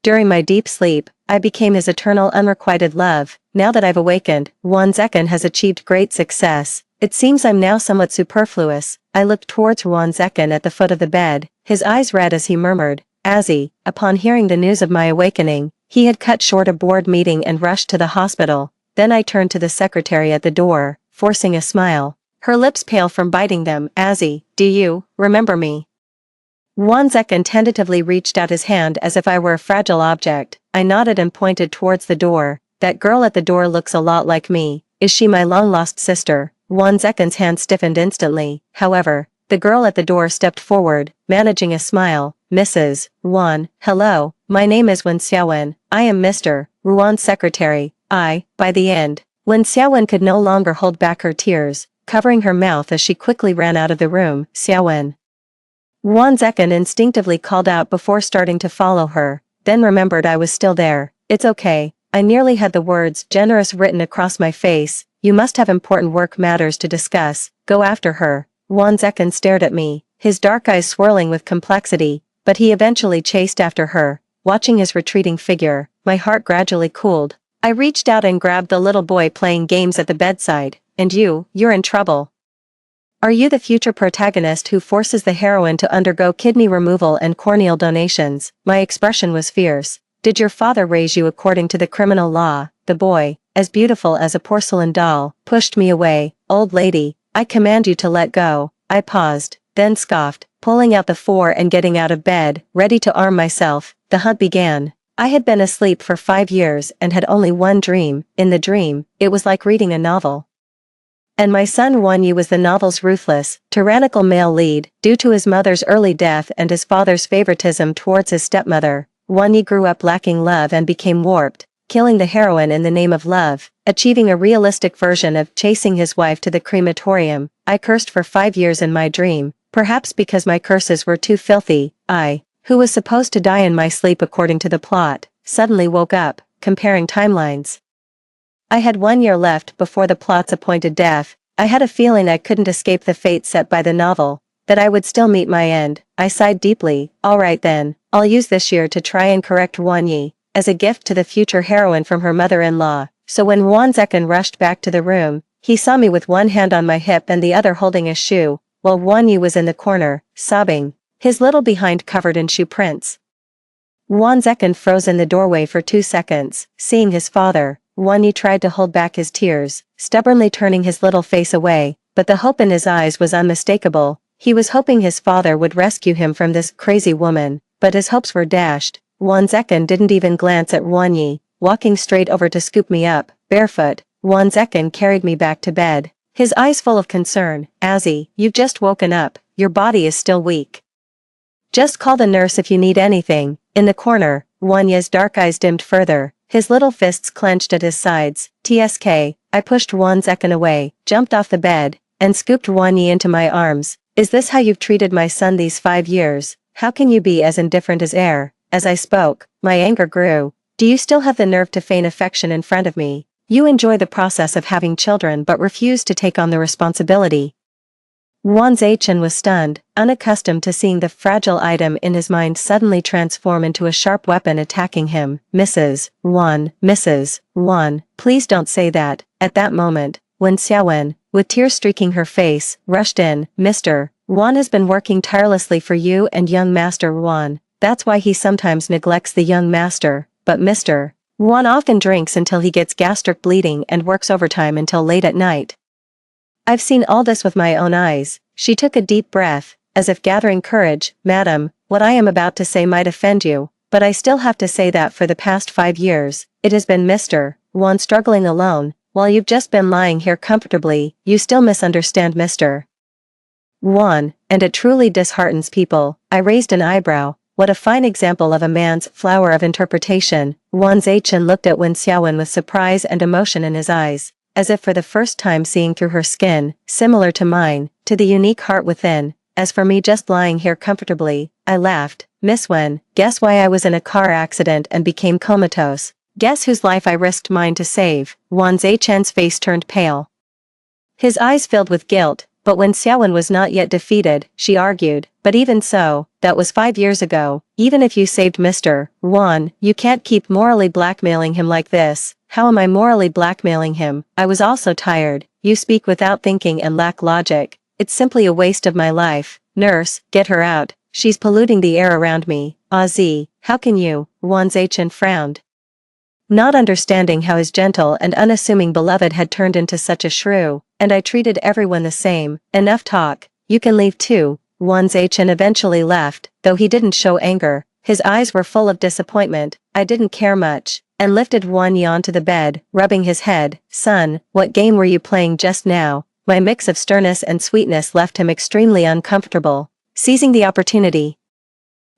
During my deep sleep, I became his eternal unrequited love. Now that I've awakened, Wan Zekin has achieved great success. It seems I'm now somewhat superfluous. I looked towards Wan Zekin at the foot of the bed, his eyes red as he murmured, "Azzy." Upon hearing the news of my awakening, he had cut short a board meeting and rushed to the hospital. Then I turned to the secretary at the door, forcing a smile, her lips pale from biting them. "Azzy, do you remember me?" Wan Zekin tentatively reached out his hand as if I were a fragile object. I nodded and pointed towards the door. "That girl at the door looks a lot like me. Is she my long-lost sister?" Wan Zekin's hand stiffened instantly. However, the girl at the door stepped forward, managing a smile. "Mrs. Wan, hello, my name is Wen Xiaowen. I am Mr. Ruan's secretary." By the end, Wen Xiaowen could no longer hold back her tears, covering her mouth as she quickly ran out of the room. "Xiaowen." Wan Zekin instinctively called out before starting to follow her, then remembered I was still there. "It's okay." I nearly had the words "generous" written across my face. "You must have important work matters to discuss. Go after her." Wan Zekin stared at me, his dark eyes swirling with complexity, but he eventually chased after her. Watching his retreating figure, my heart gradually cooled. I reached out and grabbed the little boy playing games at the bedside. "And you're in trouble. Are you the future protagonist who forces the heroine to undergo kidney removal and corneal donations?" My expression was fierce. "Did your father raise you according to the criminal law?" The boy, as beautiful as a porcelain doll, pushed me away. "Old lady, I command you to let go." I paused, then scoffed, pulling out the 4 and getting out of bed, ready to arm myself. The hunt began. I had been asleep for 5 years and had only one dream. In the dream, it was like reading a novel. And my son Wan Yi was the novel's ruthless, tyrannical male lead. Due to his mother's early death and his father's favoritism towards his stepmother, Wan Yi grew up lacking love and became warped, killing the heroine in the name of love, achieving a realistic version of chasing his wife to the crematorium. I cursed for 5 years in my dream, perhaps because my curses were too filthy. I, who was supposed to die in my sleep according to the plot, suddenly woke up, comparing timelines. I had 1 year left before the plot's appointed death. I had a feeling I couldn't escape the fate set by the novel, that I would still meet my end. I sighed deeply. "All right then, I'll use this year to try and correct Wan Yi, as a gift to the future heroine from her mother-in-law." so when Wanzekin rushed back to the room, he saw me with one hand on my hip and the other holding a shoe, while Wanyi was in the corner, sobbing, his little behind covered in shoe prints. Wanzekin froze in the doorway for 2 seconds, seeing his father. Wanyi tried to hold back his tears, stubbornly turning his little face away, but the hope in his eyes was unmistakable. He was hoping his father would rescue him from this crazy woman, but his hopes were dashed. Wanzekin didn't even glance at Wanyi, walking straight over to scoop me up, barefoot. Wanzekin carried me back to bed, his eyes full of concern. Azzy, you've just woken up, your body is still weak. Just call the nurse if you need anything. In the corner, Wanya's dark eyes dimmed further, his little fists clenched at his sides. TSK, I pushed Wanzekin away, jumped off the bed, and scooped Wanyi into my arms. Is this how you've treated my son these 5 years? How can you be as indifferent as air? As I spoke, my anger grew. Do you still have the nerve to feign affection in front of me? You enjoy the process of having children but refuse to take on the responsibility. Wanzekin was stunned, unaccustomed to seeing the fragile item in his mind suddenly transform into a sharp weapon attacking him. Mrs. Wan, please don't say that. At that moment, when Xiaowen, with tears streaking her face, rushed in, Mr. Wan has been working tirelessly for you and young Master Wan. That's why he sometimes neglects the young master, but Mr. Wan often drinks until he gets gastric bleeding and works overtime until late at night. I've seen all this with my own eyes. She took a deep breath, as if gathering courage. Madam, what I am about to say might offend you, but I still have to say that for the past 5 years, it has been Mr. Wan struggling alone, while you've just been lying here comfortably. You still misunderstand Mr. Wan, and it truly disheartens people. I raised an eyebrow. What a fine example of a man's flower of interpretation. Wanzekin looked at Wen Xiaowen with surprise and emotion in his eyes, as if for the first time seeing through her skin, similar to mine, to the unique heart within. As for me just lying here comfortably, I laughed. Miss Wen, guess why I was in a car accident and became comatose? Guess whose life I risked mine to save? Wanzekin's face turned pale. His eyes filled with guilt, but when Xiaowen was not yet defeated, she argued, but even so, that was 5 years ago. Even if you saved Mr. Wan, you can't keep morally blackmailing him like this. How am I morally blackmailing him? I was also tired. You speak without thinking and lack logic. It's simply a waste of my life. Nurse, get her out. She's polluting the air around me. Azzy, how can you? Wanzekin frowned, not understanding how his gentle and unassuming beloved had turned into such a shrew. And I treated everyone the same. Enough talk. You can leave too. Wanzekin eventually left, though he didn't show anger. His eyes were full of disappointment. I didn't care much, and lifted Wanyi onto the bed, rubbing his head. Son, what game were you playing just now? My mix of sternness and sweetness left him extremely uncomfortable. Seizing the opportunity,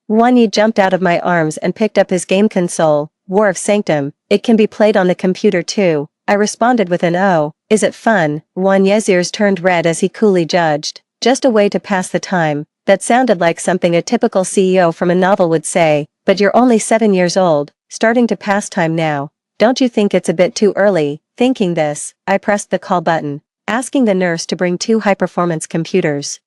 Wanyi jumped out of my arms and picked up his game console, War of Sanctum. It can be played on the computer too. I responded with an oh. Is it fun? Wanyi's ears turned red as he coolly judged. Just a way to pass the time. That sounded like something a typical CEO from a novel would say, but you're only 7 years old, starting to pass time now. Don't you think it's a bit too early? Thinking this, I pressed the call button, asking the nurse to bring 2 high-performance computers.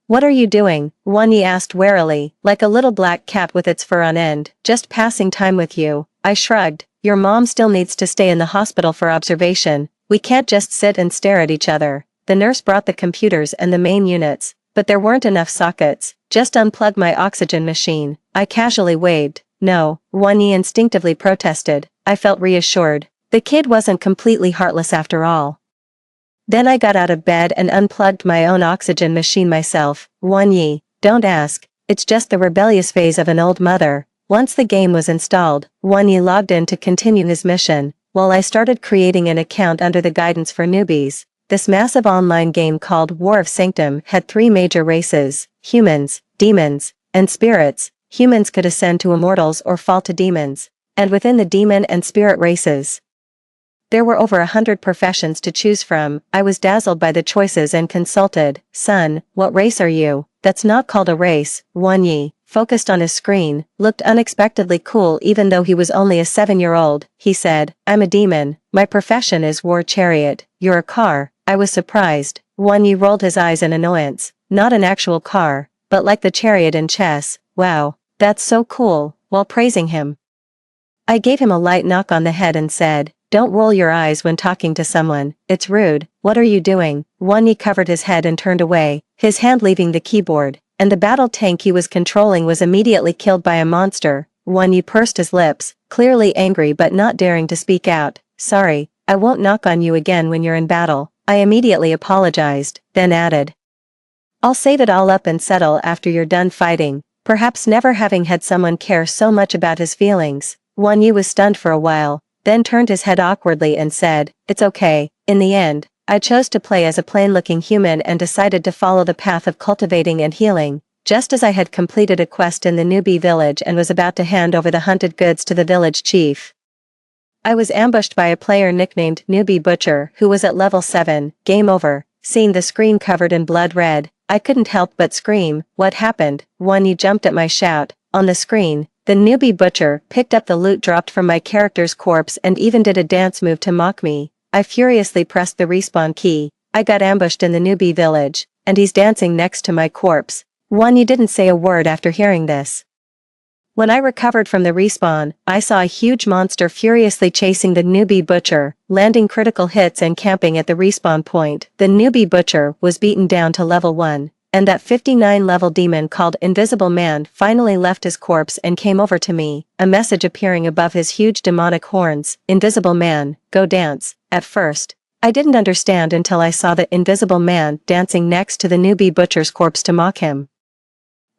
What are you doing? Wanyi asked warily, like a little black cat with its fur on end. Just passing time with you. I shrugged. Your mom still needs to stay in the hospital for observation. We can't just sit and stare at each other. The nurse brought the computers and the main units, but there weren't enough sockets. Just unplug my oxygen machine. I casually waved. No, Wanyi instinctively protested. I felt reassured. The kid wasn't completely heartless after all. Then I got out of bed and unplugged my own oxygen machine myself. Wanyi, don't ask. It's just the rebellious phase of an old mother. Once the game was installed, Wanyi logged in to continue his mission, while I started creating an account under the guidance for newbies. This massive online game called War of Sanctum had 3 major races: humans, demons, and spirits. Humans could ascend to immortals or fall to demons. And within the demon and spirit races, there were over 100 professions to choose from. I was dazzled by the choices and consulted. Son, what race are you? That's not called a race. Wanyi, focused on his screen, looked unexpectedly cool even though he was only a 7-year-old. He said, I'm a demon. My profession is war chariot. You're a car. I was surprised. Wanyi rolled his eyes in annoyance. Not an actual car, but like the chariot in chess. Wow, that's so cool, while praising him. I gave him a light knock on the head and said, Don't roll your eyes when talking to someone, it's rude. What are you doing? Wonyi covered his head and turned away, his hand leaving the keyboard, and the battle tank he was controlling was immediately killed by a monster. Wonyi pursed his lips, clearly angry but not daring to speak out. Sorry, I won't knock on you again when you're in battle. I immediately apologized, then added. I'll save it all up and settle after you're done fighting. Perhaps never having had someone care so much about his feelings. Wonyi was stunned for a while, then turned his head awkwardly and said, it's okay. In the end, I chose to play as a plain-looking human and decided to follow the path of cultivating and healing. Just as I had completed a quest in the newbie village and was about to hand over the hunted goods to the village chief, I was ambushed by a player nicknamed Newbie Butcher who was at level 7, game over. Seeing the screen covered in blood red, I couldn't help but scream, what happened? Wonyi jumped at my shout. On the screen, the Newbie Butcher picked up the loot dropped from my character's corpse and even did a dance move to mock me. I furiously pressed the respawn key. I got ambushed in the newbie village, and he's dancing next to my corpse. Wonyi didn't say a word after hearing this. When I recovered from the respawn, I saw a huge monster furiously chasing the Newbie Butcher, landing critical hits and camping at the respawn point. The Newbie Butcher was beaten down to level 1, and that 59-level demon called Invisible Man finally left his corpse and came over to me, a message appearing above his huge demonic horns. Invisible Man, go dance. At first, I didn't understand until I saw the Invisible Man dancing next to the Newbie Butcher's corpse to mock him.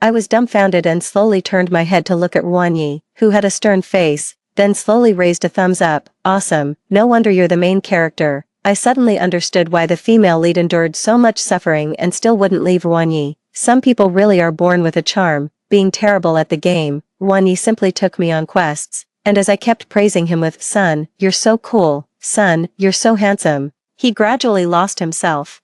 I was dumbfounded and slowly turned my head to look at Wonyi, who had a stern face, then slowly raised a thumbs up. Awesome, no wonder you're the main character. I suddenly understood why the female lead endured so much suffering and still wouldn't leave Wonyi. Some people really are born with a charm. Being terrible at the game, Wonyi simply took me on quests, and as I kept praising him with, son, you're so cool, son, you're so handsome, he gradually lost himself.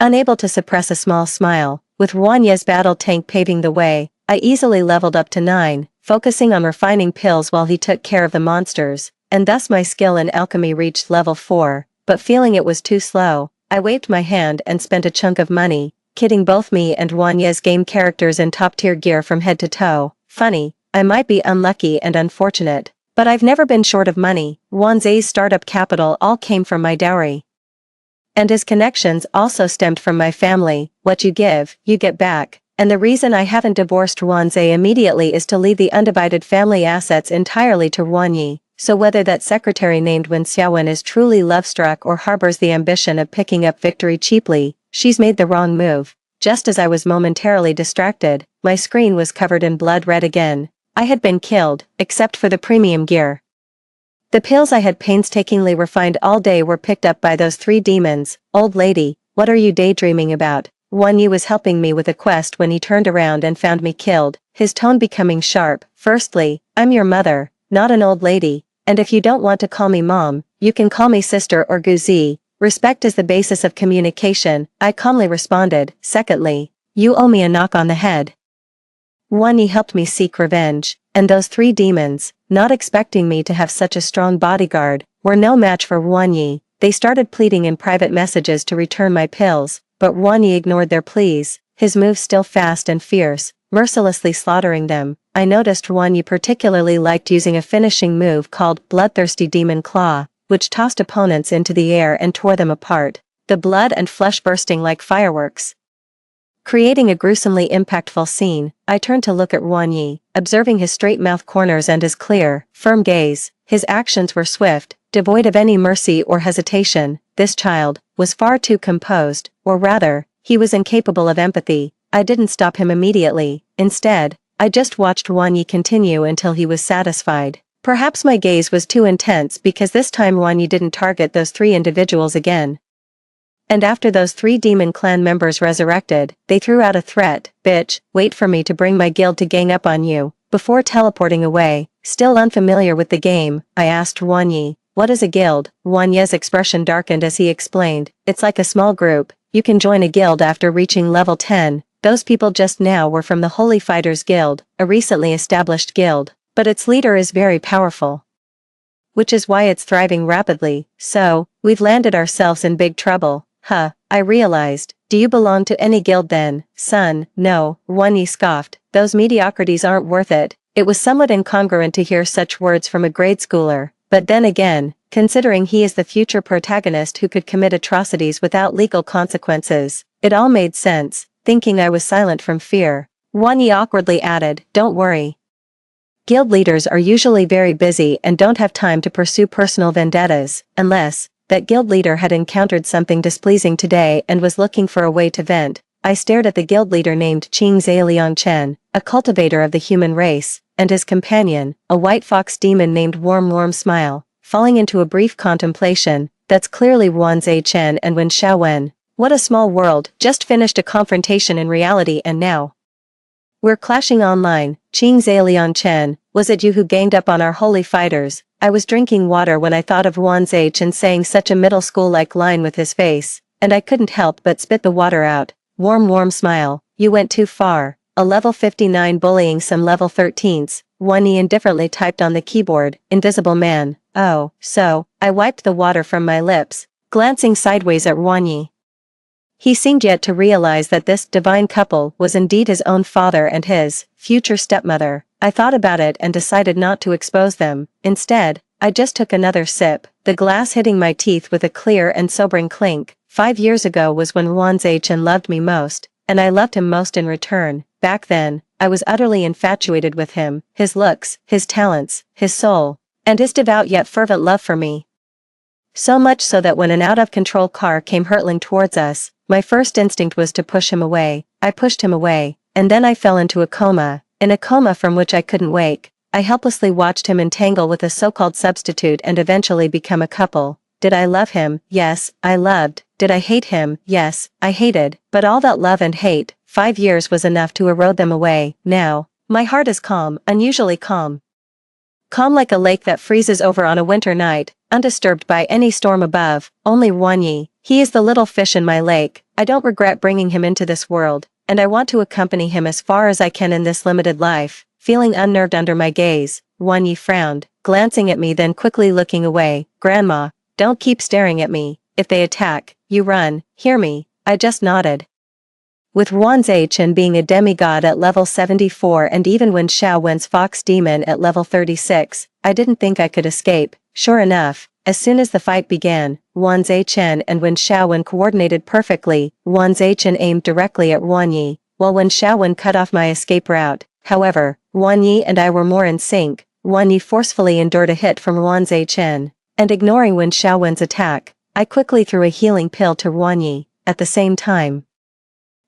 Unable to suppress a small smile, with Wonyi's battle tank paving the way, I easily leveled up to 9, focusing on refining pills while he took care of the monsters, and thus my skill in alchemy reached level 4, but feeling it was too slow, I waved my hand and spent a chunk of money, kitting both me and Wonyi's game characters in top-tier gear from head to toe. Funny, I might be unlucky and unfortunate, but I've never been short of money. Wanzai's startup capital all came from my dowry. And his connections also stemmed from my family. What you give, you get back. And the reason I haven't divorced Wanzai immediately is to leave the undivided family assets entirely to Wonyi. So whether that secretary named Wen Xiaowen is truly love-struck or harbors the ambition of picking up victory cheaply, she's made the wrong move. Just as I was momentarily distracted, my screen was covered in blood red again. I had been killed, except for the premium gear. The pills I had painstakingly refined all day were picked up by those 3 demons. Old lady, what are you daydreaming about? Wonyi was helping me with a quest when he turned around and found me killed, his tone becoming sharp. Firstly, I'm your mother, not an old lady, and if you don't want to call me mom, you can call me sister or Guzi. Respect is the basis of communication, I calmly responded. Secondly, you owe me a knock on the head. Wonyi helped me seek revenge, and those 3 demons, not expecting me to have such a strong bodyguard, were no match for Wonyi. They started pleading in private messages to return my pills, but Wonyi ignored their pleas, his moves still fast and fierce, mercilessly slaughtering them. I noticed Wonyi particularly liked using a finishing move called Bloodthirsty Demon Claw, which tossed opponents into the air and tore them apart, the blood and flesh bursting like fireworks. Creating a gruesomely impactful scene, I turned to look at Wonyi, observing his straight mouth corners and his clear, firm gaze. His actions were swift, devoid of any mercy or hesitation. This child was far too composed, or rather, he was incapable of empathy. I didn't stop him immediately. Instead, I just watched Wonyi continue until he was satisfied. Perhaps my gaze was too intense because this time Wonyi didn't target those 3 individuals again. And after those 3 demon clan members resurrected, they threw out a threat, bitch, wait for me to bring my guild to gang up on you. Before teleporting away, still unfamiliar with the game, I asked Wonyi, what is a guild? Wonyi's expression darkened as he explained, it's like a small group, you can join a guild after reaching level 10. Those people just now were from the Holy Fighters Guild, a recently established guild, but its leader is very powerful, which is why it's thriving rapidly. So, we've landed ourselves in big trouble. Huh, I realized. Do you belong to any guild then, son? No, Wonyi scoffed. Those mediocrities aren't worth it. It was somewhat incongruent to hear such words from a grade schooler, but then again, considering he is the future protagonist who could commit atrocities without legal consequences. It all made sense, thinking I was silent from fear. Wang Yi awkwardly added, "Don't worry. Guild leaders are usually very busy and don't have time to pursue personal vendettas, unless that guild leader had encountered something displeasing today and was looking for a way to vent." I stared at the guild leader named Qing Zaliang Chen, a cultivator of the human race, and his companion, a white fox demon named Warm Smile, falling into a brief contemplation. That's clearly Wan Zai Chen and Wen Xiaowen. What a small world, just finished a confrontation in reality and now we're clashing online. Qing Zaliang Chen, was it you who ganged up on our holy fighters? I was drinking water when I thought of Wan Zai Chen saying such a middle school-like line with his face, and I couldn't help but spit the water out. Warm Smile, you went too far. A level 59 bullying some level 13s, Wang Yi indifferently typed on the keyboard, Invisible Man. Oh, so, I wiped the water from my lips, glancing sideways at Wang Yi. He seemed yet to realize that this divine couple was indeed his own father and his future stepmother. I thought about it and decided not to expose them. Instead, I just took another sip, the glass hitting my teeth with a clear and sobering clink. 5 years ago was when Wan Zai Chen loved me most, and I loved him most in return. Back then, I was utterly infatuated with him, his looks, his talents, his soul, and his devout yet fervent love for me. So much so that when an out-of-control car came hurtling towards us, my first instinct was to push him away. I pushed him away, and then I fell into a coma, in a coma from which I couldn't wake. I helplessly watched him entangle with a so-called substitute and eventually become a couple. Did I love him? Yes, I loved. Did I hate him? Yes, I hated. But all that love and hate, 5 years was enough to erode them away. Now, my heart is calm, unusually calm. Calm like a lake that freezes over on a winter night, undisturbed by any storm above. Only Wang Yi, he is the little fish in my lake. I don't regret bringing him into this world, and I want to accompany him as far as I can in this limited life. Feeling unnerved under my gaze, Wang Yi frowned, glancing at me then quickly looking away. Grandma, don't keep staring at me. If they attack, you run. Hear me? I just nodded. With Wan Zai Chen being a demigod at level 74 and even Wen Xiaowen's fox demon at level 36, I didn't think I could escape. Sure enough, as soon as the fight began, Wan Zai Chen and Wen Xiaowen coordinated perfectly. Wan Zai Chen aimed directly at Wang Yi, while Wen Xiaowen cut off my escape route. However, Wang Yi and I were more in sync. Wang Yi forcefully endured a hit from Wan Zai Chen, and ignoring Wen Xiaowen's attack, I quickly threw a healing pill to Wang Yi. At the same time,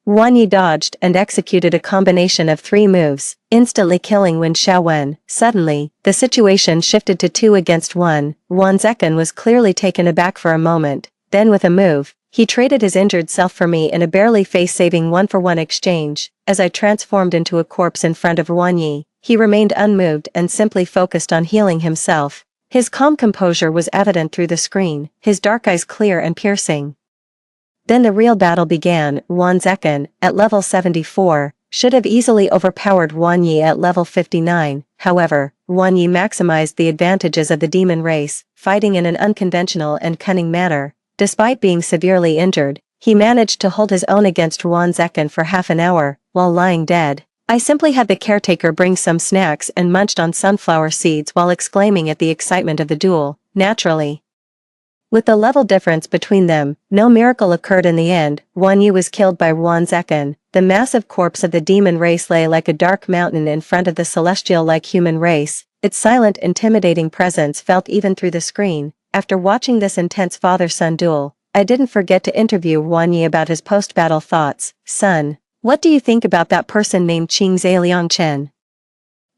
Wang Yi dodged and executed a combination of 3 moves, instantly killing Wen Xiaowen. Suddenly, the situation shifted to 2 against 1. Wan Zekan was clearly taken aback for a moment, then with a move, he traded his injured self for me in a barely face-saving 1-for-1 exchange. As I transformed into a corpse in front of Wang Yi, he remained unmoved and simply focused on healing himself. His calm composure was evident through the screen, his dark eyes clear and piercing. Then the real battle began. Wan Zekan, at level 74, should have easily overpowered Wang Yi at level 59. However, Wang Yi maximized the advantages of the demon race, fighting in an unconventional and cunning manner. Despite being severely injured, he managed to hold his own against Wan Zekan for half an hour, while lying dead. I simply had the caretaker bring some snacks and munched on sunflower seeds while exclaiming at the excitement of the duel. Naturally, with the level difference between them, no miracle occurred in the end. Wang Yi was killed by Wan Zekan. The massive corpse of the demon race lay like a dark mountain in front of the celestial-like human race. Its silent, intimidating presence felt even through the screen. After watching this intense father-son duel, I didn't forget to interview Wang Yi about his post-battle thoughts. Son, what do you think about that person named Qing Zaliang Chen?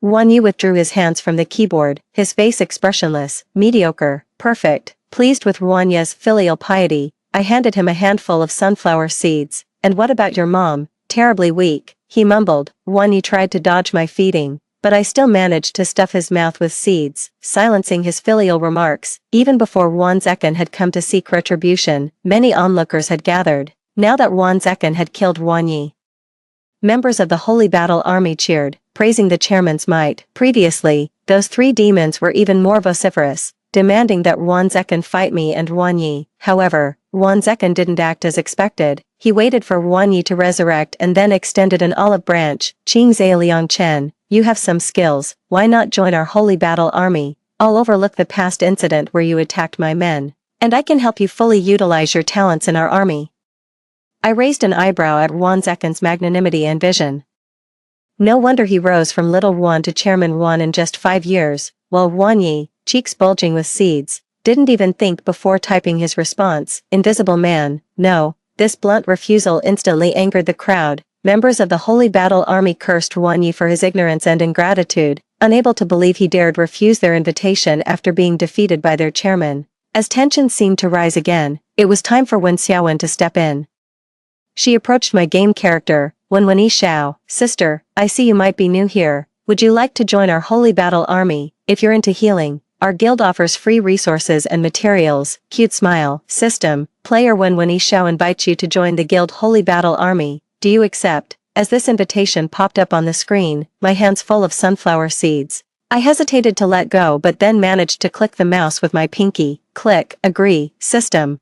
Wang Yi withdrew his hands from the keyboard, his face expressionless. Mediocre. Perfect. Pleased with Wang Yi's filial piety, I handed him a handful of sunflower seeds. And what about your mom? Terribly weak, he mumbled. Wang Yi tried to dodge my feeding, but I still managed to stuff his mouth with seeds, silencing his filial remarks. Even before Wan Zekan had come to seek retribution, many onlookers had gathered. Now that Wan Zekan had killed Wang Yi, members of the Holy Battle Army cheered, praising the chairman's might. Previously, those 3 demons were even more vociferous, demanding that Wan Zekan fight me and Wang Yi. However, Wan Zekan didn't act as expected. He waited for Wang Yi to resurrect and then extended an olive branch. Qing Zaliang Chen, you have some skills, why not join our Holy Battle Army? I'll overlook the past incident where you attacked my men. And I can help you fully utilize your talents in our army. I raised an eyebrow at Ruan Zekin's magnanimity and vision. No wonder he rose from little Ruan to Chairman Ruan in just 5 years, while Ruan Yi, cheeks bulging with seeds, didn't even think before typing his response, "Invisible man, no." This blunt refusal instantly angered the crowd. Members of the Holy Battle Army cursed Ruan Yi for his ignorance and ingratitude, unable to believe he dared refuse their invitation after being defeated by their chairman. As tensions seemed to rise again, it was time for Wen Xiaowen to step in. She approached my game character, Wen Yi Xiao. "Sister, I see you might be new here. Would you like to join our Holy Battle Army? If you're into healing, our guild offers free resources and materials." Cute smile. "System, player Wen Yi Xiao invites you to join the guild Holy Battle Army. Do you accept?" As this invitation popped up on the screen, my hands full of sunflower seeds, I hesitated to let go but then managed to click the mouse with my pinky. Click, agree, system.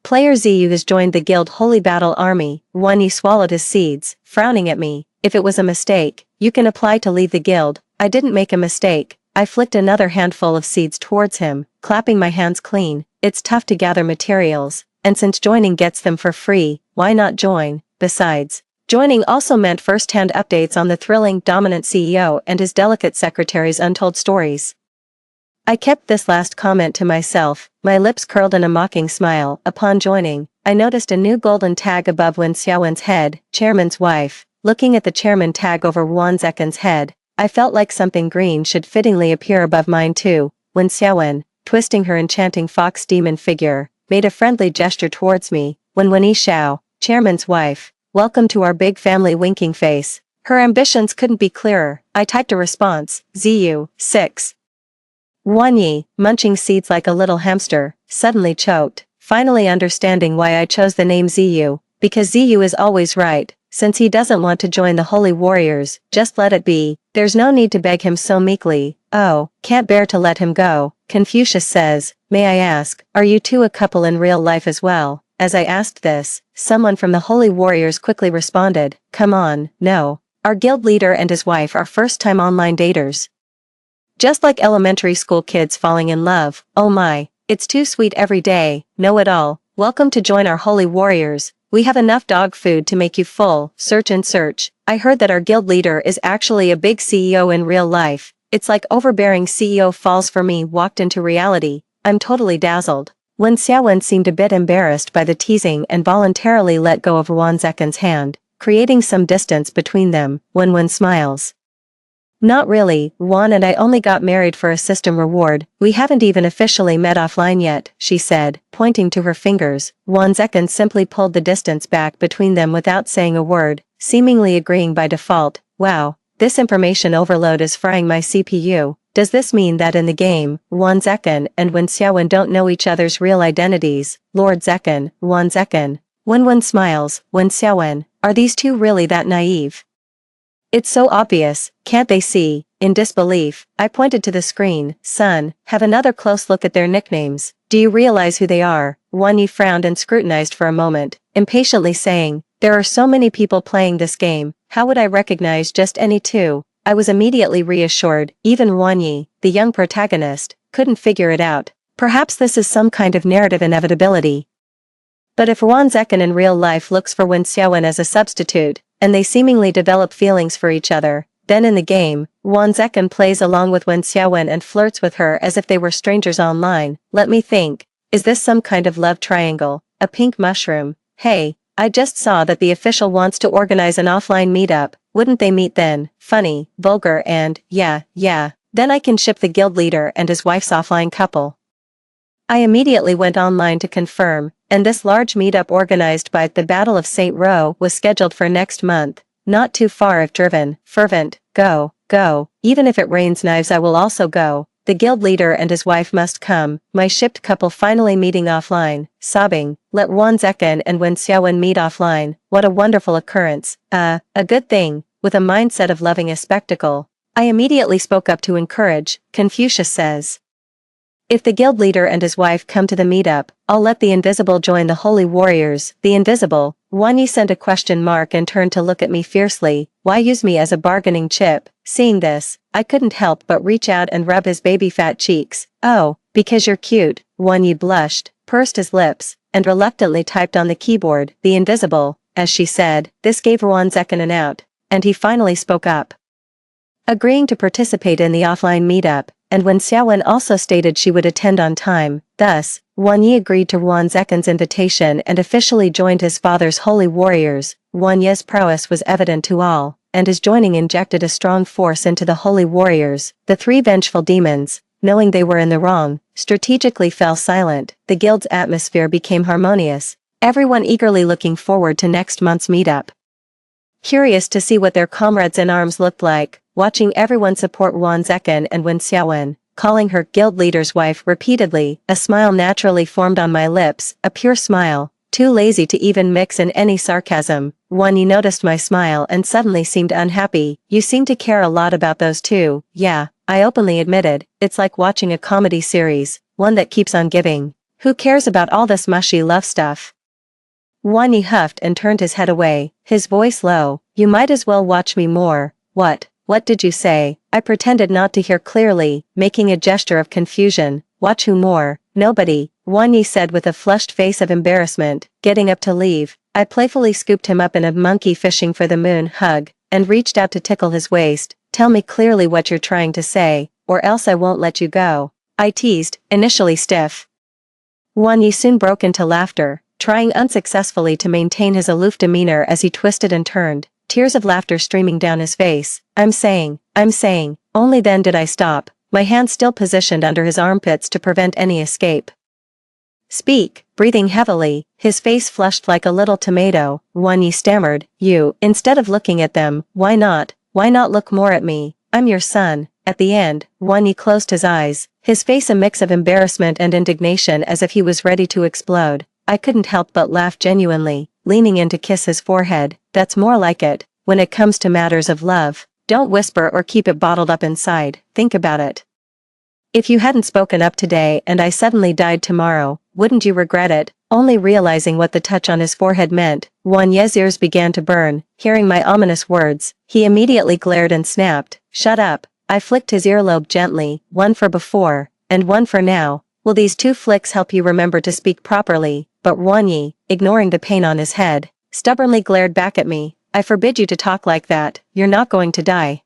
Player ZU has joined the guild Holy Battle Army. Wen Yi swallowed his seeds, frowning at me. "If it was a mistake, you can apply to leave the guild." I didn't make a mistake. I flicked another handful of seeds towards him, clapping my hands clean. It's tough to gather materials, and since joining gets them for free, why not join? Besides, joining also meant first-hand updates on the thrilling, dominant CEO and his delicate secretary's untold stories. I kept this last comment to myself, my lips curled in a mocking smile. Upon joining, I noticed a new golden tag above Wen Xiaowen's head, Chairman's wife. Looking at the chairman tag over Ruan Zekin's head, I felt like something green should fittingly appear above mine too. Wen Xiaowen, twisting her enchanting fox demon figure, made a friendly gesture towards me. Wen Yi Xiao, Chairman's wife, welcome to our big family. Winking face. Her ambitions couldn't be clearer. I typed a response, ZU, 6. Ruan Yi, munching seeds like a little hamster, suddenly choked, finally understanding why I chose the name ZU, because ZU is always right. Since he doesn't want to join the Holy Warriors, just let it be. There's no need to beg him so meekly. "Oh, can't bear to let him go." Confucius says, "May I ask, are you two a couple in real life as well?" As I asked this, someone from the Holy Warriors quickly responded, "Come on, no. Our guild leader and his wife are first-time online daters. Just like elementary school kids falling in love. Oh my, it's too sweet every day. Know it all. Welcome to join our Holy Warriors. We have enough dog food to make you full." Search and search. I heard that our guild leader is actually a big CEO in real life. It's like overbearing CEO falls for me walked into reality. I'm totally dazzled. Wen Xiaowen seemed a bit embarrassed by the teasing and voluntarily let go of Ruan Zekin's hand, creating some distance between them. Wen smiles. "Not really, Ruan and I only got married for a system reward. We haven't even officially met offline yet," she said, pointing to her fingers. Ruan Zekin simply pulled the distance back between them without saying a word, seemingly agreeing by default. Wow, this information overload is frying my CPU. Does this mean that in the game, Ruan Zekin and Wen Xiaowen don't know each other's real identities? Lord Zekin, Ruan Zekin. Wen smiles. Wen Xiaowen, are these two really that naive? It's so obvious, can't they see? In disbelief, I pointed to the screen. "Son, have another close look at their nicknames. Do you realize who they are?" Ruan Yi frowned and scrutinized for a moment, impatiently saying, "There are so many people playing this game, how would I recognize just any two?" I was immediately reassured. Even Ruan Yi, the young protagonist, couldn't figure it out. Perhaps this is some kind of narrative inevitability. But if Ruan Zekin in real life looks for Wen Xiaowen as a substitute, and they seemingly develop feelings for each other, then in the game, Ruan Zekin plays along with Wen Xiaowen and flirts with her as if they were strangers online. Let me think. Is this some kind of love triangle? A pink mushroom? Hey, I just saw that the official wants to organize an offline meetup. Wouldn't they meet then? Funny, vulgar and, yeah. Then I can ship the guild leader and his wife's offline couple. I immediately went online to confirm, and this large meetup organized by the Battle of St. Ro was scheduled for next month. Not too far if driven. Fervent. Go. Even if it rains knives I will also go. The guild leader and his wife must come. My shipped couple finally meeting offline. Sobbing. Let Ruan Zekin and Wen Xiaowen meet offline. What a wonderful occurrence. A good thing. With a mindset of loving a spectacle, I immediately spoke up to encourage. Confucius says, "If the guild leader and his wife come to the meetup, I'll let the invisible join the Holy Warriors." The invisible? Ruan Yi sent a question mark and turned to look at me fiercely. Why use me as a bargaining chip? Seeing this, I couldn't help but reach out and rub his baby fat cheeks. "Oh, because you're cute," Wonyi blushed, pursed his lips, and reluctantly typed on the keyboard, "the invisible," as she said. This gave Wonzeken an out, and he finally spoke up, agreeing to participate in the offline meetup, and when Xiaowen also stated she would attend on time. Thus, Wonyi agreed to Wonzeken's invitation and officially joined his father's holy warriors. Wonyi's prowess was evident to all, and his joining injected a strong force into the holy warriors. The three vengeful demons, knowing they were in the wrong, strategically fell silent. The guild's atmosphere became harmonious, everyone eagerly looking forward to next month's meetup. Curious to see what their comrades in arms looked like, watching everyone support Wonzeken and Wen Xiaowen, calling her guild leader's wife repeatedly, a smile naturally formed on my lips, a pure smile, too lazy to even mix in any sarcasm. Wonyi noticed my smile and suddenly seemed unhappy. "You seem to care a lot about those two." "Yeah," I openly admitted, "it's like watching a comedy series, one that keeps on giving. Who cares about all this mushy love stuff?" Wonyi huffed and turned his head away, his voice low. "You might as well watch me more." What did you say?" I pretended not to hear clearly, making a gesture of confusion. "Watch who more?" "Nobody," Wonyi said with a flushed face of embarrassment. Getting up to leave, I playfully scooped him up in a monkey fishing for the moon hug, and reached out to tickle his waist. "Tell me clearly what you're trying to say, or else I won't let you go," I teased, initially stiff. Wonyi soon broke into laughter, trying unsuccessfully to maintain his aloof demeanor as he twisted and turned, tears of laughter streaming down his face. I'm saying. Only then did I stop, my hand still positioned under his armpits to prevent any escape. "Speak," breathing heavily, his face flushed like a little tomato. Wonyi stammered, "You." Instead of looking at them, why not look more at me? "I'm your son." At the end, Wonyi closed his eyes, his face a mix of embarrassment and indignation as if he was ready to explode. I couldn't help but laugh genuinely, leaning in to kiss his forehead. "That's more like it. When it comes to matters of love, don't whisper or keep it bottled up inside. Think about it. If you hadn't spoken up today and I suddenly died tomorrow, wouldn't you regret it?" Only realizing what the touch on his forehead meant, Wanye's ears began to burn. Hearing my ominous words, he immediately glared and snapped, "Shut up." I flicked his earlobe gently, "One for before, and one for now. Will these 2 flicks help you remember to speak properly?" But Wonyi, ignoring the pain on his head, stubbornly glared back at me. "I forbid you to talk like that. You're not going to die."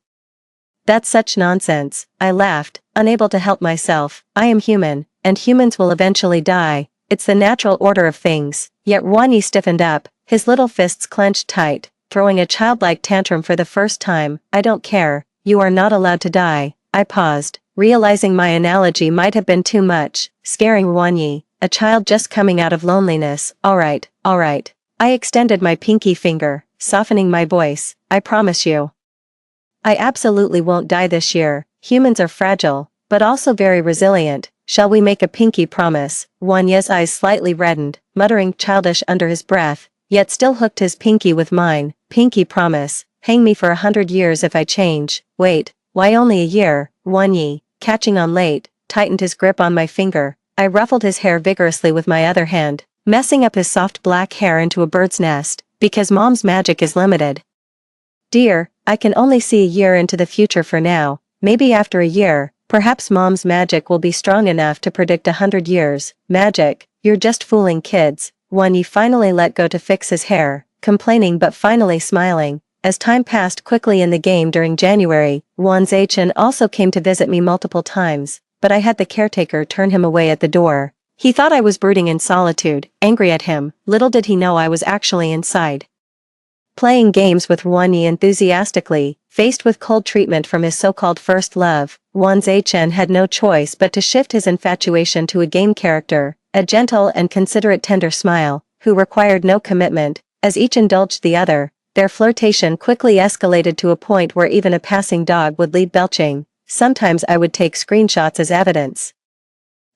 "That's such nonsense," I laughed, unable to help myself. "I am human, and humans will eventually die. It's the natural order of things." Yet Wonyi stiffened up, his little fists clenched tight, throwing a childlike tantrum for the first time. "I don't care. You are not allowed to die." I paused, realizing my analogy might have been too much, scaring Wonyi, a child just coming out of loneliness. All right. I extended my pinky finger, softening my voice. "I promise you. I absolutely won't die this year. Humans are fragile, but also very resilient. Shall we make a pinky promise?" Wanye's eyes slightly reddened, muttering childish under his breath, yet still hooked his pinky with mine. "Pinky promise. Hang me for 100 years if I change." "Wait, why only a year?" Wonyi, catching on late, tightened his grip on my finger. I ruffled his hair vigorously with my other hand, messing up his soft black hair into a bird's nest, because mom's magic is limited. "Dear, I can only see a year into the future for now. Maybe after a year, perhaps mom's magic will be strong enough to predict 100 years. Magic? You're just fooling kids." Wonyi finally let go to fix his hair, complaining but finally smiling. As time passed quickly in the game during January, Wanzechan also came to visit me multiple times, but I had the caretaker turn him away at the door. He thought I was brooding in solitude, angry at him. Little did he know I was actually inside, playing games with Wonyi enthusiastically. Faced with cold treatment from his so-called first love, Wanzechan had no choice but to shift his infatuation to a game character, a gentle and considerate tender smile, who required no commitment. As each indulged the other, their flirtation quickly escalated to a point where even a passing dog would lead belching. Sometimes I would take screenshots as evidence,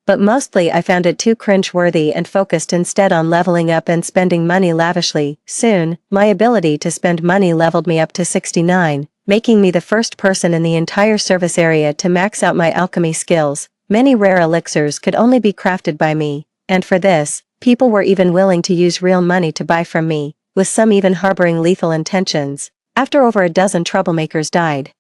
but mostly I found it too cringe-worthy and focused instead on leveling up and spending money lavishly. Soon, my ability to spend money leveled me up to 69, making me the first person in the entire service area to max out my alchemy skills. Many rare elixirs could only be crafted by me, and for this, people were even willing to use real money to buy from me, with some even harboring lethal intentions. After over a dozen troublemakers died,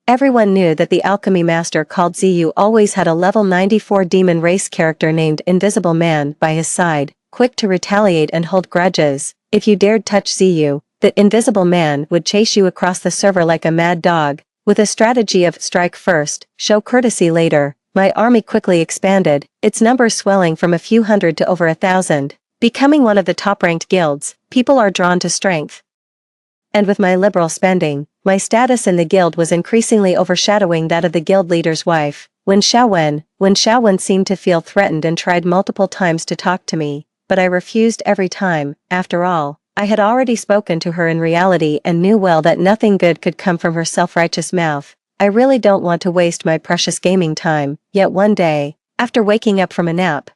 Everyone knew that the alchemy master called Ziyu always had a level 94 demon race character named Invisible Man by his side, quick to retaliate and hold grudges. If you dared touch Ziyu, the Invisible Man would chase you across the server like a mad dog, with a strategy of strike first, show courtesy later. My army quickly expanded, its numbers swelling from a few hundred to over 1,000. Becoming one of the top-ranked guilds, people are drawn to strength. And with my liberal spending, my status in the guild was increasingly overshadowing that of the guild leader's wife. When Xiaowen seemed to feel threatened and tried multiple times to talk to me, but I refused every time. After all, I had already spoken to her in reality and knew well that nothing good could come from her self-righteous mouth. I really don't want to waste my precious gaming time. Yet one day, after waking up from a nap,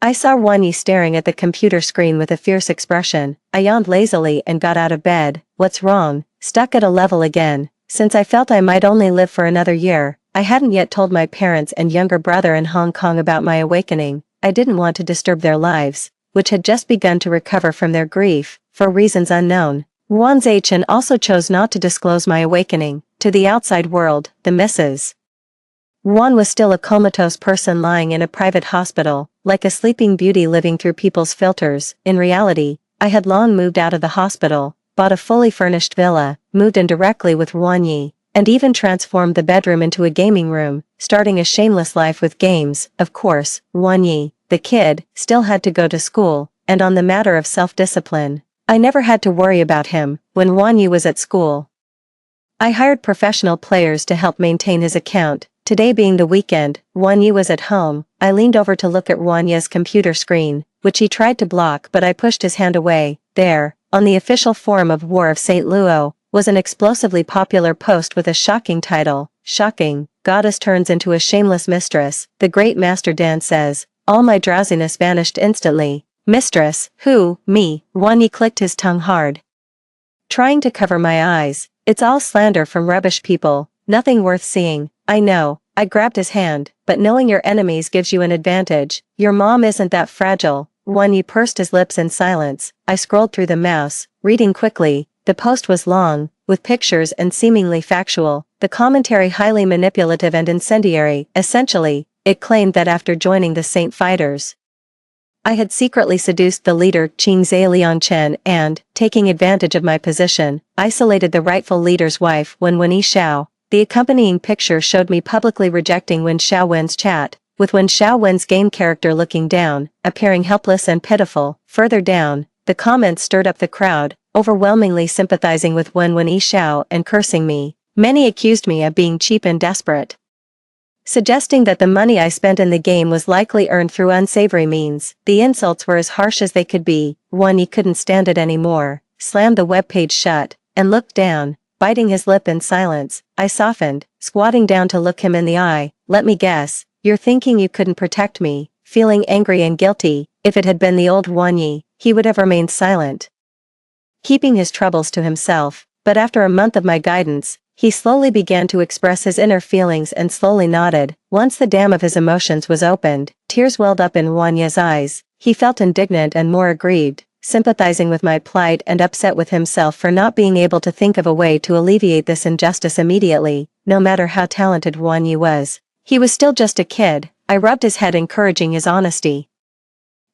I saw Wanyi staring at the computer screen with a fierce expression. I yawned lazily and got out of bed. What's wrong? Stuck at a level again. Since I felt I might only live for another year, I hadn't yet told my parents and younger brother in Hong Kong about my awakening. I didn't want to disturb their lives, which had just begun to recover from their grief, for reasons unknown. Wan Zaichen also chose not to disclose my awakening to the outside world. The Mrs. Wan was still a comatose person lying in a private hospital, like a sleeping beauty living through people's filters. In reality, I had long moved out of the hospital, bought a fully furnished villa, moved in directly with Wanyi, and even transformed the bedroom into a gaming room, starting a shameless life with games. Of course, Wanyi, the kid, still had to go to school, and on the matter of self-discipline, I never had to worry about him. When Wanyi was at school, I hired professional players to help maintain his account. Today being the weekend, Wanyi was at home. I leaned over to look at Wanya's computer screen, which he tried to block, but I pushed his hand away. There, on the official forum of War of St. Luo, was an explosively popular post with a shocking title. Shocking, goddess turns into a shameless mistress. The great Master Dan says, all my drowsiness vanished instantly. Mistress, who, me? Wanyi clicked his tongue hard, trying to cover my eyes. It's all slander from rubbish people, nothing worth seeing. I know. I grabbed his hand, but knowing your enemies gives you an advantage. Your mom isn't that fragile. Wanyi pursed his lips in silence. I scrolled through the mouse, reading quickly. The post was long, with pictures and seemingly factual, the commentary highly manipulative and incendiary. Essentially, it claimed that after joining the Saint Fighters, I had secretly seduced the leader Qing Zhe Chen and, taking advantage of my position, isolated the rightful leader's wife Wen Xiao. The accompanying picture showed me publicly rejecting Wen Xiaowen's chat, with Wen Xiaowen's game character looking down, appearing helpless and pitiful. Further down, the comments stirred up the crowd, overwhelmingly sympathizing with Wen Xiao and cursing me. Many accused me of being cheap and desperate, suggesting that the money I spent in the game was likely earned through unsavory means. The insults were as harsh as they could be. Wanyi couldn't stand it anymore, slammed the webpage shut, and looked down, biting his lip in silence. I softened, squatting down to look him in the eye. Let me guess, you're thinking you couldn't protect me. Feeling angry and guilty, if it had been the old Wanyi, he would have remained silent, keeping his troubles to himself. But after a month of my guidance, he slowly began to express his inner feelings and slowly nodded. Once the dam of his emotions was opened, tears welled up in Wanya's eyes. He felt indignant and more aggrieved, sympathizing with my plight and upset with himself for not being able to think of a way to alleviate this injustice immediately. No matter how talented Wanyi was, he was still just a kid. I rubbed his head, encouraging his honesty,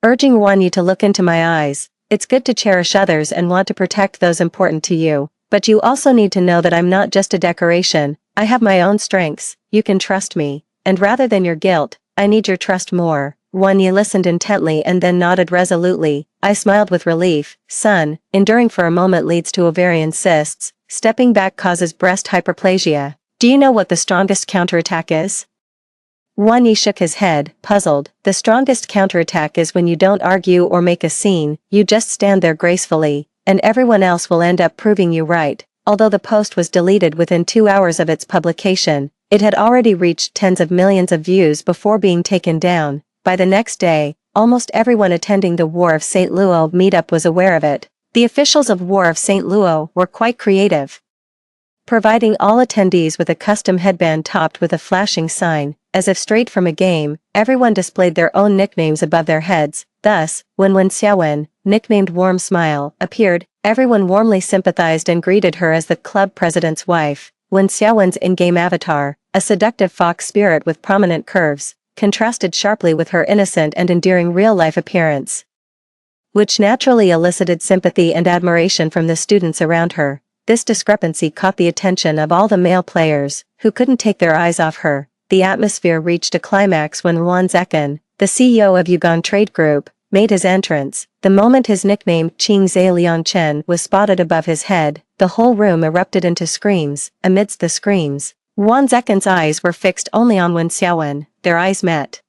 urging Wanyi to look into my eyes. It's good to cherish others and want to protect those important to you. But you also need to know that I'm not just a decoration. I have my own strengths. You can trust me. And rather than your guilt, I need your trust more. Wanyi listened intently and then nodded resolutely. I smiled with relief. Son, enduring for a moment leads to ovarian cysts. Stepping back causes breast hyperplasia. Do you know what the strongest counterattack is? Wanyi shook his head, puzzled. The strongest counterattack is when you don't argue or make a scene, you just stand there gracefully, and everyone else will end up proving you right. Although the post was deleted within 2 hours of its publication, it had already reached tens of millions of views before being taken down. By the next day, almost everyone attending the War of St. Luo meetup was aware of it. The officials of War of St. Luo were quite creative, providing all attendees with a custom headband topped with a flashing sign. As if straight from a game, everyone displayed their own nicknames above their heads. Thus, when Wen Xiaowen, nicknamed Warm Smile, appeared, everyone warmly sympathized and greeted her as the club president's wife. Wen Xiaowen's in-game avatar, a seductive fox spirit with prominent curves, contrasted sharply with her innocent and endearing real-life appearance, which naturally elicited sympathy and admiration from the students around her. This discrepancy caught the attention of all the male players, who couldn't take their eyes off her. The atmosphere reached a climax when Wan Zekin, the CEO of Yugong Trade Group, made his entrance. The moment his nickname Qing Zhe Liangchen was spotted above his head, the whole room erupted into screams. Amidst the screams, Wan Zekin's eyes were fixed only on Wen Xiaowen. Their eyes met,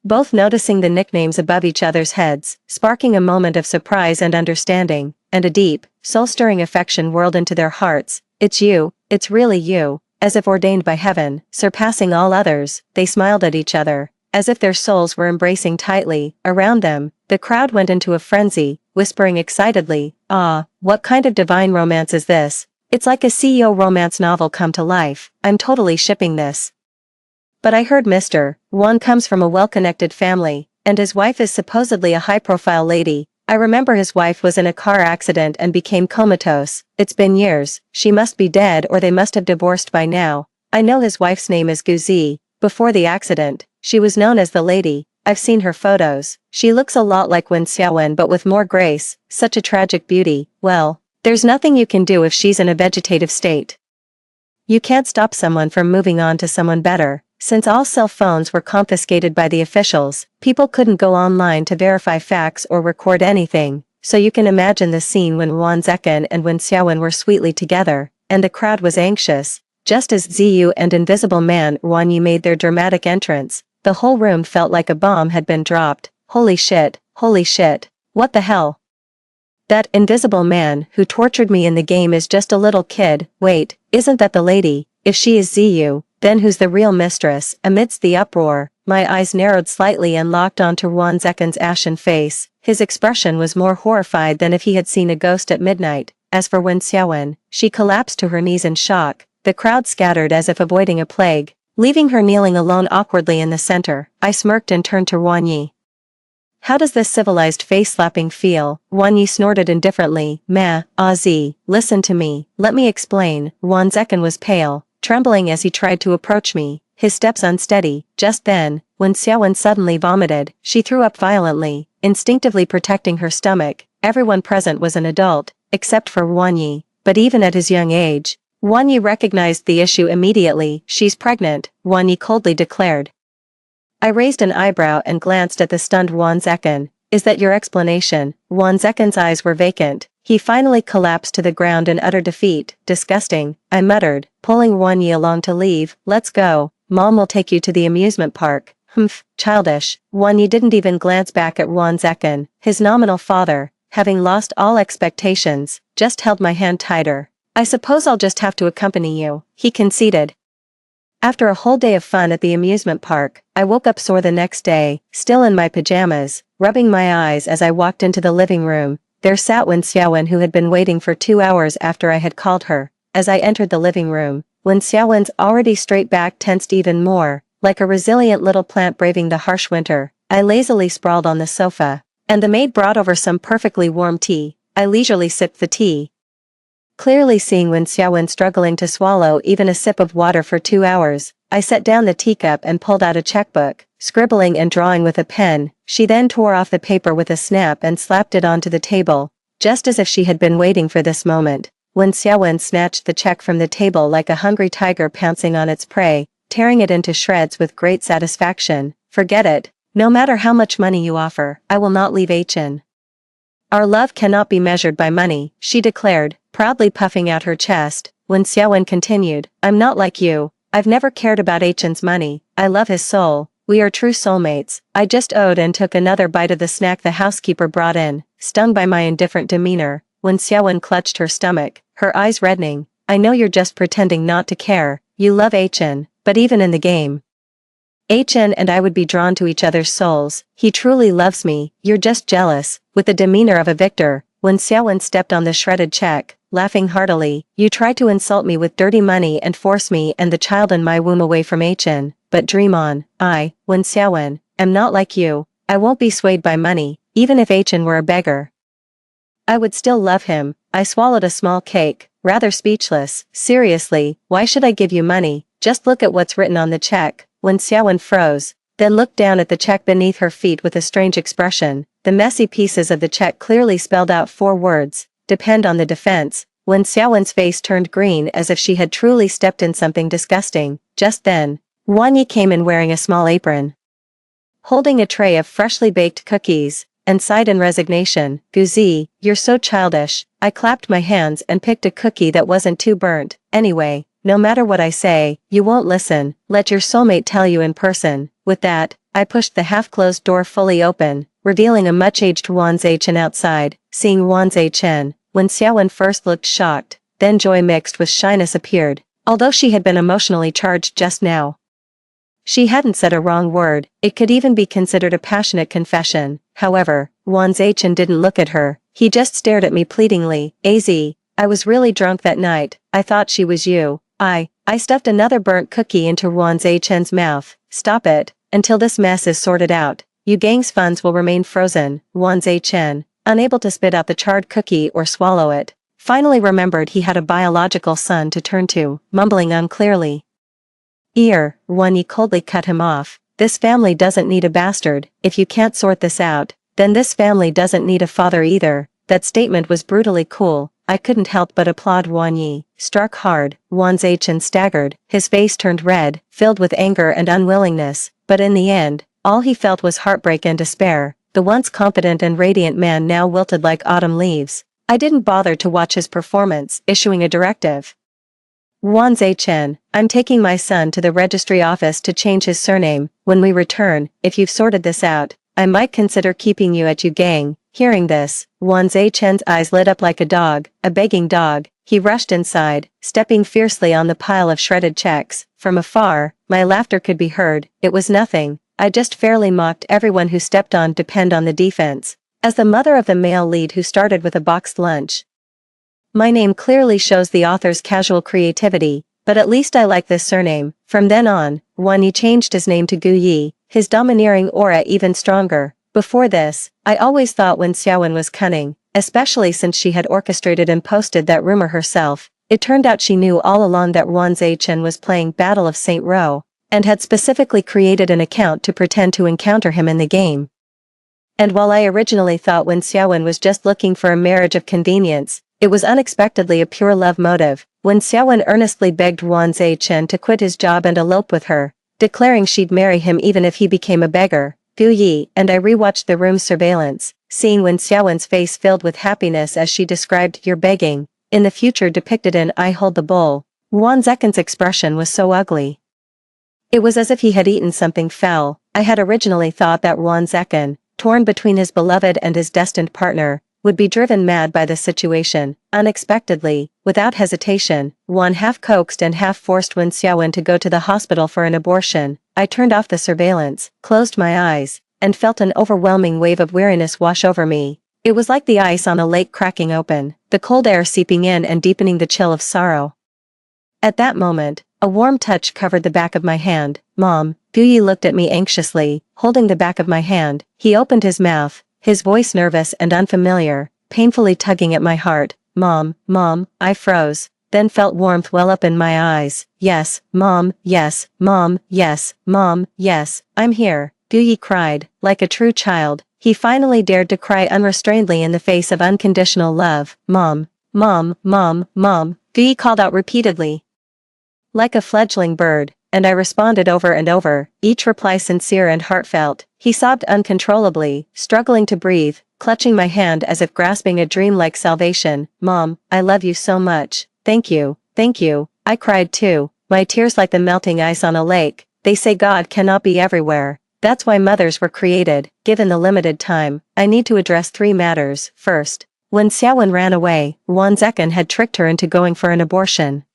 both noticing the nicknames above each other's heads, sparking a moment of surprise and understanding, and a deep, soul-stirring affection whirled into their hearts. It's you, it's really you. As if ordained by heaven, surpassing all others, they smiled at each other, as if their souls were embracing tightly. Around them, the crowd went into a frenzy, whispering excitedly, "Ah, what kind of divine romance is this? It's like a CEO romance novel come to life. I'm totally shipping this." But I heard Mr. Wan comes from a well-connected family, and his wife is supposedly a high-profile lady. I remember his wife was in a car accident and became comatose. It's been years. She must be dead or they must have divorced by now. I know his wife's name is Guzi. Before the accident, she was known as the lady. I've seen her photos. She looks a lot like Wen Xiaowen but with more grace. Such a tragic beauty. Well, there's nothing you can do if she's in a vegetative state. You can't stop someone from moving on to someone better. Since all cell phones were confiscated by the officials, people couldn't go online to verify facts or record anything, so you can imagine the scene when Wan Zekin and Wen Xiaowen were sweetly together, and the crowd was anxious. Just as Ziyu and Invisible Man Wan Yi made their dramatic entrance, the whole room felt like a bomb had been dropped. Holy shit, what the hell? That Invisible Man who tortured me in the game is just a little kid. Wait, isn't that the lady? If she is Ziyu, then who's the real mistress? Amidst the uproar, my eyes narrowed slightly and locked onto Wan Zekin's ashen face. His expression was more horrified than if he had seen a ghost at midnight. As for Wen Xiaowen, she collapsed to her knees in shock. The crowd scattered as if avoiding a plague, leaving her kneeling alone awkwardly in the center. I smirked and turned to Wan Yi. How does this civilized face-slapping feel? Wan Yi snorted indifferently. Meh, Ozzy, listen to me. Let me explain. Wan Zekin was pale, trembling as he tried to approach me, his steps unsteady. Just then, Wen Xiaowen suddenly vomited. She threw up violently, instinctively protecting her stomach. Everyone present was an adult, except for Wan Yi, but even at his young age, Wan Yi recognized the issue immediately. She's pregnant, Wan Yi coldly declared. I raised an eyebrow and glanced at the stunned Wan Zekin. Is that your explanation? Wan Zekin's eyes were vacant. He finally collapsed to the ground in utter defeat. Disgusting, I muttered, pulling Wan Yi along to leave. Let's go. Mom will take you to the amusement park. Humph, childish. Wan Yi didn't even glance back at Wan Zekin. His nominal father, having lost all expectations, just held my hand tighter. I suppose I'll just have to accompany you, he conceded. After a whole day of fun at the amusement park, I woke up sore the next day, still in my pajamas, rubbing my eyes as I walked into the living room. There sat Wen Xiaowen, who had been waiting for 2 hours after I had called her. As I entered the living room, Wen Xiaowen's already straight back tensed even more, like a resilient little plant braving the harsh winter. I lazily sprawled on the sofa, and the maid brought over some perfectly warm tea. I leisurely sipped the tea, clearly seeing Wen Xiaowen struggling to swallow even a sip of water for 2 hours. I set down the teacup and pulled out a checkbook, scribbling and drawing with a pen. She then tore off the paper with a snap and slapped it onto the table, just as if she had been waiting for this moment. Wen Xiaowen snatched the check from the table like a hungry tiger pouncing on its prey, tearing it into shreds with great satisfaction. Forget it. No matter how much money you offer, I will not leave Chen. Our love cannot be measured by money, she declared, proudly puffing out her chest. Wen Xiaowen continued, I'm not like you. I've never cared about Chen's money. I love his soul. We are true soulmates. I just owed and took another bite of the snack the housekeeper brought in. Stung by my indifferent demeanor, Wen Xiaowen clutched her stomach, her eyes reddening. I know you're just pretending not to care. You love Chen, but even in the game, Chen and I would be drawn to each other's souls. He truly loves me. You're just jealous. With the demeanor of a victor, Wen Xiaowen stepped on the shredded check, laughing heartily. You tried to insult me with dirty money and force me and the child in my womb away from Chen. But dream on. I, Wen Xiaowen, am not like you. I won't be swayed by money, even if Chen were a beggar. I would still love him. I swallowed a small cake, rather speechless. Seriously, why should I give you money? Just look at what's written on the check. Wen Xiaowen froze, then looked down at the check beneath her feet with a strange expression. The messy pieces of the check clearly spelled out 4 words, depend on the defense. Wen Xiaowen's face turned green as if she had truly stepped in something disgusting. Just then, Wang Yi came in wearing a small apron, holding a tray of freshly baked cookies, and sighed in resignation. Guzi, you're so childish. I clapped my hands and picked a cookie that wasn't too burnt. Anyway, no matter what I say, you won't listen. Let your soulmate tell you in person. With that, I pushed the half-closed door fully open, revealing a much-aged Wan Zaichen outside. Seeing Wan Zaichen, Wen Xiaowen first looked shocked, then joy mixed with shyness appeared, although she had been emotionally charged just now. She hadn't said a wrong word, it could even be considered a passionate confession. However, Wan Zaichen didn't look at her, he just stared at me pleadingly. I was really drunk that night, I thought she was you. I stuffed another burnt cookie into Wan Zaichen's mouth. Stop it, until this mess is sorted out. Yu Gang's funds will remain frozen. Wan Zaichen, unable to spit out the charred cookie or swallow it, finally remembered he had a biological son to turn to, mumbling unclearly. Wan Yi coldly cut him off. This family doesn't need a bastard. If you can't sort this out, then this family doesn't need a father either. That statement was brutally cool. I couldn't help but applaud Wang Yi. Struck hard, Wan Zaichen staggered, his face turned red, filled with anger and unwillingness, but in the end, all he felt was heartbreak and despair. The once confident and radiant man now wilted like autumn leaves. I didn't bother to watch his performance, issuing a directive. Wan Zaichen, I'm taking my son to the registry office to change his surname. When we return, if you've sorted this out, I might consider keeping you at Yu Gang. Hearing this, Wan Zaichen's eyes lit up like a begging dog. He rushed inside, stepping fiercely on the pile of shredded checks. From afar, my laughter could be heard. It was nothing. I just fairly mocked everyone who stepped on depend on the defense. As the mother of the male lead who started with a boxed lunch, my name clearly shows the author's casual creativity, but at least I like this surname. From then on, Wang Yi changed his name to Gu Yi, his domineering aura even stronger. Before this, I always thought Wen Xiaowen was cunning, especially since she had orchestrated and posted that rumor herself. It turned out she knew all along that Wan Zaichen was playing Battle of St. Row, and had specifically created an account to pretend to encounter him in the game. And while I originally thought Wen Xiaowen was just looking for a marriage of convenience, it was unexpectedly a pure love motive. Wen Xiaowen earnestly begged Wan Zaichen to quit his job and elope with her, declaring she'd marry him even if he became a beggar. Gu Yi and I rewatched the room's surveillance, seeing Wen Xiaowen's face filled with happiness as she described "you're begging," in the future depicted in "I hold the bowl." Wan Zeken's expression was so ugly. It was as if he had eaten something foul. I had originally thought that Wan Zeken, torn between his beloved and his destined partner, would be driven mad by this situation. Unexpectedly, without hesitation, Wan half coaxed and half forced Wen Xiaowen to go to the hospital for an abortion. I turned off the surveillance, closed my eyes, and felt an overwhelming wave of weariness wash over me. It was like the ice on a lake cracking open, the cold air seeping in and deepening the chill of sorrow. At that moment, a warm touch covered the back of my hand. Mom, Gu Yi looked at me anxiously, holding the back of my hand. He opened his mouth, his voice nervous and unfamiliar, painfully tugging at my heart. Mom, I froze, then felt warmth well up in my eyes. Yes, Mom, yes, Mom, yes, Mom, yes, I'm here, Gu Yi cried, like a true child. He finally dared to cry unrestrainedly in the face of unconditional love. Mom, Gu Yi called out repeatedly, like a fledgling bird, and I responded over and over, each reply sincere and heartfelt. He sobbed uncontrollably, struggling to breathe, clutching my hand as if grasping a dream-like salvation. Mom, I love you so much. Thank you. I cried too, my tears like the melting ice on a lake. They say God cannot be everywhere. That's why mothers were created. Given the limited time, I need to address 3 matters. First, when Xiaowen ran away, Wan Zeken had tricked her into going for an abortion.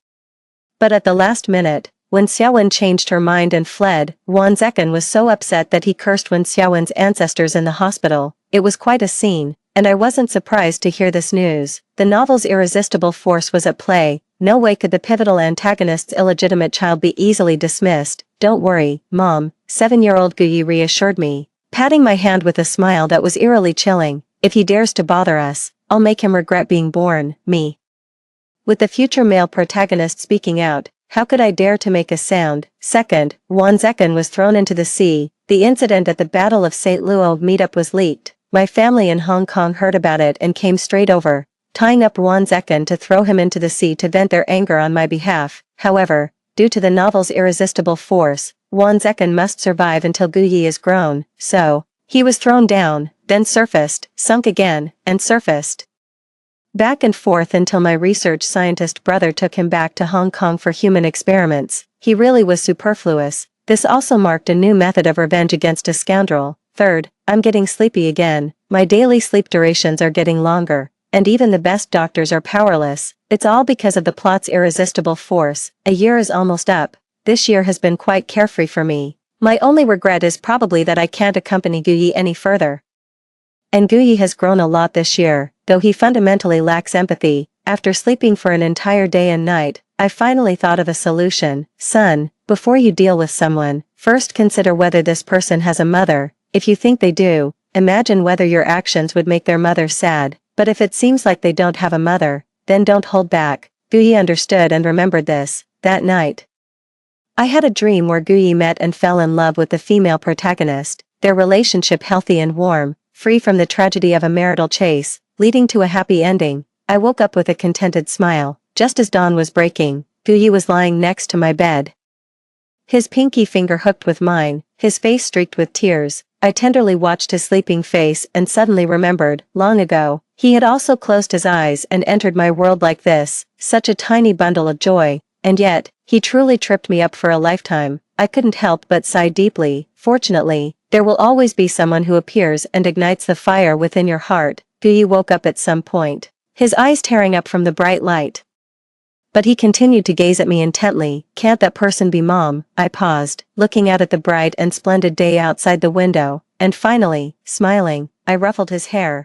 But at the last minute, when Xiaowen changed her mind and fled, Wan Zeken was so upset that he cursed Wen Xiaowen's ancestors in the hospital. It was quite a scene, and I wasn't surprised to hear this news. The novel's irresistible force was at play. No way could the pivotal antagonist's illegitimate child be easily dismissed. Don't worry, Mom, 7-year-old Gu Yi reassured me, patting my hand with a smile that was eerily chilling. If he dares to bother us, I'll make him regret being born. Me. with the future male protagonist speaking out. How could I dare to make a sound? Second, Won Zekin was thrown into the sea. The incident at the Battle of St. Luo meetup was leaked. My family in Hong Kong heard about it and came straight over, tying up Won Zekin to throw him into the sea to vent their anger on my behalf. However, due to the novel's irresistible force, Won Zekin must survive until Guyi is grown, so he was thrown down, then surfaced, sunk again, and surfaced back and forth until my research scientist brother took him back to Hong Kong for human experiments. He really was superfluous. This also marked a new method of revenge against a scoundrel. Third, I'm getting sleepy again. My daily sleep durations are getting longer, and even the best doctors are powerless. It's all because of the plot's irresistible force. A year is almost up. This year has been quite carefree for me. My only regret is probably that I can't accompany Guyi any further. And Guyi has grown a lot this year, though he fundamentally lacks empathy. After sleeping for an entire day and night, I finally thought of a solution. Son, before you deal with someone, first consider whether this person has a mother. If you think they do, imagine whether your actions would make their mother sad. But if it seems like they don't have a mother, then don't hold back. Guyi understood and remembered this. That night, I had a dream where Guyi met and fell in love with the female protagonist, their relationship healthy and warm, free from the tragedy of a marital chase, leading to a happy ending. I woke up with a contented smile. Just as dawn was breaking, Guyi was lying next to my bed. His pinky finger hooked with mine, his face streaked with tears. I tenderly watched his sleeping face and suddenly remembered, long ago, he had also closed his eyes and entered my world like this, such a tiny bundle of joy, and yet, he truly tripped me up for a lifetime. I couldn't help but sigh deeply. Fortunately, there will always be someone who appears and ignites the fire within your heart. Guyi woke up at some point, his eyes tearing up from the bright light. But he continued to gaze at me intently. Can't that person be Mom? I paused, looking out at the bright and splendid day outside the window, and finally, smiling, I ruffled his hair.